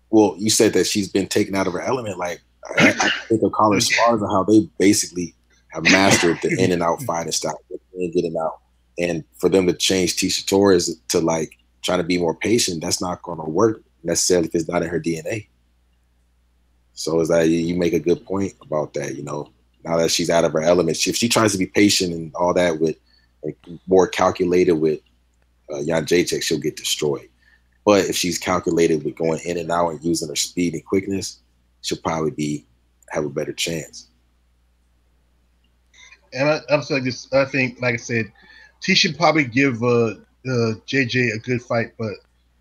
well, you said that she's been taken out of her element. Like I think of college spars and how they basically have mastered the in and out fighting style, getting in, getting out, and for them to change Tisha Torres to like trying to be more patient, that's not going to work necessarily if it's not in her DNA. So is that you make a good point about that? Now that she's out of her element, if she tries to be patient and all that with like, more calculated with Jan Jacek, she'll get destroyed. But if she's calculated with going in and out and using her speed and quickness, she'll probably have a better chance. and I'm saying this. I think, like I said, T should probably give JJ a good fight, but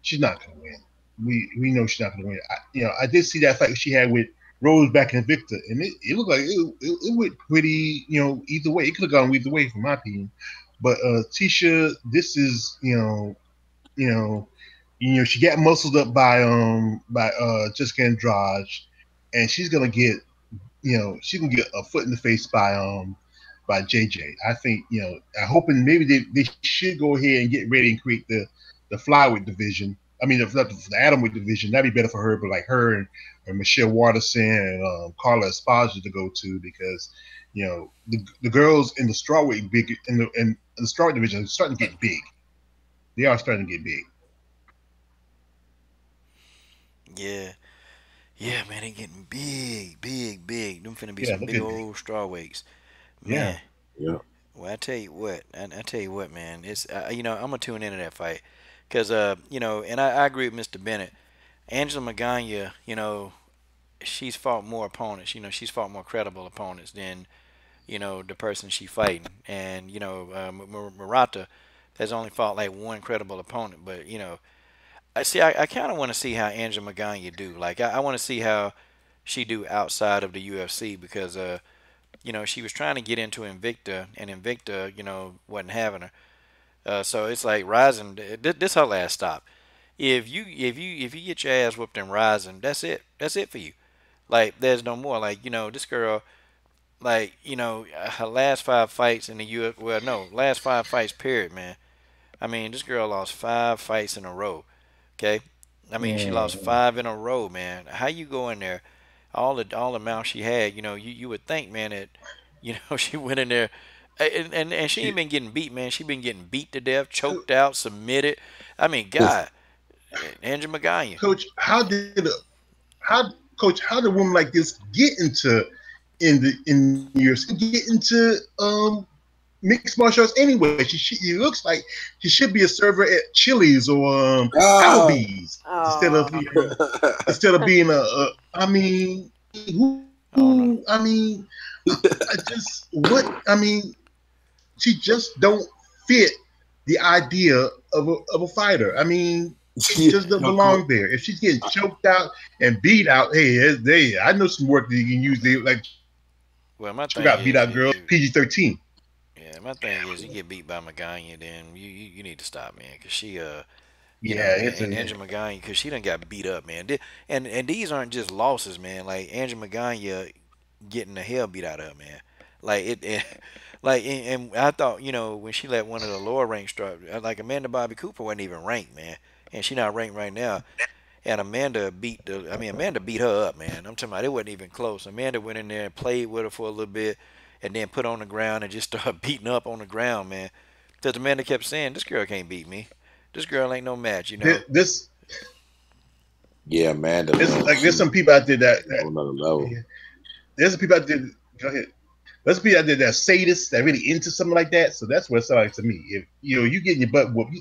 she's not going to win. We know she's not going to win. I did see that fight she had with Rose back in Victor, and it looked like it went pretty, either way. It could have gone either way, from my opinion. But Tisha, this is, she got muscled up by Jessica Andrade, and she's gonna get, she can get a foot in the face by JJ. I think, I'm hoping maybe they should go ahead and get ready and create the flyweight division. I mean, the atomweight division. That'd be better for her, but like her and Michelle Waterson and Carla Esparza to go to, because the girls in the strawweight big in the strawweight division are starting to get big. They are starting to get big. Yeah, yeah, man, they getting big, big, big. Them finna be Yeah, some look big at old straw weights, yeah. man. Yeah. Well, I tell you what, man. It's I'm gonna tune into that fight, cause and I agree with Mr. Bennett. Angela Magana, she's fought more opponents. She's fought more credible opponents than the person she fighting. And Murata has only fought like one credible opponent. But I kind of want to see how Angela Magana do. Like I want to see how she do outside of the UFC, because she was trying to get into Invicta, and Invicta wasn't having her. So it's like Rising. This her last stop. If you get your ass whooped in Rising, that's it. That's it for you. Like there's no more. Like this girl, like her last 5 fights in the UFC. Well, no, last 5 fights period, man. I mean, this girl lost 5 fights in a row. Okay, I mean she lost Mm-hmm. 5 in a row, man. How you go in there? All the mouth she had, you would think, man, that she went in there, and she ain't been getting beat, man. She been getting beat to death, choked out, submitted. I mean, God, Andrew Magana. Coach, how coach, how did a woman like this get in years get into mixed martial arts anyway? She looks like she should be a server at Chili's or Ah, Applebee's Oh, instead of being I mean, I don't know. I mean, I just what I mean. she just don't fit the idea of a fighter. I mean, she Yeah, just doesn't no, coach. belong there. If she's getting choked out and beat out, hey, they I know some work that you can use. They like Well, my choke thing out, beat is, out girls, PG-13. yeah, my thing is, you get beat by Magana, then you need to stop, man, because she you Yeah, know, it's and a Angela Magana, because she done got beat up, man. And these aren't just losses, man. Like Angela Magana getting the hell beat out of her, man. Like like and I thought, when she let one of the lower ranks drop, like Amanda Bobby Cooper wasn't even ranked, man, and she not ranked right now. And Amanda beat her up, man. I'm talking about it wasn't even close. Amanda went in there and played with her for a little bit, and then put her on the ground and just started beating up on the ground, man. Because Amanda kept saying, "This girl can't beat me. This girl ain't no match," you know. this Yeah, Amanda, this man, like there's she some people out there on another level. yeah, there's some people out there. Go ahead. There's some people out there that sadists that really into something like that. So that's what it sounds like to me. If you getting your butt whooped,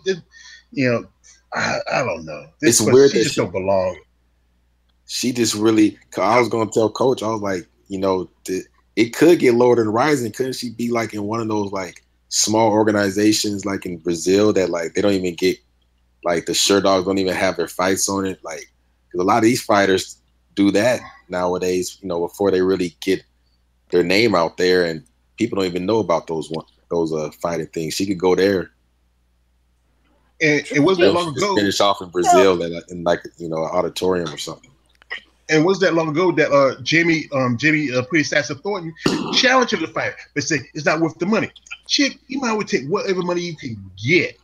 you know, I don't know. It's This but weird she that just don't belong. she just really. 'Cause I was gonna tell Coach, I was like, it could get lower than Rising. Couldn't she be like in one of those like small organizations like in Brazil that like they don't even get like the shirt dogs don't even have their fights on it? Like 'cause a lot of these fighters do that nowadays. Before they really get their name out there, and people don't even know about those fighting things. She could go there And it True. wasn't that She long just ago. finish off in still Brazil in like an auditorium or something. And was that long ago that Jamie Pretty Saxon Thornton challenged him to fight, but said it's not worth the money. Chick, you might as well take whatever money you can get.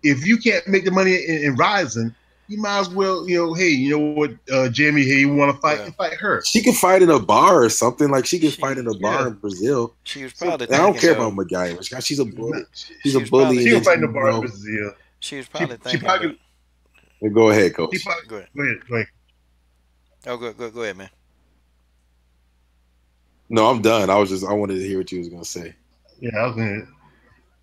If you can't make the money in Rising, you might as well, hey, you know what, Jamie, hey, you want to fight? Well, And fight her. She could fight in a bar or something. Like she could fight in she a bar Yeah. in Brazil. she was So probably I don't thinking care about though. McGregor. She's a bully. She's a She was bully, probably She and gonna then fight thinking. in the bar in Brazil. She was She probably she thinking, but probably go ahead, she coach. probably go ahead. go ahead. Oh, go ahead, man. No, I'm done. I wanted to hear what you was gonna say. Yeah, I was gonna.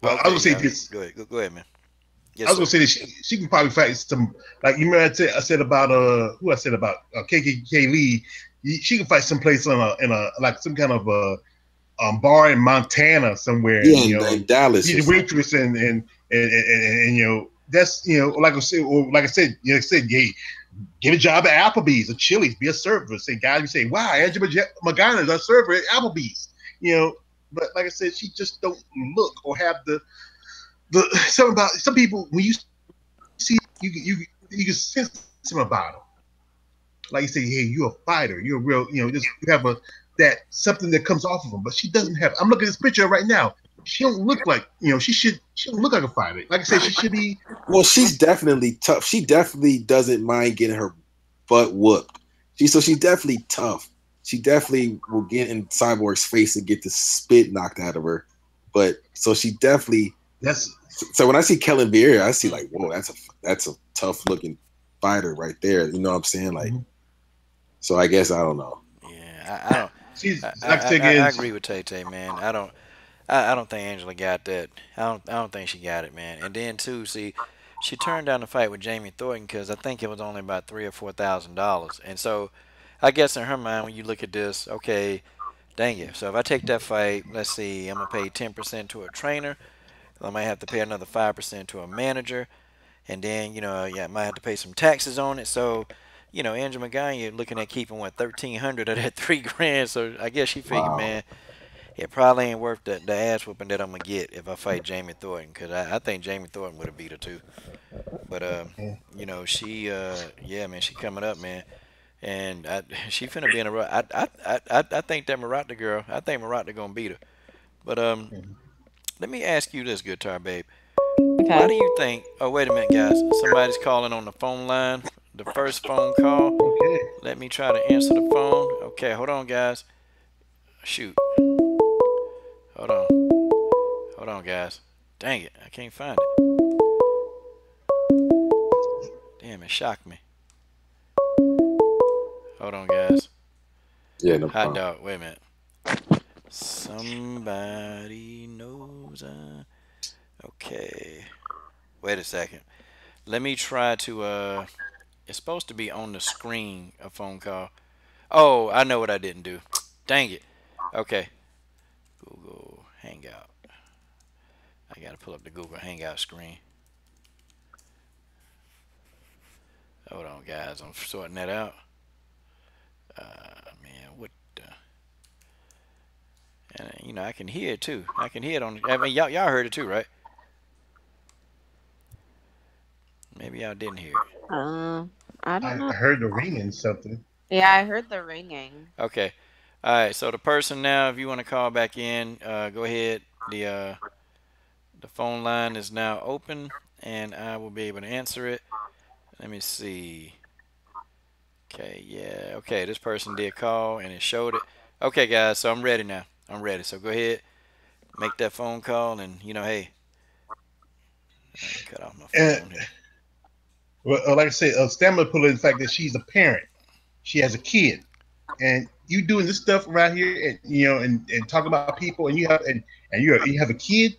Well, I was Okay, gonna say yeah. this. Go ahead. Go ahead, man. I Yes, was gonna sir. say that she can probably fight some like you remember I said about who I said about KKK Lee. She can fight someplace in a like some kind of bar in Montana somewhere, Yeah, and in Dallas be or the something. waitress and that's like I said or like I said hey, get a job at Applebee's or Chili's, be a server. Say guys, you say wow, Angela Magana is a server at Applebee's, you know. But like I said, she just don't look or have the something about some people when you see you can sense something about them. Like you say, hey, you're a fighter, you're a real, just you have a that something that comes off of them. But she doesn't have. I'm looking at this picture right now. She don't look like She don't look like a fighter. Like I said, she should be. Well, she's definitely tough. She definitely doesn't mind getting her butt whooped. She's definitely tough. She definitely will get in Cyborg's face and get the spit knocked out of her. But so she definitely. That's So when I see Kellen Vieira, I see like, whoa, that's a tough looking fighter right there. You know what I'm saying? Like, so I guess I don't know. Yeah, I don't. she's I, like I I, said I again. agree with Tay Tay, man. I don't think Angela got that. I don't think she got it, man. And then too, see, she turned down the fight with Jamie Thornton because I think it was only about $3,000 or $4,000. And so, I guess in her mind, when you look at this, okay, dang it. So if I take that fight, let's see, I'm gonna pay 10% to a trainer. I might have to pay another 5% to a manager, and then yeah, I might have to pay some taxes on it. So, Andrew McGuire looking at keeping what 1,300 of that 3 grand. So I guess she figured, Wow. man, it probably ain't worth the ass whooping that I'm gonna get if I fight Jamie Thornton, because I think Jamie Thornton would have beat her too. But she yeah, man, she coming up, man, and she finna be in a rut. I think that Murata girl, I think Murata gonna beat her. But let me ask you this, guitar babe. Why okay. do you think? Oh, wait a minute, guys. Somebody's calling on the phone line. The first phone call. Okay. Let me try to answer the phone. Okay, hold on, guys. Shoot. Hold on. Hold on, guys. Dang it, I can't find it. Damn, it shocked me. Hold on, guys. Yeah, no Hot problem. dog. Wait a minute. Somebody knows. Okay. Wait a second. Let me try to. It's supposed to be on the screen. A phone call. Oh, I know what I didn't do. Dang it. Okay. Google Hangout. I gotta pull up the Google Hangout screen. Hold on, guys. I'm sorting that out. Man, what the? And you know, I can hear it too. I can hear it on. I mean, y'all heard it too, right? Maybe y'all didn't hear it. I don't I know. heard the ringing something. Yeah, I heard the ringing. Okay. All right. So the person now, if you want to call back in, go ahead. The phone line is now open, and I will be able to answer it. Let me see. Okay. Yeah. Okay. This person did call, and it showed it. Okay, guys. So I'm ready now. I'm ready. So go ahead, make that phone call, and you know, hey, let me cut off my And phone here. well, like I said, Stamina put in the fact that she's a parent. She has a kid, and you doing this stuff around here, and and talk about people, and you have a kid.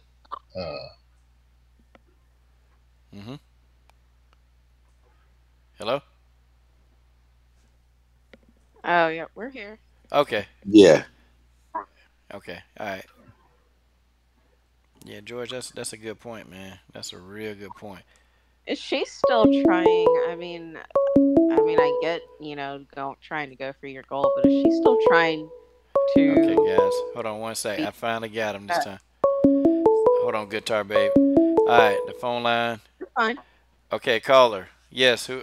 Mm-hmm. Hello. Oh yeah, we're here. Okay. Yeah. Okay. All right. Yeah, George, that's a good point, man. That's a real good point. Is she still trying? I get, trying to go for your goal, but is she still trying Okay, to guys, hold on one sec. I be finally got him this that? time. Hold on, guitar babe. All right, the phone line. Fine. Okay, caller. Yes, who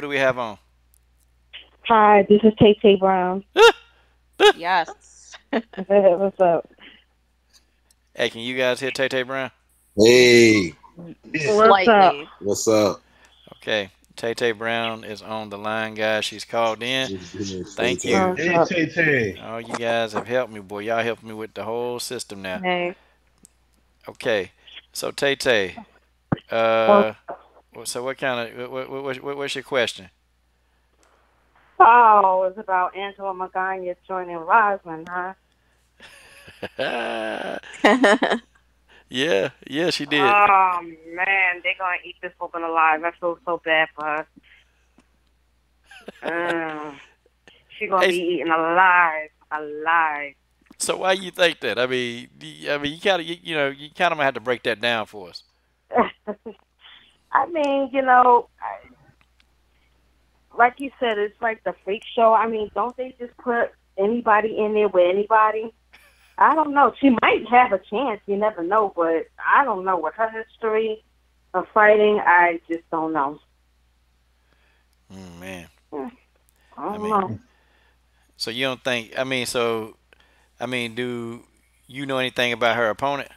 do we have on? Hi, this is Tay Tay Brown. Yes. What's up? Hey, can you guys hear Tay Tay Brown? Hey, What's up? Slightly. what's up? Okay, Tay Tay Brown is on the line, guys. She's called in. Thank Tay-Tay. you. What's Hey, up? Tay Tay. All you guys have helped me, boy. Y'all helped me with the whole system now. Hey. Okay, so Tay Tay, Well, uh, so what kind of what's your question? oh, it's about Angela Magana joining Rosalind, huh? Yeah, yeah, she did. Oh man, they're gonna eat this woman alive. I feel so bad for her. She's gonna Hey, be eaten alive, alive. so why you think that? You kind of you kind of have to break that down for us. I mean, like you said, it's like the freak show. I mean, don't they just put anybody in there with anybody? I don't know. She might have a chance. You never know. But I don't know. With her history of fighting, I just don't know. Man, I I don't mean, know. so you don't think? Do you know anything about her opponent?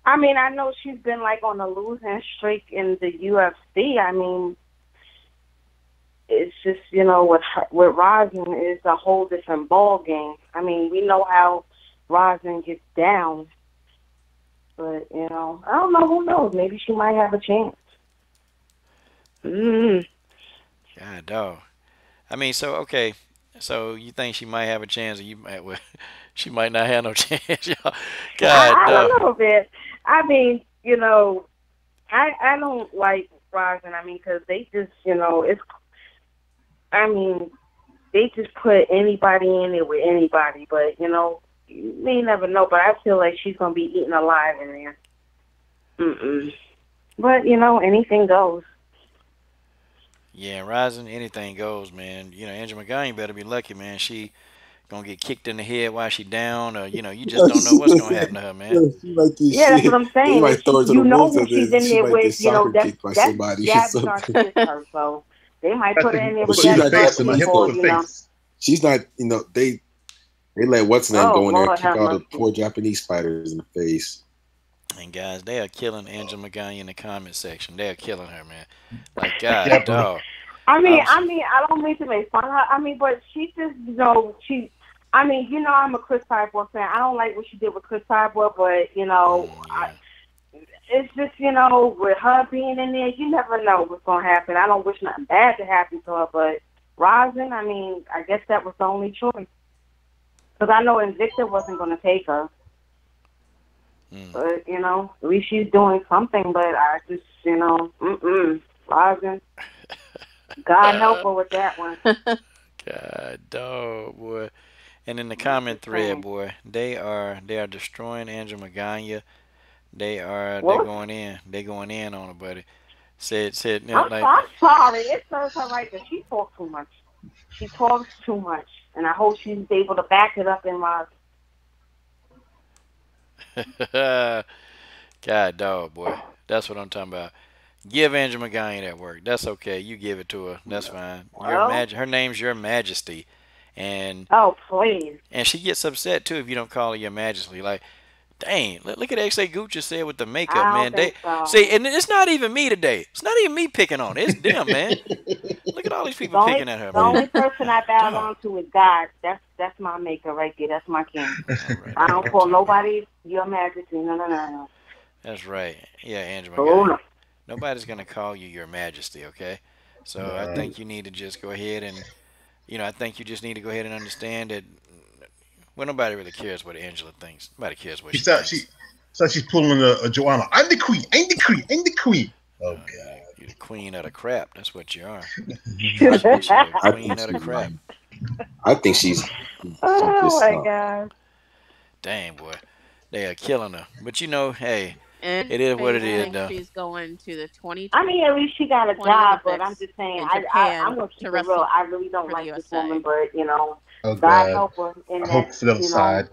I mean, I know she's been like on a losing streak in the UFC. I mean, it's just with Rosin is a whole different ball game. I mean, we know how Rosin gets down, but I don't know. Who knows? Maybe she might have a chance. God, dog. So okay. So you think she might have a chance, or she might not have no chance, y'all. God, I dog. don't know, man. I mean, I don't like Rosin. I mean, because they just, it's. I mean, they just put anybody in there with anybody, but you may never know. But I feel like she's gonna be eaten alive in there. But anything goes. Yeah, rising, anything goes, man. Angela McGregor better be lucky, man. She gonna get kicked in the head while she down, or you just don't know what's gonna happen to her, man. She might get Yeah, that's what shit. I'm They saying. might throw her to the wolves, Who and she's then in she there might get with. soccer That kicked by that somebody or jab starts something. to hit her, so they might That's put her in there the But with she's that not face. struggle My hip before, to the face. She's not. They let what's her name Oh go in there and Lord, kick have all the mercy. poor Japanese fighters in the face. And guys, they are killing Angela McGregor in the comment section. They are killing her, man. Like Yeah, God, brother. dog. I mean, I'm. I don't mean to make fun of her. I mean, but she just, she. I mean, I'm a Chris Cyborg fan. I don't like what she did with Chris Cyborg, but Yeah. it's just with her being in there, you never know what's gonna happen. I don't wish nothing bad to happen to her, but Rosin, I mean, I guess that was the only choice because I know Invicta wasn't gonna take her. But at least she's doing something. But I just, Rosin. God help her with that one. God, dog, boy. And in the comment thread, boy, they are destroying Angela McGregor. They're Well, going in. They're going in on her, buddy. Said like I'm sorry. It serves her right that she talks too much. She talks too much, and I hope she's able to back it up in my. God dog boy. That's what I'm talking about. Give Angela McGuire that work. That's okay. You give it to her. That's fine. Well, Her name's Your Majesty, and oh please. she gets upset too if you don't call her Your Majesty. Like, dang, look at X.A. Gucci said with the makeup, I don't man. They think so. see, and it's not even me today. It's not even me picking on it. It's them, man. Look at all these people picking at her, The man. only person I bow Dog. down to is God. That's my maker right there. That's my king. All right, I that's don't what I'm call talking about. nobody Your Majesty. No, no, no, no. That's right. Yeah, Angela Oh McGuire. no. Nobody's gonna call you Your Majesty, okay? So I Right. think you need to just go ahead and, I think you just need to go ahead and understand that. Well, nobody really cares what Angela thinks. Nobody cares what She she thought she thinks. so she's pulling a Joanna. I'm the queen. I'm the queen. I'm the queen. Oh God. You're the queen of the crap. That's what you are. I, She's the I queen think of the she's crap. I think she's Oh just my God. Dang, boy. They are killing her. But hey, And it is what I it is, think though. she's going to the I 2020 mean, at least she got a job, but I'm Olympics just saying, in I'm Japan gonna to keep it real. wrestle I really don't for the like this woman, USA. but Oh God God. help her in I that, hope for the other side.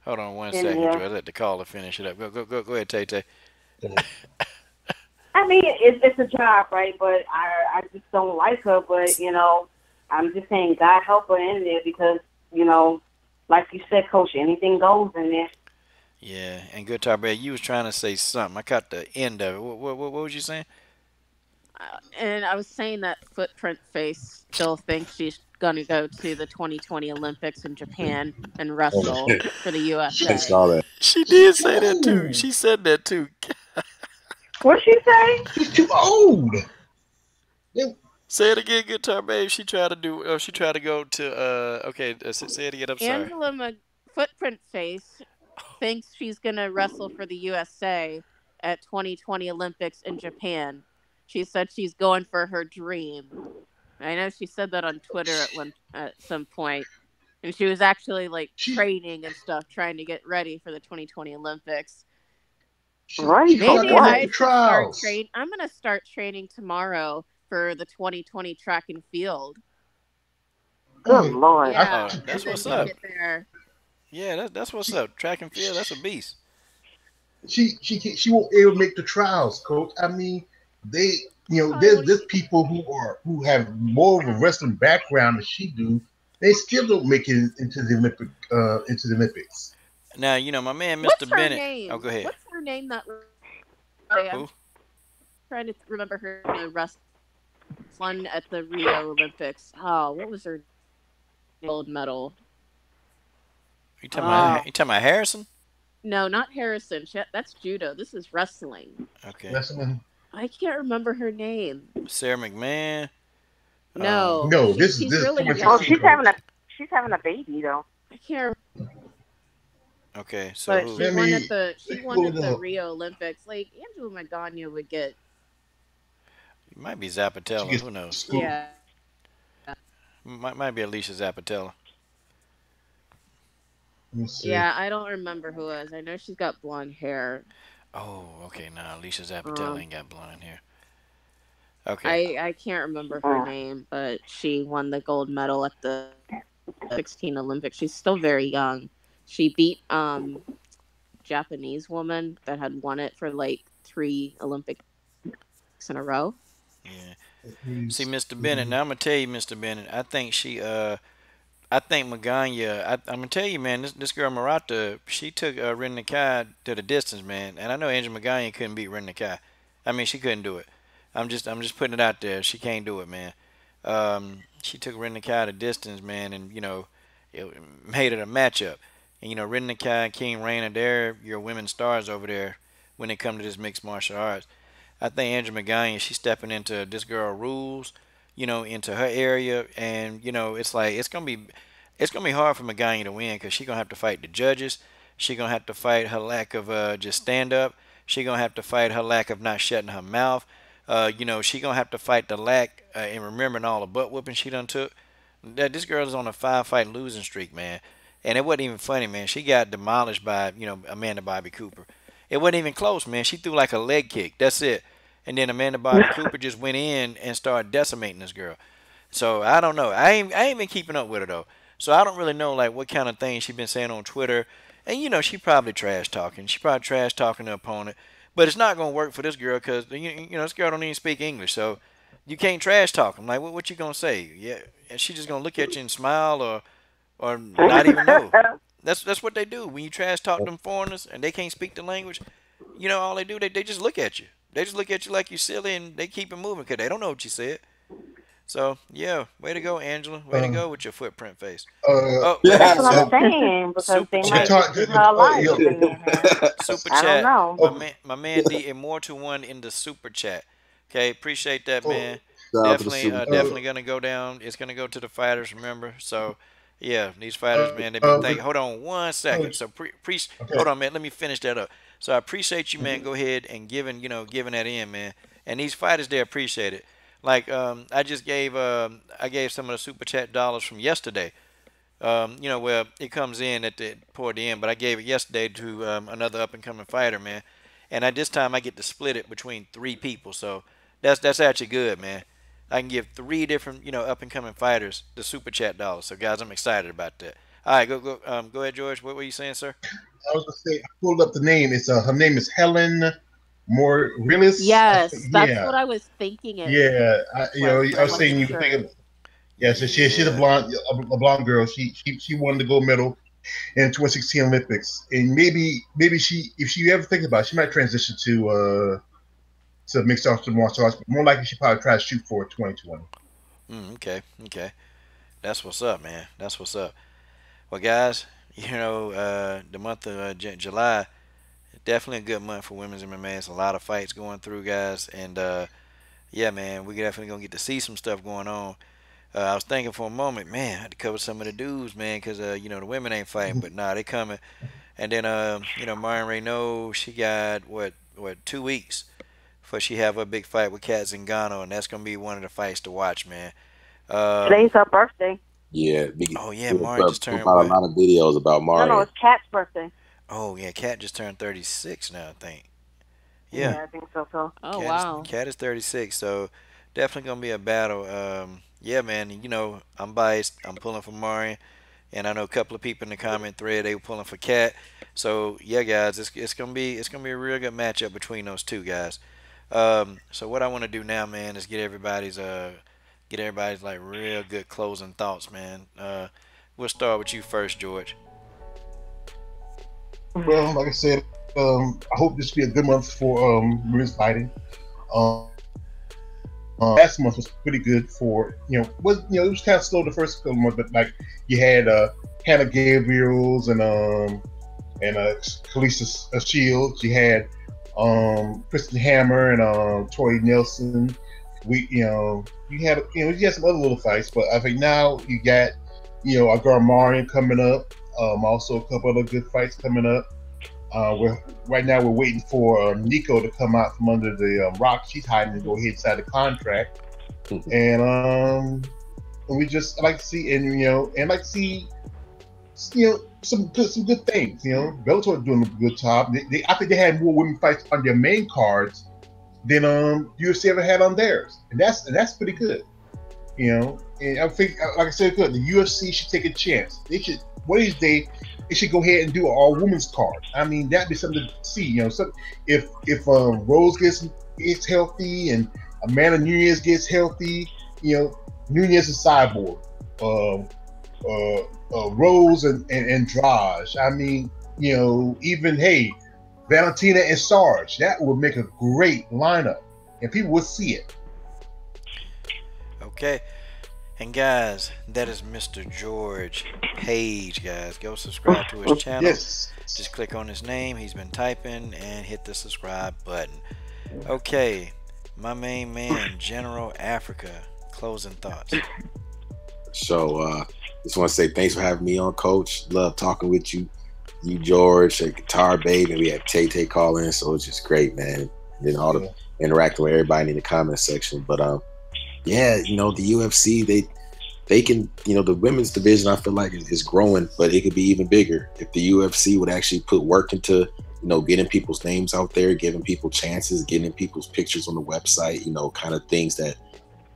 Hold on one in second, there. Joy. Let the caller finish it up. Go ahead, Tay Tay. I mean, it's a job, right? But I just don't like her. But I'm just saying, God help her in there because like you said, Coach, anything goes in there. Yeah, and good talk, you was trying to say something. I caught the end of it. What was you saying? And I was saying that Footprint Face still thinks she's going to go to the 2020 Olympics in Japan and oh, wrestle for the I USA. saw that. She She's did too say that too. old. She said that too. What she say? She's too old. They- Say it again, guitar babe. She tried to do. She tried to go to. Okay. Say it again. I'm sorry. Footprint Face thinks she's going to wrestle for the USA at 2020 Olympics in Japan. She said she's going for her dream. I know she said that on Twitter at some point, and she was actually like She training and stuff, trying to get ready for the 2020 Olympics. Right she's for not Maybe gonna make what? the I should start trials. train. I'm gonna start training tomorrow for the 2020 track and field. Good Mm, Lord. I, Oh, Yeah, that's and then what's take up. it there. Yeah, that's what's up. Track and field. That's a beast. she won't able to make the trials, Coach. I mean, they Probably won't there's even. people who have more of a wrestling background than she do. They still don't make it into the Olympics. Now my man, Mr. What's her Bennett. Oh, name? go ahead. What's her name? I'm Who? trying to remember her wrestling at the Rio Olympics. Oh, what was her gold medal? You talking about? Oh, You talking about Harrison? no, not Harrison. That's judo. This is wrestling. Okay. Wrestling? I can't remember her name. Sarah McMahon. No, No, she's this is really Oh, 2016, young. Coach. she's having a baby though. I can't. Okay. So But who? Let me she won pull at it the up. Rio Olympics. Like Angela Magana would get. It might be She Zappatella. gets Who knows? school. Yeah. Might be Alicia Zappatella. Let me see. Yeah, I don't remember who it was. I know she's got blonde hair. Oh, okay. Nah, Alicia Zappatella Um, ain't got blonde hair. Okay. I can't remember her name, but she won the gold medal at the 16 Olympics. She's still very young. She beat Japanese woman that had won it for like 3 Olympics in a row. Yeah. See, Who's- Mr. Bennett. Now I'm gonna tell you, Mr. Bennett. I think I think Magana. I'm gonna tell you, man. This girl Murata. She took Ren Nakai to the distance, man. And I know Angel Magana couldn't beat Ren Nakai. I mean, she couldn't do it. I'm just putting it out there. She can't do it, man. She took Ren Nakai to distance, man, and it made it a matchup. And Ren Nakai and King Raina, they're your women stars over there when it comes to this mixed martial arts. I think Andrew McGuire, she's stepping into this girl rules, into her area, and it's like it's gonna be hard for McGuire to win because she's gonna have to fight the judges. She's gonna have to fight her lack of just stand up. She's gonna have to fight her lack of not shutting her mouth. She gonna have to fight the lack in remembering all the butt whooping she done took. That this girl is on a 5 fight losing streak, man, and it wasn't even funny, man. She got demolished by Amanda Bobby Cooper. It wasn't even close, man. She threw like a leg kick. That's it. And then Amanda Bobby Cooper just went in and started decimating this girl. So I don't know. I ain't been keeping up with her though. So I don't really know like what kind of things she been saying on Twitter. And you know she probably trash talking. She probably trash talking the opponent. But it's not gonna work for this girl because you know this girl don't even speak English. So you can't trash talk them. Like what you gonna say? Yeah, and she just gonna look at you and smile or not even know. That's what they do when you trash talk them foreigners and they can't speak the language. You know all they do they just look at you. They just look at you like you're silly and they keep it moving because they don't know what you said. So yeah, way to go, Angela. Way to go with your footprint face. Oh, wait a That's minute. what I'm saying, because Super they chat. might give her a life in there. Super I don't chat. know. My man the Immortal One in the super chat. Okay, appreciate that, man. Shout out to the Definitely, Super Bowl. definitely gonna go down. It's gonna go to the fighters. Remember, so yeah, these fighters, man, they be but- thank. Hold on one second. So hold on, man. Let me finish that up. So I appreciate you, man. Go ahead and giving that in, man. And these fighters, they appreciate it. Like I just gave I gave some of the super chat dollars from yesterday. You know, where it comes in toward the end, but I gave it yesterday to another up and coming fighter, man. And at this time, I get to split it between 3 people, so that's actually good, man. I can give 3 different up and coming fighters the super chat dollars. So guys, I'm excited about that. All right, go ahead, George. What were you saying, sir? I was gonna say I pulled up the name. It's her name is Helen Morrillis. Yes, that's Yeah, what I was thinking. yeah. I was wasn't saying you sure. think of. Yeah, so she's a blonde girl. She won the gold medal in 2016 Olympics, and maybe she, if she ever thinks about it, she might transition to mixed martial arts. But more likely, she probably try to shoot for 2020. Okay. That's what's up, man. That's what's up. Well, guys, the month of July, definitely a good month for women's MMA. There's a lot of fights going through, guys, and yeah, man, we definitely gonna get to see some stuff going on. I was thinking for a moment, man, I had to cover some of the dudes, man, because the women ain't fighting, but nah, they coming. And then Marion Renault, she got what 2 weeks before she have a big fight with Kat Zingano, and that's gonna be one of the fights to watch, man. Today's her birthday. Yeah. Oh yeah, Marion just turned about a lot of videos about Mario. No, it's Kat's birthday. Oh yeah, Kat just turned 36 now, I think. Yeah, Yeah, I think so. Oh wow. Kat is 36, so definitely gonna be a battle. Yeah, man, I'm biased. I'm pulling for Marion, and I know a couple of people in the comment thread they were pulling for Kat. So yeah, guys, it's gonna be a real good matchup between those two guys. So what I want to do now, man, is get everybody's like real good closing thoughts, man. We'll start with you first, George. Well, like I said, I hope this will be a good month for women's fighting. Last month was pretty good for it was kind of slow the first couple months, but like you had Hannah Gabriels and Kalisa Shields. You had Kristen Hammer and Tori Nelson. You had some other little fights, but I think now you got our girl Marion coming up. Also a couple other good fights coming up. Right now we're waiting for Nico to come out from under the rock she's hiding and go ahead and sign the contract. And we just like to see some good things. Bellator doing a good job. I think they had more women fights on their main cards than UFC ever had on theirs, and that's pretty good. And I think, like I said, good. The UFC should take a chance. They should they should go ahead and do an all women's card. I mean, that'd be something to see. If Rose gets healthy and Amanda Nunes gets healthy, Nunes is Cyborg, Rose and Andrade. I mean, even Valentina and Sarge. That would make a great lineup, and people would see it. Okay. And guys, that is Mr. George Page, guys. Go subscribe to his channel. Yes. Just click on his name. He's been typing and hit the subscribe button. Okay. My main man, General Africa. Closing thoughts. So, just want to say thanks for having me on, Coach. Love talking with you. You, George, a guitar babe, and we had Tay call in, so it's just great, man. And then all the interacting with everybody in the comment section. But yeah, the UFC, they can, the women's division, I feel like is growing, but it could be even bigger if the UFC would actually put work into getting people's names out there, giving people chances, getting people's pictures on the website, kind of things that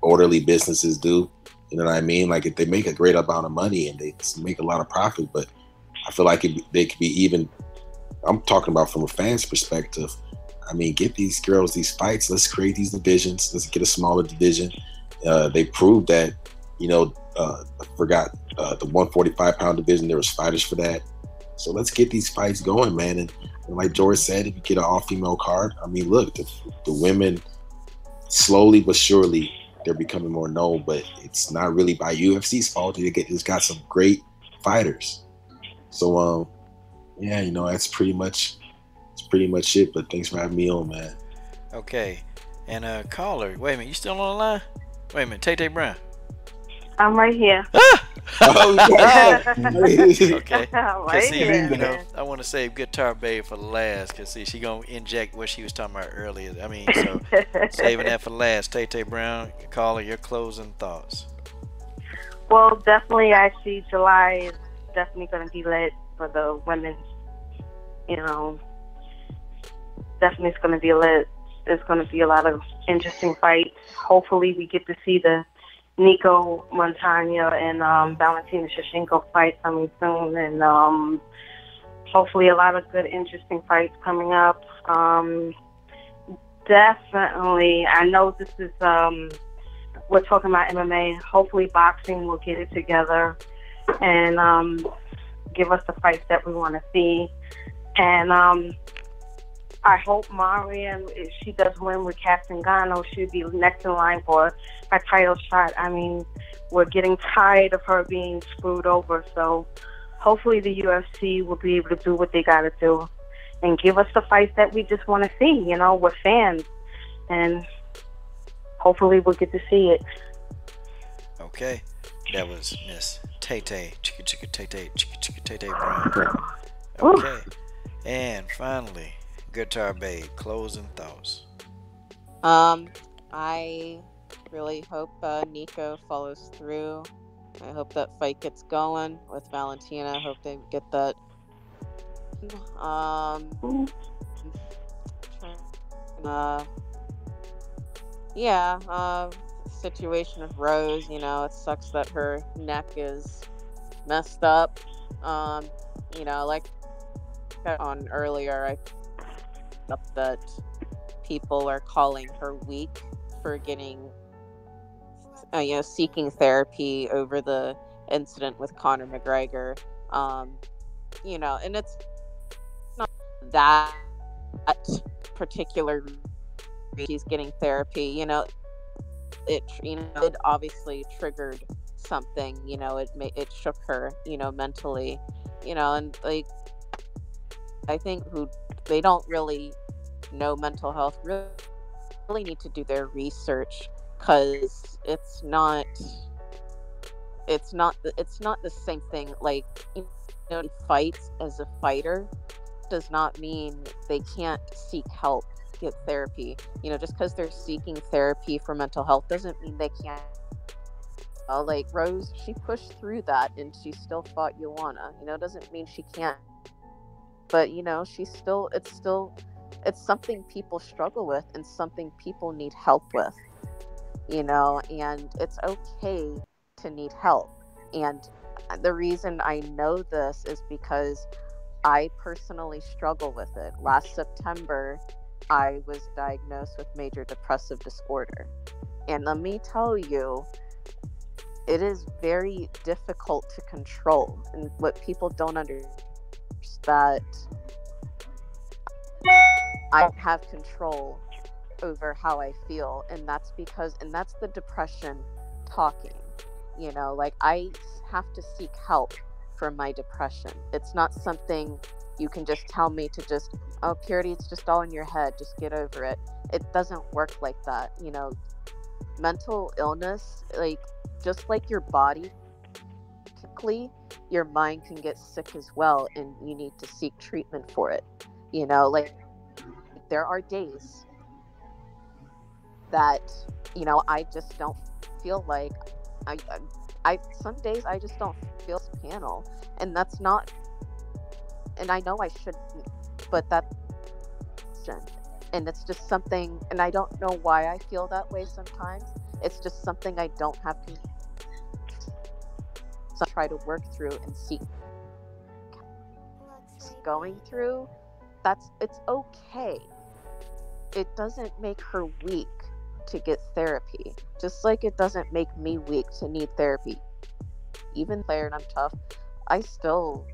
orderly businesses do. You know what I mean? Like, if they make a great amount of money and they make a lot of profit, but I feel like they could be even, I'm talking about from a fan's perspective. I mean, get these girls these fights. Let's create these divisions. Let's get a smaller division. They proved that, I forgot the 145-pound division. There was fighters for that. So let's get these fights going, man. And like George said, if you get an all-female card, I mean, look, the women, slowly but surely, they're becoming more known. But it's not really by UFC's fault. They just got some great fighters. So, yeah, that's pretty much it. But thanks for having me on, man. Okay. And caller, wait a minute, you still on the line? Wait a minute, Tay Brown. I'm right here. Okay. Right See, here. I want to save Guitar Babe for last, because see, she gonna inject what she was talking about earlier. I mean, so saving that for last. Tay Brown, caller, your closing thoughts. Well, definitely, actually, July is definitely going to be lit for the women. Definitely it's going to be lit. There's going to be a lot of interesting fights. Hopefully, we get to see the Nicco, Montano, and Valentina Shevchenko fight coming soon, and hopefully a lot of good, interesting fights coming up. Definitely, I know this is we're talking about MMA. Hopefully, boxing will get it together and give us the fights that we want to see. And I hope Mariam, if she does win with Castangano, she'll be next in line for a title shot. I mean, we're getting tired of her being screwed over. So hopefully the UFC will be able to do what they got to do and give us the fights that we just want to see. We're fans. And hopefully we'll get to see it. Okay. That was Miss Tay Brown. Okay. And finally, Guitar Babe, closing thoughts. I really hope Nico follows through. I hope that fight gets going with Valentina. I hope they get that. Situation of Rose, it sucks that her neck is messed up. Like on earlier, I up that people are calling her weak for getting seeking therapy over the incident with Conor McGregor. And it's not that particular she's getting therapy. It obviously triggered something. It shook her mentally. And like I think they don't really know mental health really need to do their research, because it's not the same thing. Like, fights as a fighter does not mean they can't seek help, get therapy. Just because they're seeking therapy for mental health doesn't mean they can't. Like Rose, she pushed through that and she still fought Joanna. Doesn't mean she can't. But it's something people struggle with and something people need help with. And it's okay to need help. And the reason I know this is because I personally struggle with it. Last September, I was diagnosed with major depressive disorder. And let me tell you, it is very difficult to control. And what people don't understand is that I have control over how I feel. And that's the depression talking. Like, I have to seek help for my depression. It's not something you can just tell me to just, oh, Purity, it's just all in your head, just get over it. It doesn't work like that. Mental illness, like, just like your body, your mind can get sick as well, and you need to seek treatment for it. Like, there are days that I just don't feel like I some days I just don't feel this panel, and that's not, and I know I shouldn't but that's, and it's just something, and I don't know why I feel that way sometimes. It's just something I don't have to try to work through and see going through. It's okay. It doesn't make her weak to get therapy, just like it doesn't make me weak to need therapy. Even player and I'm tough, I still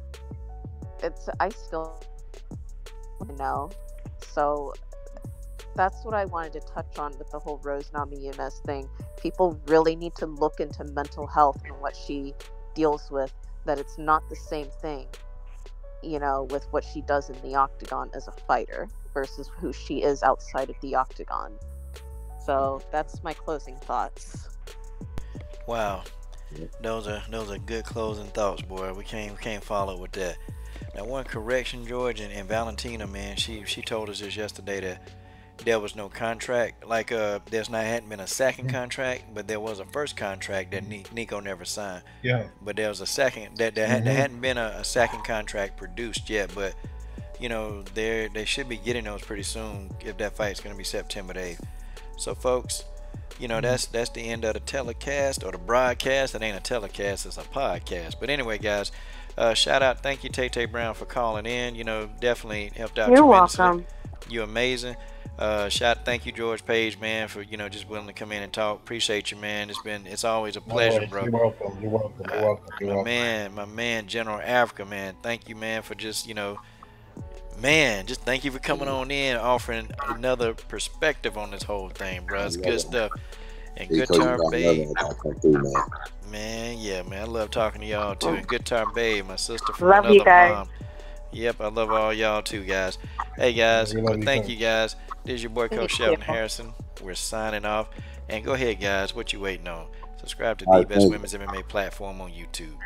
know. So that's what I wanted to touch on with the whole Rose Namajunas thing. People really need to look into mental health and what she deals with, that it's not the same thing, you know, with what she does in the octagon as a fighter versus who she is outside of the octagon. So that's my closing thoughts. Wow, those are good closing thoughts, boy. We can't follow with that. Now, one correction, George and Valentina, man, she told us this yesterday that there was no contract. Like hadn't been a second contract, but there was a first contract that Nico never signed. Yeah. But there was a second that there hadn't been a second contract produced yet. But you know, they should be getting those pretty soon if that fight's going to be September 8th. So, folks, you know, that's the end of the telecast or the broadcast. It ain't a telecast, it's a podcast. But anyway, guys, shout out, thank you, Tay Brown, for calling in. You know, definitely helped out. You're tremendously. welcome. You're amazing. Thank you, George Page, man, for, you know, just willing to come in and talk. Appreciate you, man. It's always a pleasure, bro. You're welcome. You're welcome. You're welcome. You're welcome. My man, General Africa, man. Thank you, man, for just, you know, man, just thank you for coming on in, offering another perspective on this whole thing, bro. It's good stuff. And Guitar Babe, man, yeah, man, I love talking to y'all too. And Guitar Babe, my sister from Love another you guys. mom. Yep, I love all y'all too, guys. Hey, guys, but thank you, guys. This is your boy, Coach Sheldon Harrison. We're signing off. And go ahead, guys. What you waiting on? Subscribe to the best women's MMA platform on YouTube.